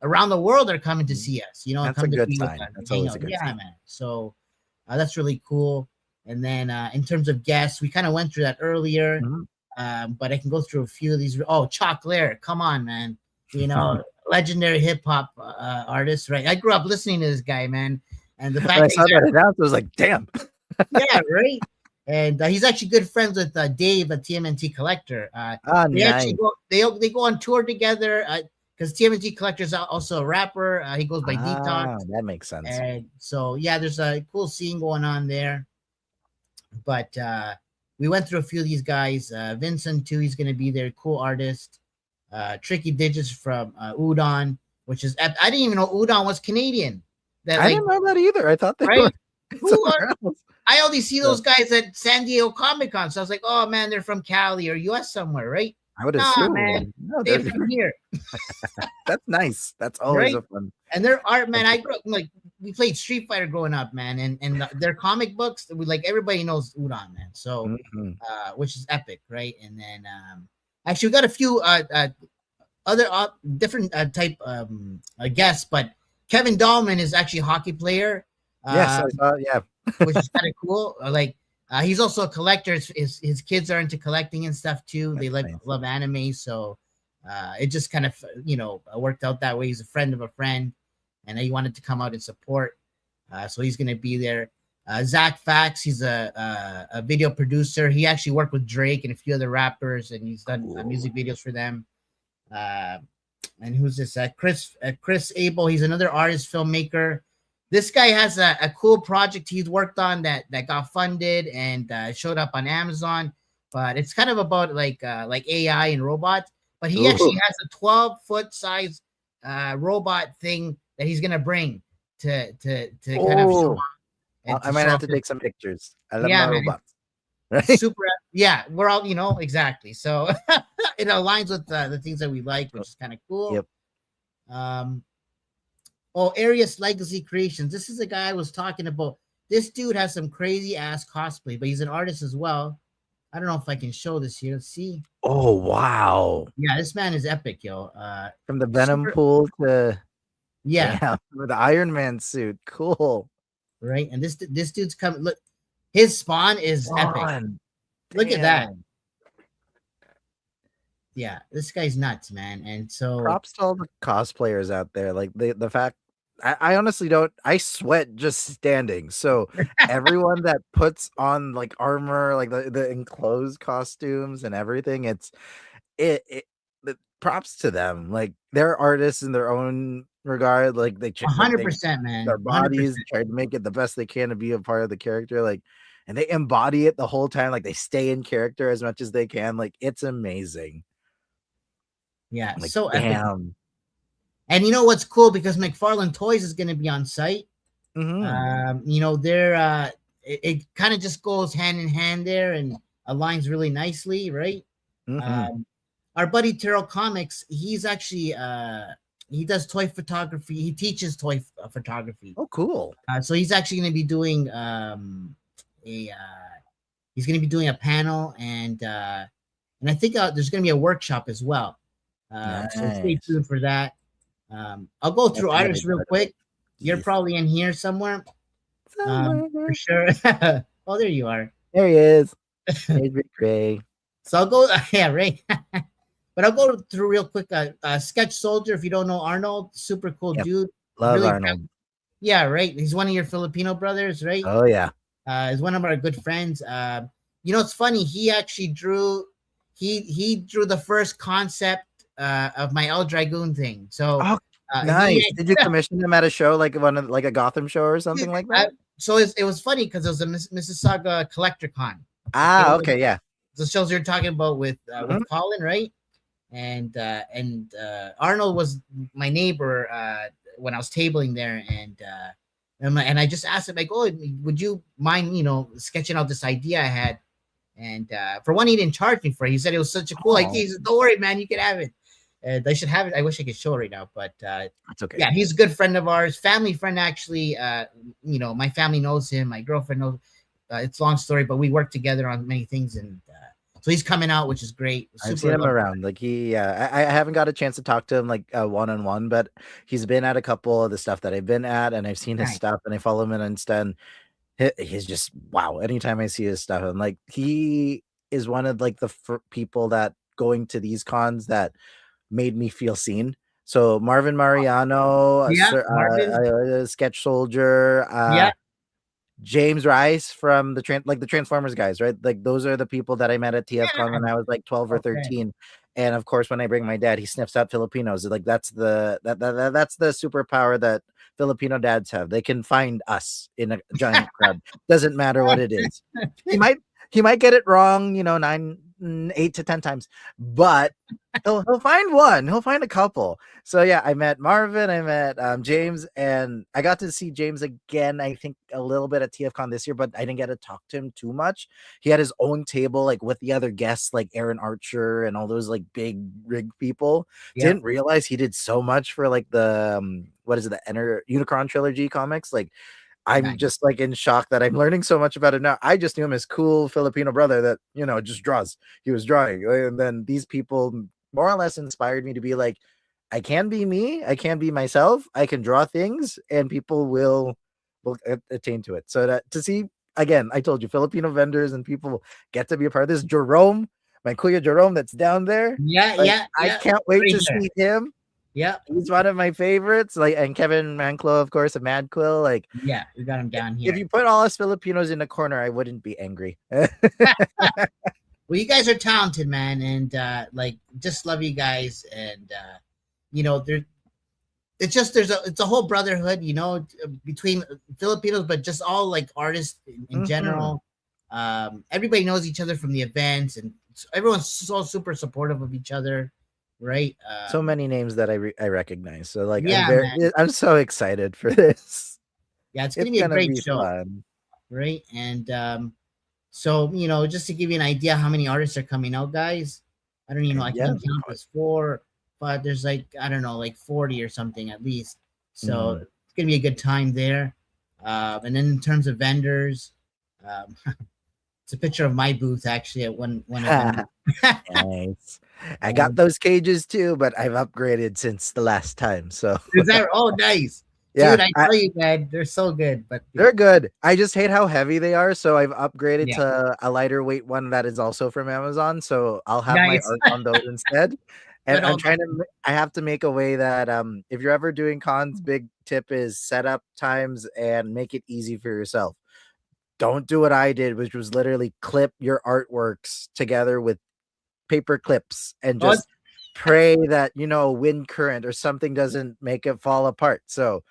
Speaker 1: around the world are coming to see us,
Speaker 3: That's
Speaker 1: come
Speaker 3: a
Speaker 1: to
Speaker 3: good
Speaker 1: be with
Speaker 3: sign.
Speaker 1: us,
Speaker 3: That's
Speaker 1: hang
Speaker 3: always
Speaker 1: out.
Speaker 3: a good
Speaker 1: Yeah,
Speaker 3: sign.
Speaker 1: man. So that's really cool. And then in terms of guests, we kind of went through that earlier, but I can go through a few of these. Oh, Chalklair, come on, man. Legendary hip hop artist, right? I grew up listening to this guy, man. And the fact
Speaker 3: When I
Speaker 1: that
Speaker 3: saw that announcement, I was like, damn.
Speaker 1: yeah, right. And he's actually good friends with Dave at TMNT Collector. They actually
Speaker 3: nice.
Speaker 1: they go on tour together because TMNT Collector is also a rapper. He goes by Detox.
Speaker 3: That makes sense.
Speaker 1: And so yeah, there's a cool scene going on there. But we went through a few of these guys. Vincent too, he's gonna be there, cool artist. Tricky Digits from Udon, which is I didn't even know Udon was Canadian.
Speaker 3: I didn't know that either. I thought they were somewhere else.
Speaker 1: I only see those guys at San Diego Comic Con, so I was like, "Oh man, they're from Cali or US somewhere, right?"
Speaker 3: I would assume,
Speaker 1: man,
Speaker 3: no,
Speaker 1: they're from here.
Speaker 3: That's nice. That's always
Speaker 1: right?
Speaker 3: a fun.
Speaker 1: And their art, man. I grew up like we played Street Fighter growing up, man, and their comic books. We like everybody knows Udon, man. So, which is epic, right? And then actually, we got a few other different type guests, but Kevin Dahlman is actually a hockey player.
Speaker 3: Yes, I saw. Yeah.
Speaker 1: Which is kind of cool. Like he's also a collector. His kids are into collecting and stuff too. They love anime, so it just kind of worked out that way. He's a friend of a friend, and he wanted to come out and support. So he's gonna be there. Zach Fax, he's a video producer. He actually worked with Drake and a few other rappers, and he's done music videos for them. And who's this? Chris Abel. He's another artist, filmmaker. This guy has a cool project he's worked on that got funded and showed up on Amazon, but it's kind of about like AI and robots. But he actually has a 12-foot size robot thing that he's gonna bring to kind of show off.
Speaker 3: I might have to take some pictures. I love my robots.
Speaker 1: Right? Super, yeah. We're all exactly. So it aligns with the things that we like, which is kind of cool.
Speaker 3: Yep.
Speaker 1: Arius Legacy Creations. This is a guy I was talking about. This dude has some crazy ass cosplay, but he's an artist as well. I don't know if I can show this here. Let's see.
Speaker 3: Oh wow!
Speaker 1: Yeah, this man is epic, yo.
Speaker 3: From the Venom pool to with the Iron Man suit. Cool.
Speaker 1: Right, and this dude's coming. Look, his spawn is epic. Look at that. Yeah, this guy's nuts, man. And so
Speaker 3: props to all the cosplayers out there. Like the fact I honestly don't. I sweat just standing. So everyone that puts on like armor, like the enclosed costumes and everything, the props to them. Like they're artists in their own regard. Like they
Speaker 1: 100%, man.
Speaker 3: Their bodies try to make it the best they can to be a part of the character. Like, and they embody it the whole time. Like they stay in character as much as they can. Like it's amazing.
Speaker 1: Yeah,
Speaker 3: like,
Speaker 1: so
Speaker 3: damn.
Speaker 1: epic. And you know what's cool, because McFarlane Toys is going to be on site. They're it kind of just goes hand in hand there and aligns really nicely, right? Our buddy Terrell Comics, he's actually he does toy photography. He teaches toy photography.
Speaker 3: Oh, cool!
Speaker 1: So he's actually going to be doing he's going to be doing a panel, and I think there's going to be a workshop as well.
Speaker 3: Nice.
Speaker 1: So stay tuned for that. I'll go through Iris real quick. You're probably in here somewhere. For sure. Oh, there you are.
Speaker 3: There he is. There's Rick Ray.
Speaker 1: So I'll go, right. But I'll go through real quick. Sketch Soldier, if you don't know Arnold, super cool dude.
Speaker 3: Love really Arnold.
Speaker 1: Yeah, right. He's one of your Filipino brothers, right?
Speaker 3: Oh, yeah.
Speaker 1: He's one of our good friends. It's funny. He actually drew, he drew the first concept of my El Dragoon thing. So
Speaker 3: nice. Did you commission him at a show, like a Gotham show or something like that?
Speaker 1: So it was funny because it was a Mississauga Collector Con.
Speaker 3: Okay, yeah.
Speaker 1: The shows you're talking about with Colin, right? And Arnold was my neighbor when I was tabling there, and I just asked him, like, oh, would you mind, sketching out this idea I had? And for one, he didn't charge me for it. He said it was such a cool idea. He said, don't worry, man, you can have it. And I should have it. I wish I could show it right now, but
Speaker 3: that's okay.
Speaker 1: Yeah, he's a good friend of ours, family friend, actually. My family knows him. My girlfriend knows. it's a long story, but we work together on many things, and so he's coming out, which is great.
Speaker 3: I've seen him around. Like I haven't got a chance to talk to him like one-on-one, but he's been at a couple of the stuff that I've been at, and I've seen his stuff, and I follow him on Insta, and he's just wow. Anytime I see his stuff, I'm like, he is one of like the people that going to these cons that made me feel seen. So Marvin Mariano, Sketch Soldier, James Rice from the Transformers guys, right? Like those are the people that I met at TFCon when I was like 12 or 13. And of course, when I bring my dad, he sniffs out Filipinos. Like that's the superpower that Filipino dads have. They can find us in a giant crowd. Doesn't matter what it is. He might get it wrong, 8 to 10 times, but he'll find one. He'll find a couple. So yeah, I met Marvin, I met James, and I got to see James again, I think a little bit at TFCon this year, but I didn't get to talk to him too much. He had his own table like with the other guests like Aaron Archer and all those like big rig people. Didn't realize he did so much for like the the Unicron trilogy comics. Like I'm just like in shock that I'm learning so much about it now. I just knew him as cool Filipino brother that, just draws. He was drawing. And then these people more or less inspired me to be like, I can be me. I can be myself. I can draw things and people will attain to it. So that to see, again, I told you, Filipino vendors and people get to be a part of this. Jerome, my kuya Jerome that's down there. I can't wait to see him.
Speaker 1: Yeah,
Speaker 3: he's one of my favorites. Like, and Kevin Manclo, of course, a Mad Quill. Like,
Speaker 1: yeah, we got him down here.
Speaker 3: If you put all us Filipinos in a corner, I wouldn't be angry.
Speaker 1: Well, you guys are talented, man, and like just love you guys. And it's a whole brotherhood, between Filipinos, but just all like artists in general. Everybody knows each other from the events, and everyone's so super supportive of each other. Right,
Speaker 3: so many names that I recognize. So like, I'm so excited for this.
Speaker 1: Yeah, it's gonna be a great show, fun. Right? And so just to give you an idea how many artists are coming out, guys. I don't even know. I can't count. There's 4, but there's like I don't know, like 40 or something at least. So it's gonna be a good time there. And then in terms of vendors, it's a picture of my booth actually at one of them.
Speaker 3: Nice. I got those cages too, but I've upgraded since the last time. So
Speaker 1: is that nice? Yeah, dude, I tell you, man, they're so good, but
Speaker 3: they're good. I just hate how heavy they are, so I've upgraded to a lighter weight one that is also from Amazon. So I'll have my art on those instead. And I have to make a way that if you're ever doing cons, big tip is set up times and make it easy for yourself. Don't do what I did, which was literally clip your artworks together with paper clips and just pray that wind current or something doesn't make it fall apart. So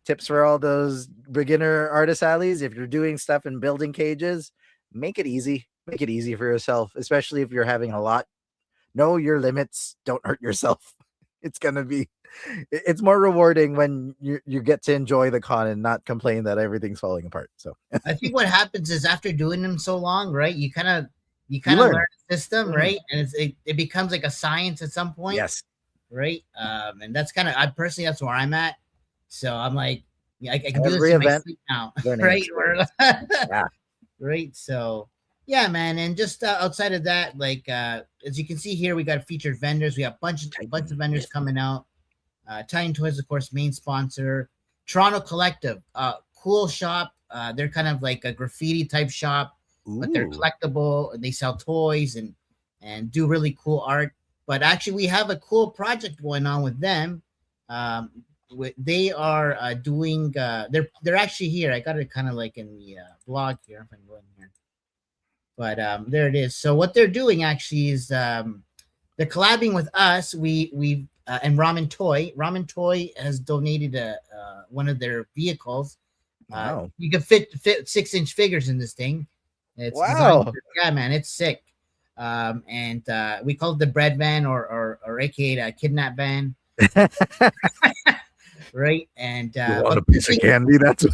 Speaker 3: tips for all those beginner artist alleys: if you're doing stuff in building cages, make it easy for yourself, especially if you're having a lot. Know your limits, don't hurt yourself. It's more rewarding when you get to enjoy the con and not complain that everything's falling apart. So
Speaker 1: I think what happens is after doing them so long, right, you kind of learn the system, right? And it becomes like a science at some point.
Speaker 3: Yes.
Speaker 1: Right. And that's kind of, that's where I'm at. So I'm like, I can do
Speaker 3: every
Speaker 1: this
Speaker 3: event
Speaker 1: now. Right.
Speaker 3: Yeah.
Speaker 1: Right. So yeah, man. And just outside of that, like as you can see here, we got featured vendors. We have a bunch of vendors coming out. Titan Toyz, of course, main sponsor. Toronto Collective, cool shop. They're kind of like a graffiti type shop. But they're collectible. They sell toys and do really cool art. But actually, we have a cool project going on with them. They are doing. They're actually here. I got it kind of like in the blog here. If I can go in here. But there it is. So what they're doing actually is they're collabing with us. We and Ramen Toy has donated one of their vehicles.
Speaker 3: Wow.
Speaker 1: You can fit 6-inch figures in this thing. It's yeah, man, it's sick. And we call it the bread van or aka the kidnap van. Right. And
Speaker 3: you want a piece of candy? That's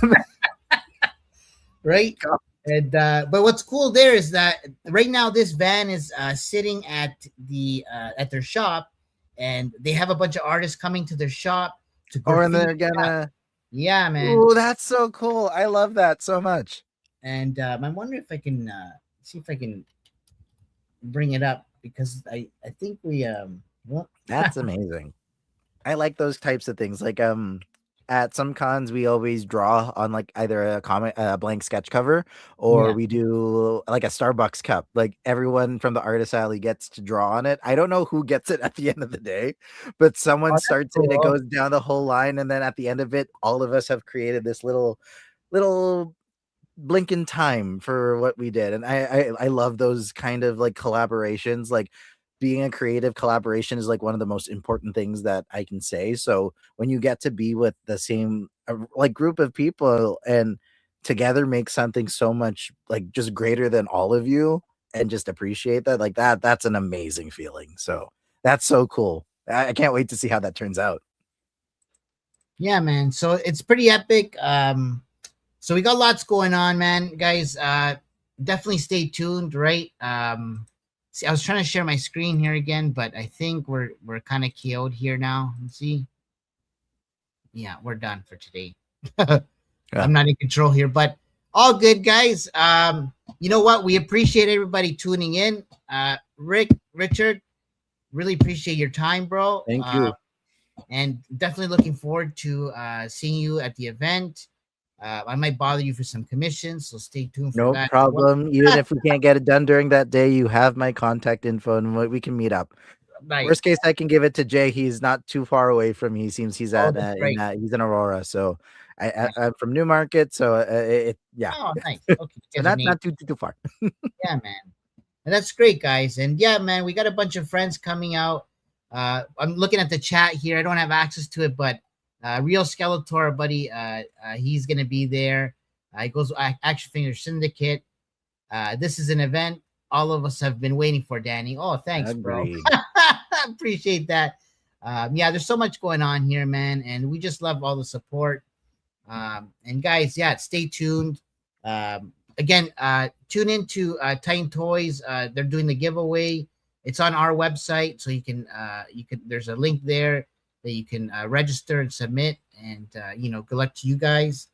Speaker 1: right. And but what's cool there is that right now this van is sitting at their shop, and they have a bunch of artists coming to their shop to
Speaker 3: and they're gonna
Speaker 1: yeah, man.
Speaker 3: Oh, that's so cool. I love that so much.
Speaker 1: and I'm wondering if I can see if I can bring it up because I think we well,
Speaker 3: That's amazing. I like those types of things. Like at some cons we always draw on like either a comic a blank sketch cover or
Speaker 1: yeah.
Speaker 3: we do like a Starbucks cup. Like everyone from the artist alley gets to draw on it. I don't know who gets it at the end of the day, but someone
Speaker 1: Oh, that's
Speaker 3: starts it, it
Speaker 1: cool.
Speaker 3: goes down the whole line, and then at the end of it, all of us have created this little blink in time for what we did. And I love those kind of like collaborations. Like being a creative collaboration is like one of the most important things that I can say. So when you get to be with the same like group of people and together make something so much like just greater than all of you and just appreciate that, like that's an amazing feeling. So that's so cool. I can't wait to see how that turns out.
Speaker 1: Yeah, man. So it's pretty epic. So we got lots going on, man. Guys, definitely stay tuned, right? See, I was trying to share my screen here again, but I think we're kind of KO'd here now. Let's see. Yeah, we're done for today. I'm not in control here, but all good, guys. You know what? We appreciate everybody tuning in. Richard, really appreciate your time, bro.
Speaker 3: Thank you.
Speaker 1: And definitely looking forward to seeing you at the event. I might bother you for some commissions, so stay tuned for
Speaker 3: No
Speaker 1: that.
Speaker 3: problem. Even if we can't get it done during that day, you have my contact info and we can meet up.
Speaker 1: Nice.
Speaker 3: Worst case, I can give it to Jay. He's not too far away from me. He seems he's
Speaker 1: Oh,
Speaker 3: at
Speaker 1: that's great.
Speaker 3: he's in Aurora, so I'm from Newmarket. So yeah,
Speaker 1: Oh, nice. Okay,
Speaker 3: so not too far.
Speaker 1: Yeah, man. And that's great, guys. And yeah, man, we got a bunch of friends coming out. I'm looking at the chat here. I don't have access to it, but Real Skeletor, buddy, he's gonna be there. He goes Action Figure Syndicate. This is an event all of us have been waiting for, Danny. Oh, thanks,
Speaker 3: Agreed.
Speaker 1: bro. Appreciate that. Yeah, there's so much going on here, man, and we just love all the support. And guys, yeah, stay tuned. Again, tune into Titan Toyz. They're doing the giveaway. It's on our website, so you can there's a link there that you can register and submit, and good luck to you guys.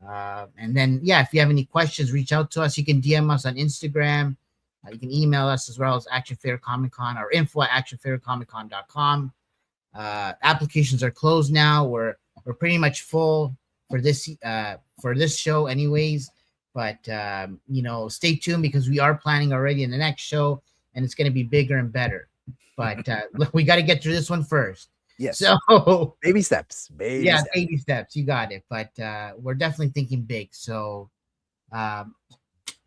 Speaker 1: And then yeah, if you have any questions, reach out to us. You can DM us on Instagram. You can email us as well as Action Fair Comic Con or info@actionfaircomiccon.com. Applications are closed now. We're pretty much full for this show anyways, but stay tuned because we are planning already in the next show, and it's going to be bigger and better, but we got to get through this one first.
Speaker 3: Yes.
Speaker 1: So
Speaker 3: baby steps. Baby
Speaker 1: steps. You got it. But we're definitely thinking big. So Real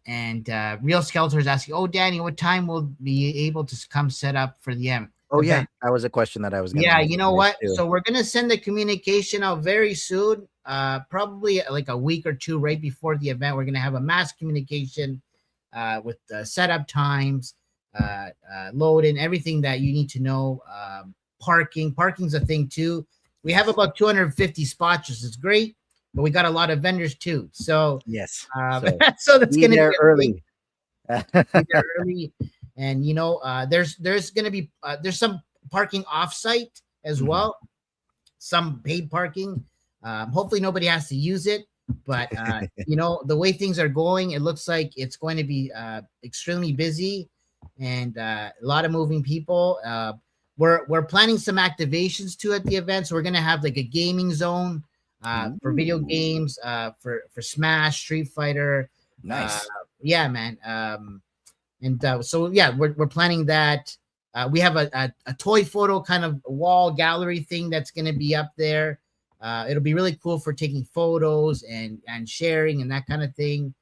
Speaker 1: Skeletor is asking, oh, Danny, what time will be able to come set up for the M?
Speaker 3: Oh, yeah. That was a question that I was going to
Speaker 1: Yeah, you know what? Too. So we're going to send the communication out very soon, probably like a week or two right before the event. We're going to have a mass communication with the setup times, load-in, everything that you need to know. Parking's a thing, too. We have about 250 spots, which is great, but we got a lot of vendors, too. So,
Speaker 3: yes.
Speaker 1: So that's going to be
Speaker 3: early.
Speaker 1: early. And there's going to be there's some parking offsite as well, some paid parking. Hopefully nobody has to use it, but the way things are going, it looks like it's going to be extremely busy and a lot of moving people. We're planning some activations too at the event, so we're going to have like a gaming zone for video games, for Smash, Street Fighter.
Speaker 3: Nice.
Speaker 1: Yeah, man. So yeah, we're planning that. We have a toy photo kind of wall gallery thing that's going to be up there. It'll be really cool for taking photos and sharing and that kind of thing.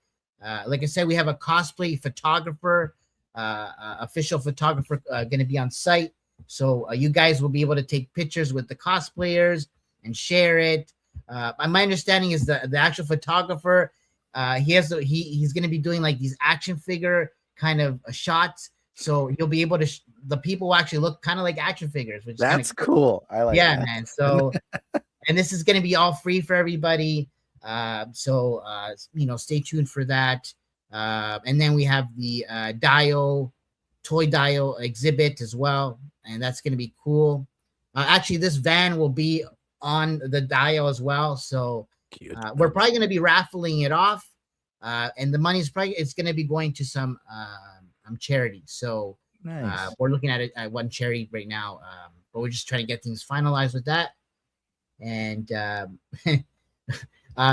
Speaker 1: Like I said, we have a cosplay photographer, official photographer going to be on site. So you guys will be able to take pictures with the cosplayers and share it. My understanding is the actual photographer, he's going to be doing like these action figure kind of shots, so you'll be able to the people will actually look kind of like action figures, which
Speaker 3: that's cool. I like that.
Speaker 1: Man. So and this is going to be all free for everybody, so stay tuned for that. And then we have the toy Dio exhibit as well, and that's going to be cool. Actually, this van will be on the Dio as well, so we're probably going to be raffling it off. and the money's probably it's going to be going to some charity. So
Speaker 3: Nice.
Speaker 1: we're looking at it at one charity right now, but we're just trying to get things finalized with that. And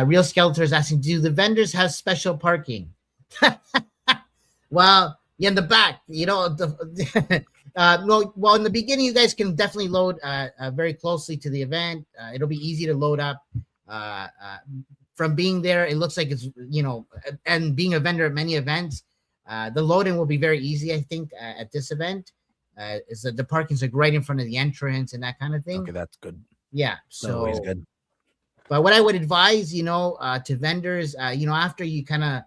Speaker 1: Real Skeletor is asking, do the vendors have special parking? Well, in the back, no, well, in the beginning, you guys can definitely load very closely to the event. It'll be easy to load up. From being there, it looks like it's, and being a vendor at many events, the loading will be very easy, I think, at this event. Is that the parking's like right in front of the entrance and that kind of thing.
Speaker 3: Okay, that's good.
Speaker 1: Yeah.
Speaker 3: So always
Speaker 1: So,
Speaker 3: good.
Speaker 1: but what I would advise, to vendors, after you kind of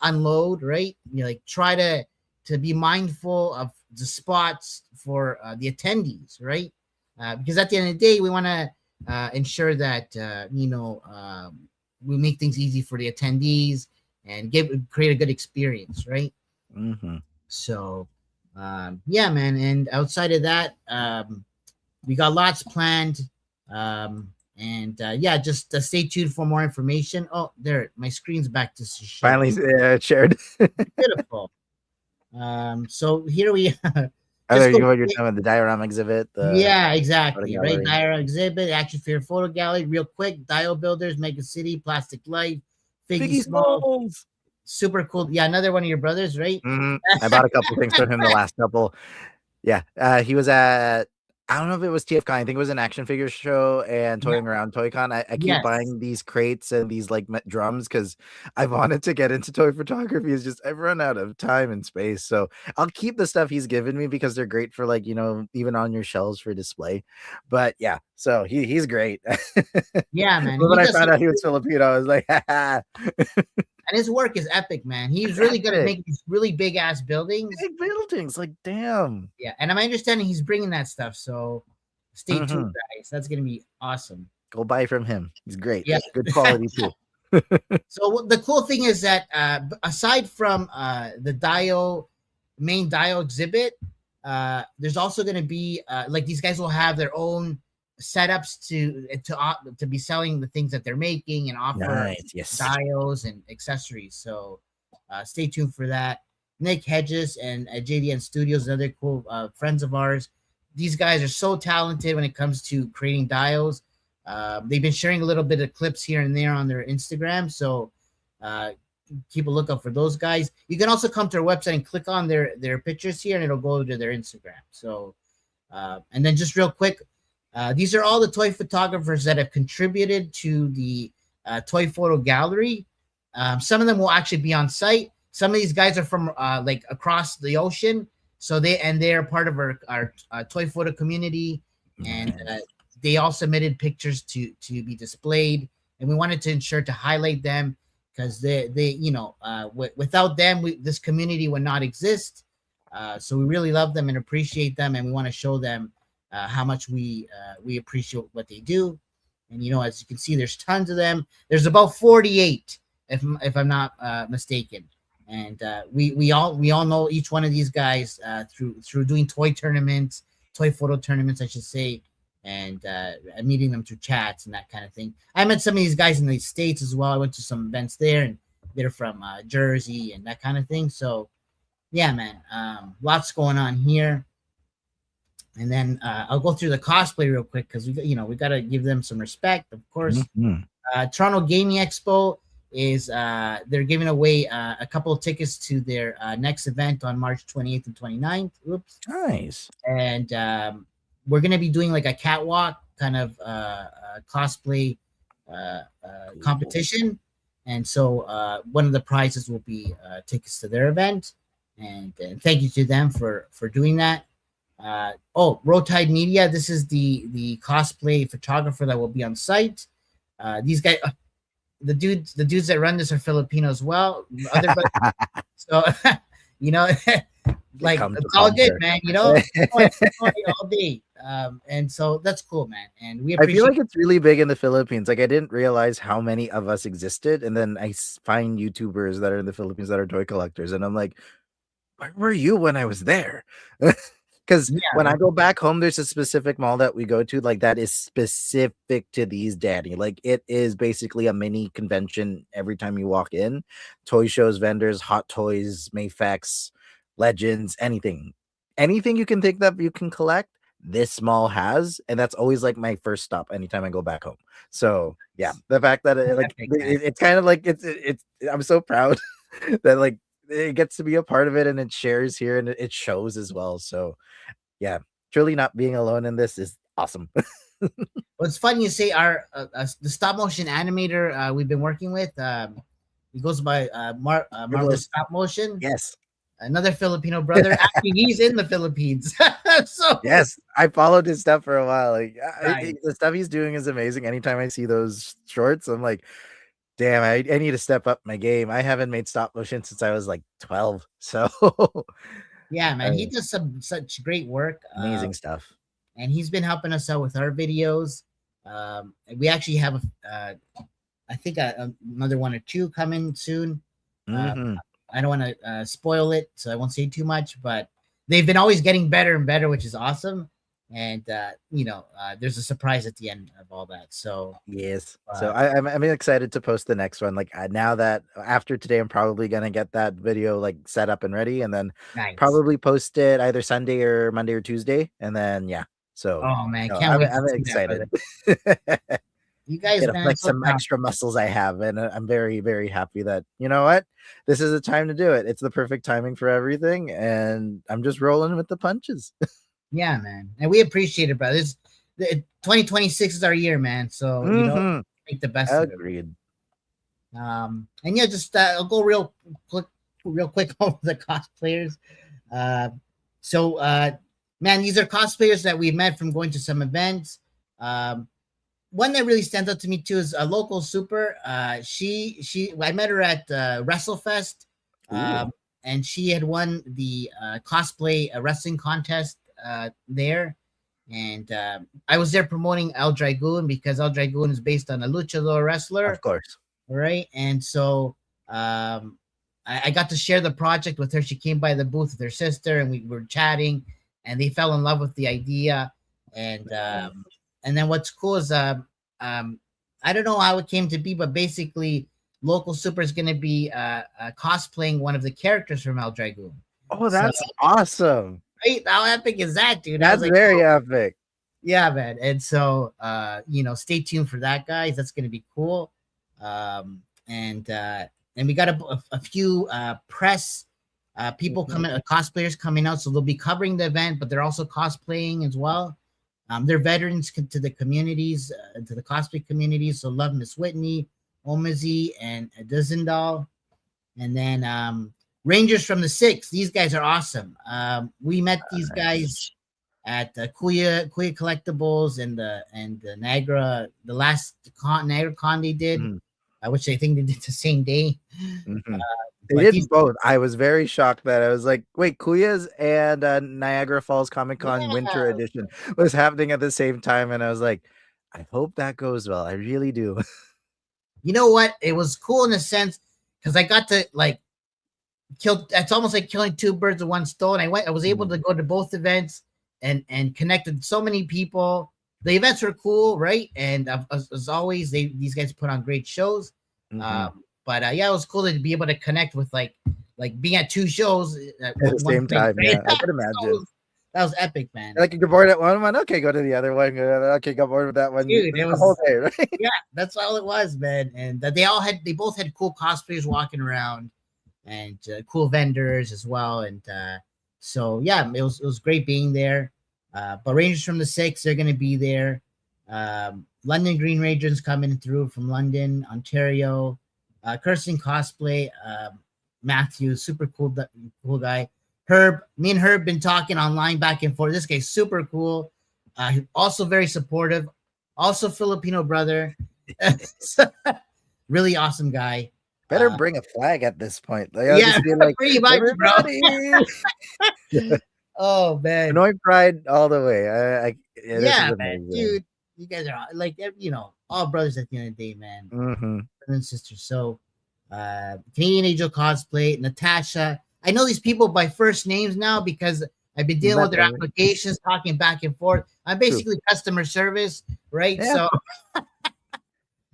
Speaker 1: unload, right? Try to be mindful of the spots for the attendees, right? Because at the end of the day, we want to ensure that we make things easy for the attendees and create a good experience, right?
Speaker 3: Mm-hmm.
Speaker 1: So, yeah, man. And outside of that, we got lots planned. Yeah, just stay tuned for more information. Oh, there, my screen's back to
Speaker 3: Finally shared.
Speaker 1: Beautiful. So here we are.
Speaker 3: Oh, there you go. You're talking about the diorama exhibit.
Speaker 1: Yeah, exactly.
Speaker 3: photo
Speaker 1: Right.
Speaker 3: gallery.
Speaker 1: Diorama exhibit, action figure photo gallery. Real quick, Dio Builders, Mega City, Plastic Life, Figgy Small.
Speaker 3: Smalls.
Speaker 1: Super cool. Yeah, another one of your brothers, right?
Speaker 3: Mm-hmm. I bought a couple things from him the last couple. Yeah, he was at, I don't know if it was TFCon. I think it was an action figure show and toying around ToyCon. I keep
Speaker 1: Yes.
Speaker 3: buying these crates and these like drums because I wanted to get into toy photography. It's just I've run out of time and space, so I'll keep the stuff he's given me because they're great for like even on your shelves for display. But yeah, so he's great.
Speaker 1: Yeah, man.
Speaker 3: When I found out he was Filipino, I was like, haha.
Speaker 1: And his work is epic, man. He's really good at making these really big ass buildings.
Speaker 3: Big buildings, like damn.
Speaker 1: Yeah, and my understanding he's bringing that stuff. So stay tuned, guys. That's gonna be awesome.
Speaker 3: Go buy from him. He's great.
Speaker 1: Yeah,
Speaker 3: Good quality too.
Speaker 1: So the cool thing is that aside from the main Dio exhibit, there's also going to be like these guys will have their own setups to be selling the things that they're making and offer dios and accessories. So stay tuned for that. Nick Hedges and JDN Studios, another cool friends of ours. These guys are so talented when it comes to creating dios. They've been sharing a little bit of clips here and there on their Instagram, so keep a lookout for those guys. You can also come to our website and click on their pictures here, and it'll go to their Instagram. So, and then just real quick, these are all the toy photographers that have contributed to the toy photo gallery. Some of them will actually be on site. Some of these guys are from like across the ocean, so they're part of our toy photo community, and they all submitted pictures to be displayed, and we wanted to ensure to highlight them because without them, this community would not exist. So we really love them and appreciate them, and we want to show them how much we appreciate what they do. And as you can see, there's tons of them. There's about 48, if I'm not mistaken. And we all know each one of these guys through doing toy photo tournaments, I should say, and meeting them through chats and that kind of thing. I met some of these guys in the States as well. I went to some events there, and they're from Jersey and that kind of thing. So yeah, man, lots going on here. And then I'll go through the cosplay real quick because we got to give them some respect, of course. Toronto Gaming Expo is they're giving away a couple of tickets to their next event on March 28th and 29th. Oops.
Speaker 3: Nice.
Speaker 1: And we're going to be doing like a catwalk kind of cosplay competition. And so one of the prizes will be tickets to their event. And thank you to them for doing that. Rotide Media. This is the cosplay photographer that will be on site. These guys, the dudes that run this are Filipino as well. So like it's all good, man. All day. And so that's cool, man. And we appreciate.
Speaker 3: I feel like it's really big in the Philippines. Like I didn't realize how many of us existed, and then I find YouTubers that are in the Philippines that are toy collectors, and I'm like, where were you when I was there? Because
Speaker 1: Yeah,
Speaker 3: when I go back home, there's a specific mall that we go to, like that is specific to these, Danny. Like it is basically a mini convention every time you walk in. Toy shows, vendors, hot toys, Mayfex, legends, anything you can think that you can collect. This mall has, and that's always like my first stop anytime I go back home. So yeah, the fact that
Speaker 1: epic, man.
Speaker 3: it's kind of like it's I'm so proud that like it gets to be a part of it and it shares here and it shows as well. So yeah, truly not being alone in this is awesome.
Speaker 1: Well, it's fun you say our the stop motion animator we've been working with. He goes by Marvelous Stop Motion.
Speaker 3: Yes.
Speaker 1: Another Filipino brother. Actually, he's in the Philippines. So
Speaker 3: Yes, I followed his stuff for a while. Like
Speaker 1: Nice.
Speaker 3: the stuff he's doing is amazing. Anytime I see those shorts, I'm like, damn, I need to step up my game. I haven't made stop motion since I was like 12. So
Speaker 1: yeah, man, he does such great work.
Speaker 3: amazing stuff.
Speaker 1: And he's been helping us out with our videos. We actually have I think another one or two coming soon.
Speaker 3: Mhm.
Speaker 1: I don't want to spoil it, so I won't say too much. But they've been always getting better and better, which is awesome. And there's a surprise at the end of all that. So
Speaker 3: Yes. So I'm excited to post the next one. Like now that after today, I'm probably gonna get that video like set up and ready, and then
Speaker 1: nice.
Speaker 3: probably post it either Sunday or Monday or Tuesday, and then yeah. So
Speaker 1: Oh man,
Speaker 3: no,
Speaker 1: can't wait.
Speaker 3: I'm
Speaker 1: to see
Speaker 3: excited.
Speaker 1: That, you guys,
Speaker 3: Get
Speaker 1: man,
Speaker 3: like
Speaker 1: so
Speaker 3: some
Speaker 1: proud.
Speaker 3: extra muscles I have, and I'm very, very happy that you know what, this is the time to do it. It's the perfect timing for everything, and I'm just rolling with the punches.
Speaker 1: Yeah, man, and we appreciate it, brother. 2026 is our year, man. So
Speaker 3: Mhm.
Speaker 1: make the best of it.
Speaker 3: Agreed.
Speaker 1: And yeah, just I'll go real quick over the cosplayers. Man, these are cosplayers that we've met from going to some events. One that really stands out to me too is a local super. I met her at WrestleFest, and she had won the cosplay wrestling contest there. And I was there promoting El Dragoon because El Dragoon is based on a luchador wrestler.
Speaker 3: Of course.
Speaker 1: Right. And so I got to share the project with her. She came by the booth with her sister and we were chatting and they fell in love with the idea. And then what's cool is I don't know how it came to be, but basically local super is going to be cosplaying one of the characters from El Dragoon.
Speaker 3: Oh, that's awesome.
Speaker 1: Right? How epic is that, dude?
Speaker 3: That's very epic.
Speaker 1: Yeah, man. And so stay tuned for that, guys. That's going to be cool. And we got a few press people coming, cosplayers coming out, so they'll be covering the event, but they're also cosplaying as well. They're veterans to the communities, to the cosplay communities. So love Miss Whitney, Omazi, and Dizendal. And then Rangers from the Six. These guys are awesome. We met these guys at the Kuya Collectibles and the Niagara, the last Niagara Con they did, which I think they did the same day.
Speaker 3: They did both. I was very shocked that I was like, wait, Kuya's and Niagara Falls Comic Con Winter Edition was happening at the same time. And I was like, I hope that goes well. I really do.
Speaker 1: You know what? It was cool in a sense because I got to kill. It's almost like killing two birds with one stone. I was able to go to both events and connected so many people. The events were cool, right? And as always, these guys put on great shows. But it was cool to be able to connect with like being at two shows
Speaker 3: at the same time. Right? Yeah, I could imagine.
Speaker 1: That was epic, man.
Speaker 3: Like you get bored at one, okay, go to the other one. Okay, got bored with that one.
Speaker 1: Dude, it was
Speaker 3: the whole day, right?
Speaker 1: Yeah, that's all it was, man. And they both had cool cosplayers walking around and cool vendors as well. And so yeah, it was great being there. But Rangers from the Six, they're gonna be there. London Green Rangers coming through from London, Ontario. Kirsten Cosplay, Matthew, super cool guy. Herb, me and Herb been talking online back and forth. This guy's super cool. Also very supportive. Also Filipino brother. Really awesome guy.
Speaker 3: Better bring a flag at this point.
Speaker 1: Like, yeah, pretty much, bro. Oh man,
Speaker 3: Pinoy pride all the way.
Speaker 1: Yeah, man, dude. You guys are all brothers at the end of the day, man. Brother and sister. So Canadian Angel Cosplay, Natasha. I know these people by first names now because I've been dealing with their
Speaker 3: Nothing.
Speaker 1: applications, talking back and forth. I'm basically customer service, right?
Speaker 3: Yeah.
Speaker 1: So,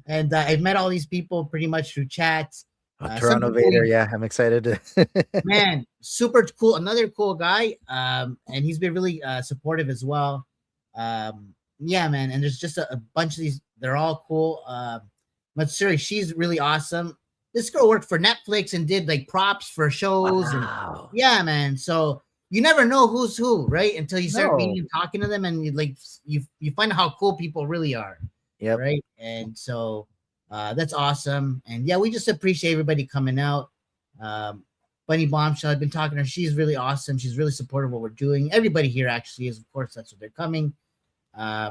Speaker 1: and I've met all these people pretty much through chats. Some
Speaker 3: Toronto
Speaker 1: people
Speaker 3: Vader. Yeah, I'm excited to.
Speaker 1: man, super cool. Another cool guy. And he's been really supportive as well. Yeah, man. And there's just a bunch of these. They're all cool. But seriously, she's really awesome. This girl worked for Netflix and did like props for shows.
Speaker 3: Wow.
Speaker 1: And yeah, man. So you never know who's who, right? Until you start
Speaker 3: No.
Speaker 1: meeting and talking to them, and you find out how cool people really are.
Speaker 3: Yep.
Speaker 1: Right. And so that's awesome. And yeah, we just appreciate everybody coming out. Bunny Bombshell, I've been talking to her. She's really awesome. She's really supportive of what we're doing. Everybody here actually is, of course, that's what they're coming.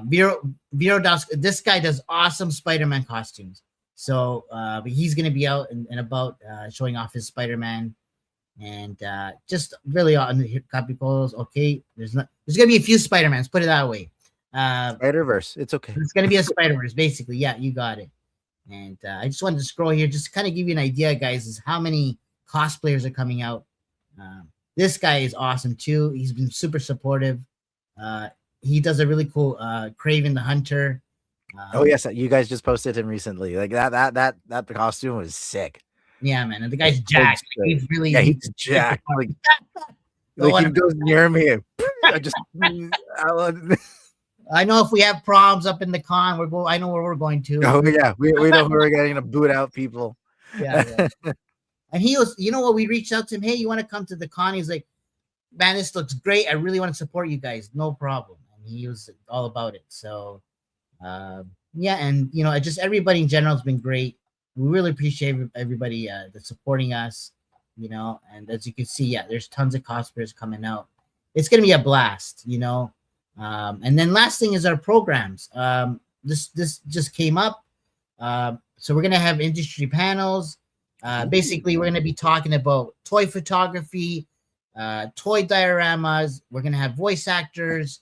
Speaker 1: Vero Das, this guy does awesome Spider-Man costumes. So he's gonna be out and about showing off his Spider-Man. And just really on the copy calls. Okay, there's gonna be a few Spider-Mans, put it that way.
Speaker 3: Spider-Verse, it's okay.
Speaker 1: It's gonna be a Spider-Verse, basically. Yeah, you got it. And I just wanted to scroll here just to kind of give you an idea, guys, is how many cosplayers are coming out. This guy is awesome too. He's been super supportive. He does a really cool Craven the Hunter.
Speaker 3: Oh yes, you guys just posted him recently. Like that costume was sick.
Speaker 1: Yeah, man. And the guy's jacked. He's really
Speaker 3: he's jacked. Like he goes near me. I just
Speaker 1: I know if we have problems up in the con, I know where we're going to.
Speaker 3: Oh yeah, we know we're getting to boot out people.
Speaker 1: Yeah. And he was, you know what? We reached out to him. Hey, you want to come to the con? He's like, man, this looks great. I really want to support you guys. No problem. And he was all about it. So, yeah, and just everybody in general has been great. We really appreciate everybody that's supporting us. And as you can see, yeah, there's tons of cosplayers coming out. It's gonna be a blast. And then last thing is our programs. This just came up. So we're gonna have industry panels. Basically, we're gonna be talking about toy photography, toy dioramas. We're gonna have voice actors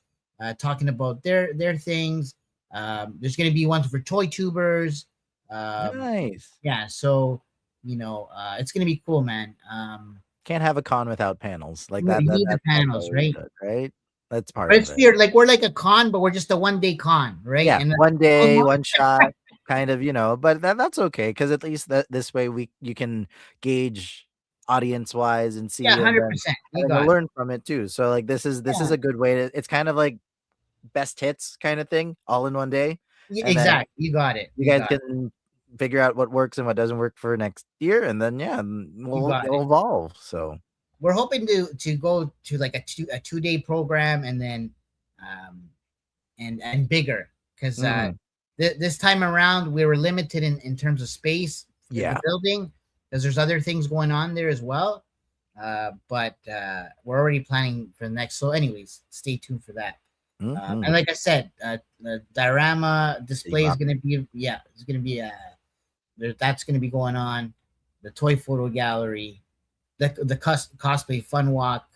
Speaker 1: talking about their things. There's gonna be ones for toy tubers.
Speaker 3: Nice.
Speaker 1: Yeah, so it's gonna be cool, man.
Speaker 3: Can't have a con without panels like
Speaker 1: we
Speaker 3: that.
Speaker 1: need the panels, right?
Speaker 3: Good, right. That's part
Speaker 1: But
Speaker 3: of
Speaker 1: it's
Speaker 3: it.
Speaker 1: weird. Like we're like a con, but we're just a 1 day con, right?
Speaker 3: Yeah,
Speaker 1: And
Speaker 3: one day, one shot, kind of, But that's okay because at least this way you can gauge audience wise and see.
Speaker 1: Yeah, 100%.
Speaker 3: And learn from it too. So like this is a good way to. It's kind of like best hits kind of thing, all in one day.
Speaker 1: Yeah, exactly. You got it.
Speaker 3: You guys can figure out what works and what doesn't work for next year, and then we'll evolve. So
Speaker 1: we're hoping to go to like a 2-day program and then and bigger because this time around we were limited in terms of space in the building because there's other things going on there as well. But we're already planning for the next. So anyways, stay tuned for that. And like I said, the diorama display is going to be it's going to be that's going to be going on. The toy photo gallery, the cosplay fun walk,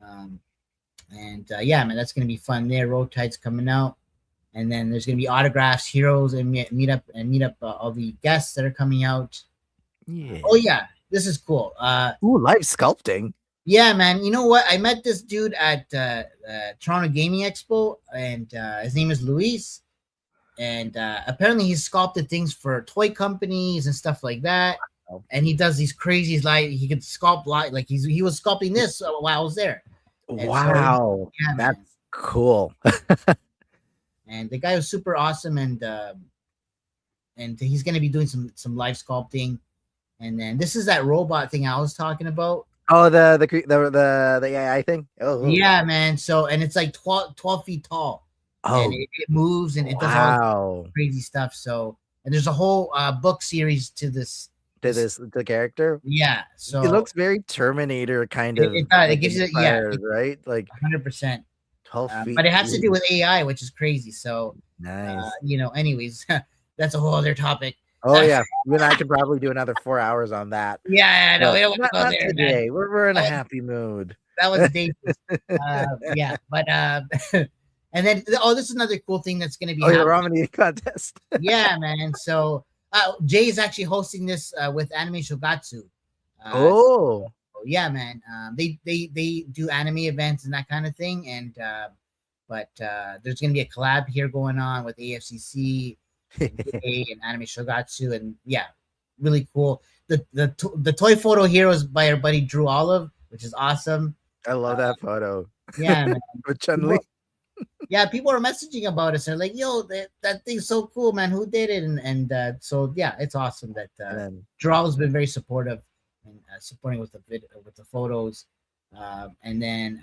Speaker 1: and yeah, man, that's going to be fun. There, Road Tide's coming out, and then there's going to be autographs, heroes, and meet up all the guests that are coming out.
Speaker 3: Yeah.
Speaker 1: Oh yeah, this is cool.
Speaker 3: Live sculpting.
Speaker 1: Yeah, man. You know what? I met this dude at Toronto Gaming Expo, and his name is Luis. And apparently he sculpted things for toy companies and stuff like that. And he does these crazy, like he could sculpt like he was sculpting this while I was there. And
Speaker 3: wow,
Speaker 1: so,
Speaker 3: that's cool.
Speaker 1: And the guy was super awesome, and he's gonna be doing some live sculpting. And then this is that robot thing I was talking about.
Speaker 3: Oh, the AI thing. Oh,
Speaker 1: yeah, man. So and it's like 12 feet tall.
Speaker 3: Oh,
Speaker 1: and it moves and it does all crazy stuff. So and there's a whole book series to this.
Speaker 3: The character.
Speaker 1: Yeah, so
Speaker 3: it looks very Terminator kind of.
Speaker 1: It gives you
Speaker 3: right, like
Speaker 1: 100%.
Speaker 3: 12 feet.
Speaker 1: But it has to do with AI, which is crazy. So
Speaker 3: nice.
Speaker 1: Anyways, that's a whole other topic.
Speaker 3: Oh yeah, you and I could probably do another 4 hours on that.
Speaker 1: Yeah, I know. We don't want to go
Speaker 3: not
Speaker 1: there
Speaker 3: today. We're in a happy mood.
Speaker 1: That was dangerous. Yeah, but and then this is another cool thing that's going to be.
Speaker 3: Oh, your ramen eating contest.
Speaker 1: Yeah, man. So Jay is actually hosting this with Anime Shogatsu. yeah, man, they do anime events and that kind of thing, and but there's gonna be a collab here going on with AFCC and Anime Shogatsu, and yeah, really cool. The toy photo here was by our buddy Drew Olive, which is awesome.
Speaker 3: I love that photo.
Speaker 1: Yeah, man.
Speaker 3: With Chun-Li.
Speaker 1: Yeah, people are messaging about us. They're like, "Yo, that thing's so cool, man. Who did it?" And so yeah, it's awesome that Drew has been very supportive and supporting with the with the photos, and then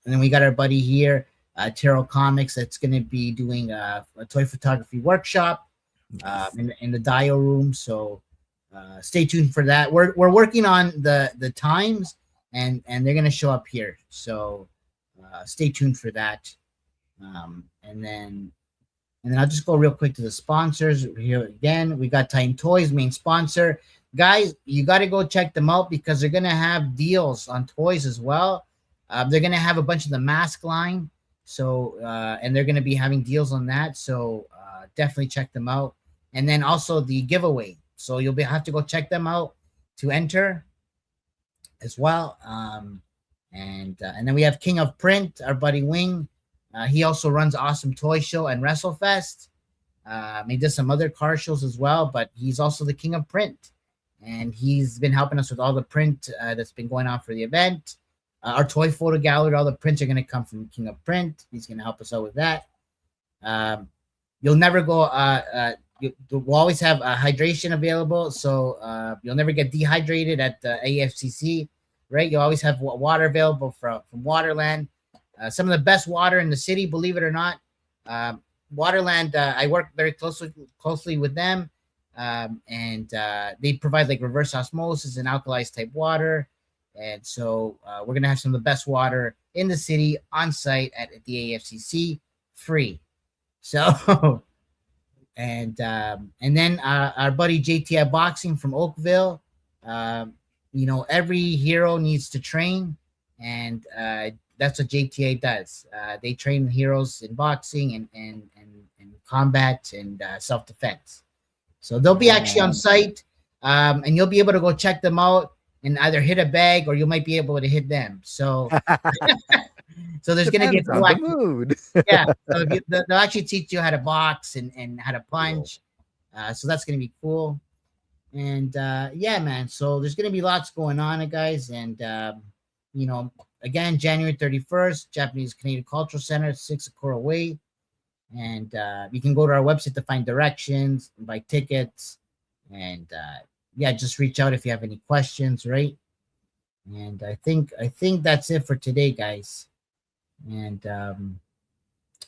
Speaker 1: we got our buddy here, Tarot Comics, that's going to be doing a toy photography workshop in the Dio room. So stay tuned for that. We're working on the times, and they're going to show up here. So stay tuned for that. And then I'll just go real quick to the sponsors here again. We got Titan Toyz, main sponsor. Guys, you got to go check them out because they're going to have deals on toys as well. They're going to have a bunch of the mask line. So, and they're going to be having deals on that. So definitely check them out. And then also the giveaway. So you'll have to go check them out to enter as well. And then we have King of Print, our buddy Wing. He also runs Awesome Toy Show and WrestleFest. He does some other car shows as well, but he's also the King of Print. And he's been helping us with all the print that's been going on for the event. Our toy photo gallery, all the prints are going to come from King of Print. He's going to help us out with that. You'll never go, we'll always have hydration available. So you'll never get dehydrated at the AFCC, right? You'll always have water available from Waterland. Some of the best water in the city, believe it or not. Waterland, I work very closely with them. And they provide like reverse osmosis and alkalized type water. And so we're going to have some of the best water in the city on site at the AFCC free. So, and then our buddy JTI Boxing from Oakville, every hero needs to train, and that's what JTA does. They train heroes in boxing and combat and self-defense. So they'll be actually on site, and you'll be able to go check them out and either hit a bag or you might be able to hit them. So, so there's going to be a cool
Speaker 3: mood.
Speaker 1: Yeah, so they'll actually teach you how to box and how to punch. So that's going to be cool. And yeah, man. So there's going to be lots going on, guys. And again, January 31st, Japanese Canadian Cultural Center, 6 Sakura Way. And you can go to our website to find directions and buy tickets. And yeah, just reach out if you have any questions, right? And I think that's it for today, guys. And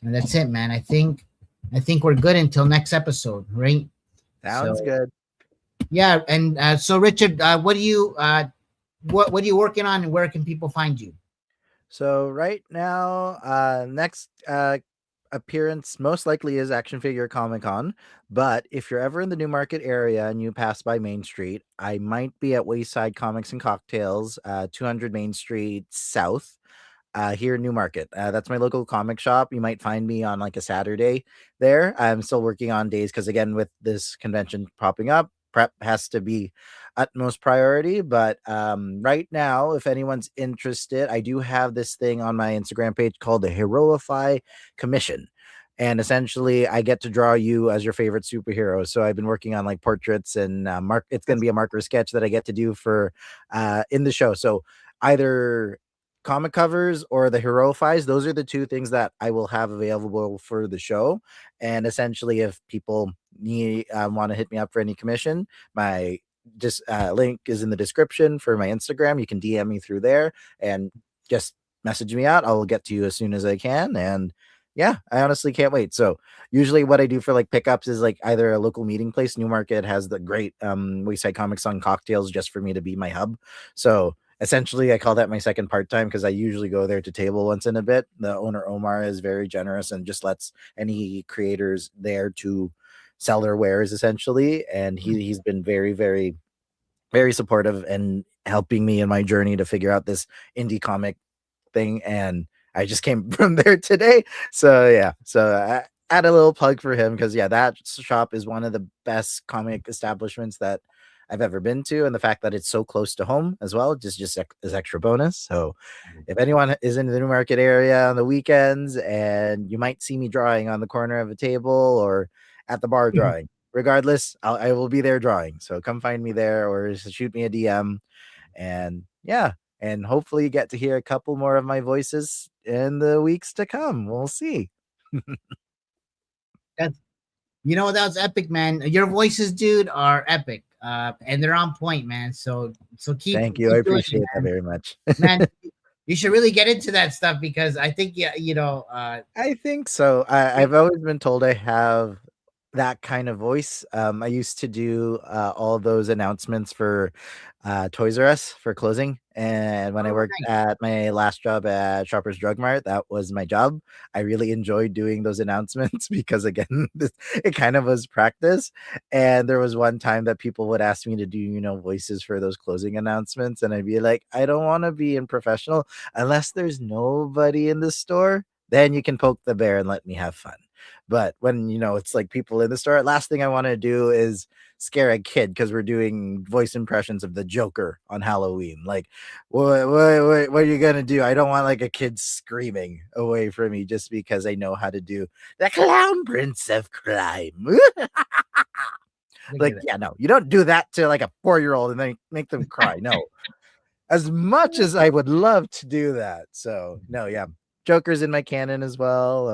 Speaker 1: that's it, man. I think we're good until next episode, right?
Speaker 3: Sounds good.
Speaker 1: Yeah, and so Richard, what are you working on, and where can people find you?
Speaker 3: So right now, next appearance most likely is Action Figure Comic Con, but if you're ever in the Newmarket area and you pass by Main Street, I might be at Wayside Comics and Cocktails, 200 Main Street South, here in Newmarket. That's my local comic shop. You might find me on like a Saturday there. I'm still working on days because again, with this convention popping up, prep has to be utmost priority. But right now, if anyone's interested, I do have this thing on my Instagram page called the Heroify Commission. And essentially, I get to draw you as your favorite superhero. So I've been working on like portraits and it's going to be a marker sketch that I get to do for in the show. So either comic covers or the Heroifies, those are the two things that I will have available for the show. And essentially, if people want to hit me up for any commission, my link is in the description for my Instagram. You can DM me through there and just message me out. I'll get to you as soon as I can. And yeah, I honestly can't wait. So usually what I do for like pickups is like either a local meeting place. Newmarket has the great Wayside Comics on Cocktails just for me to be my hub. So essentially I call that my second part-time because I usually go there to table once in a bit. The owner Omar is very generous and just lets any creators there to sell their wares essentially. And he's been very, very, very supportive and helping me in my journey to figure out this indie comic thing. And I just came from there today. So yeah, so I add a little plug for him because yeah, that shop is one of the best comic establishments that I've ever been to, and the fact that it's so close to home as well just is extra bonus. So if anyone is in the Newmarket area on the weekends, and you might see me drawing on the corner of a table or at the bar drawing, regardless, I will be there drawing. So come find me there or just shoot me a DM. And yeah, and hopefully get to hear a couple more of my voices in the weeks to come. We'll see.
Speaker 1: That's, that was epic, man. Your voices, dude, are epic. And they're on point, man. So keep
Speaker 3: Thank you.
Speaker 1: keep
Speaker 3: I
Speaker 1: doing
Speaker 3: appreciate
Speaker 1: it,
Speaker 3: that
Speaker 1: man.
Speaker 3: very much.
Speaker 1: Man, you should really get into that stuff because I think
Speaker 3: I think so. I've always been told I have that kind of voice. I used to do all those announcements for Toys R Us for closing. And when I
Speaker 1: oh,
Speaker 3: worked
Speaker 1: nice.
Speaker 3: at my last job at Shoppers Drug Mart, that was my job. I really enjoyed doing those announcements because, again, it kind of was practice. And there was one time that people would ask me to do, voices for those closing announcements. And I'd be like, I don't want to be in professional unless there's nobody in the store. Then you can poke the bear and let me have fun. But when, it's like people in the store, last thing I want to do is scare a kid because we're doing voice impressions of the Joker on Halloween. Like, what are you going to do? I don't want like a kid screaming away from me just because I know how to do the clown prince of crime. Like, yeah, no, you don't do that to like a 4-year-old and then make them cry. No, as much as I would love to do that. So, no, yeah. Joker's in my canon as well.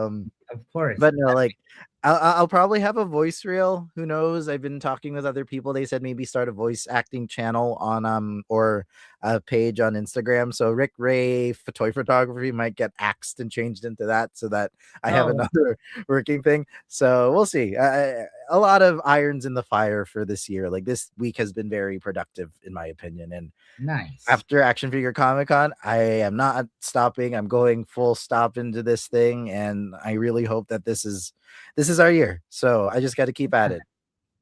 Speaker 1: Of course.
Speaker 3: But no, like I'll probably have a voice reel. Who knows? I've been talking with other people. They said maybe start a voice acting channel on or a page on Instagram. So Rick Ray toy photography might get axed and changed into that so that I have another working thing. So we'll see. A lot of irons in the fire for this year. Like this week has been very productive in my opinion. And
Speaker 1: nice.
Speaker 3: after Action Figure Comic Con, I am not stopping. I'm going full stop into this thing, and I really hope that this is our year. So I just got to keep at it,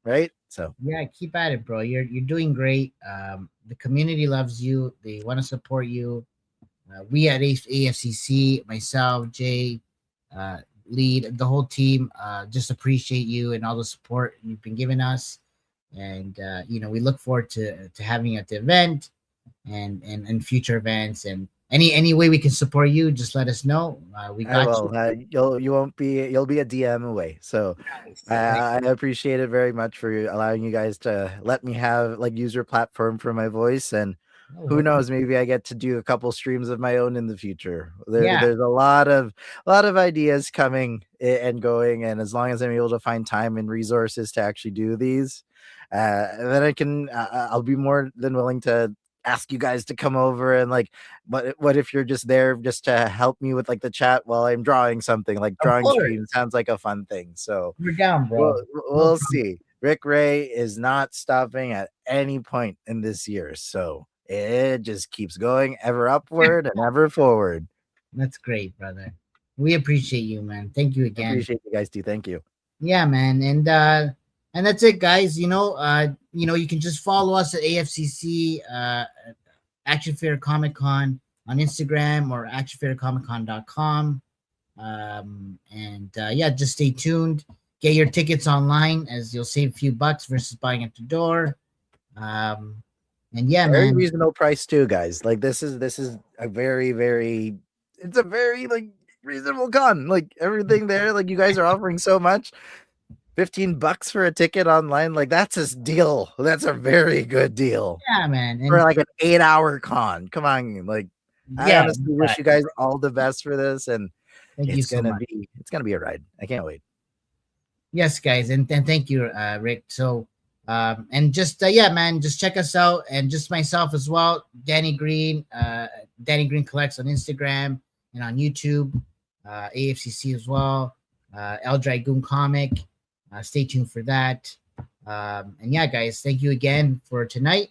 Speaker 3: right? So
Speaker 1: yeah, keep at it, bro. You're doing great. The community loves you. They want to support you. We at AFCC, myself, Jay, lead the whole team. Just appreciate you and all the support you've been giving us, and we look forward to having you at the event and future events and any way we can support you. Just let us know. We got you.
Speaker 3: You'll be a DM away. So I appreciate it very much for allowing you guys to let me have use your platform for my voice. And who knows, maybe I get to do a couple streams of my own in the future. There's a lot of ideas coming and going, and as long as I'm able to find time and resources to actually do these, then I can I'll be more than willing to ask you guys to come over and what if you're just there just to help me with the chat while I'm drawing something. Drawing stream sounds like a fun thing. So
Speaker 1: we're down, bro.
Speaker 3: We'll see. Rick Ray is not stopping at any point in this year, so it just keeps going ever upward and ever forward.
Speaker 1: That's great, brother. We appreciate you, man. Thank you again.
Speaker 3: I appreciate you guys too. Thank you.
Speaker 1: Yeah, man. And that's it, guys. You can just follow us at AFCC Action Fair Comic Con on Instagram or actionfaircomiccon.com. Just stay tuned. Get your tickets online as you'll save a few bucks versus buying at the door.
Speaker 3: Very reasonable price too, guys. This is a very, very, it's a very reasonable con. Everything there, you guys are offering so much. $15 for a ticket online, that's a deal. That's a very good deal.
Speaker 1: Yeah, man.
Speaker 3: For an 8-hour con. Come on, I honestly wish you guys all the best for this, and it's gonna be a ride. I can't wait.
Speaker 1: Yes, guys, and thank you, Rick. So, and just man, just check us out, and just myself as well, Danny Green. Danny Green Collects on Instagram and on YouTube, AFCC as well. El Dragoon Comic. Stay tuned for that. Guys, thank you again for tonight,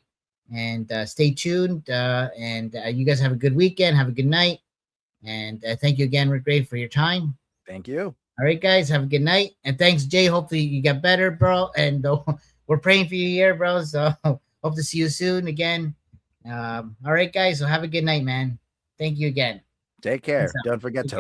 Speaker 1: and stay tuned. You guys have a good weekend. Have a good night, and thank you again, Rick Ray, for your time.
Speaker 3: Thank you.
Speaker 1: All right, guys, have a good night, and thanks, Jay. Hopefully you get better, bro. And we're praying for you here, bro. So hope to see you soon again. All right, guys. So have a good night, man. Thank you again.
Speaker 3: Take care. Don't forget to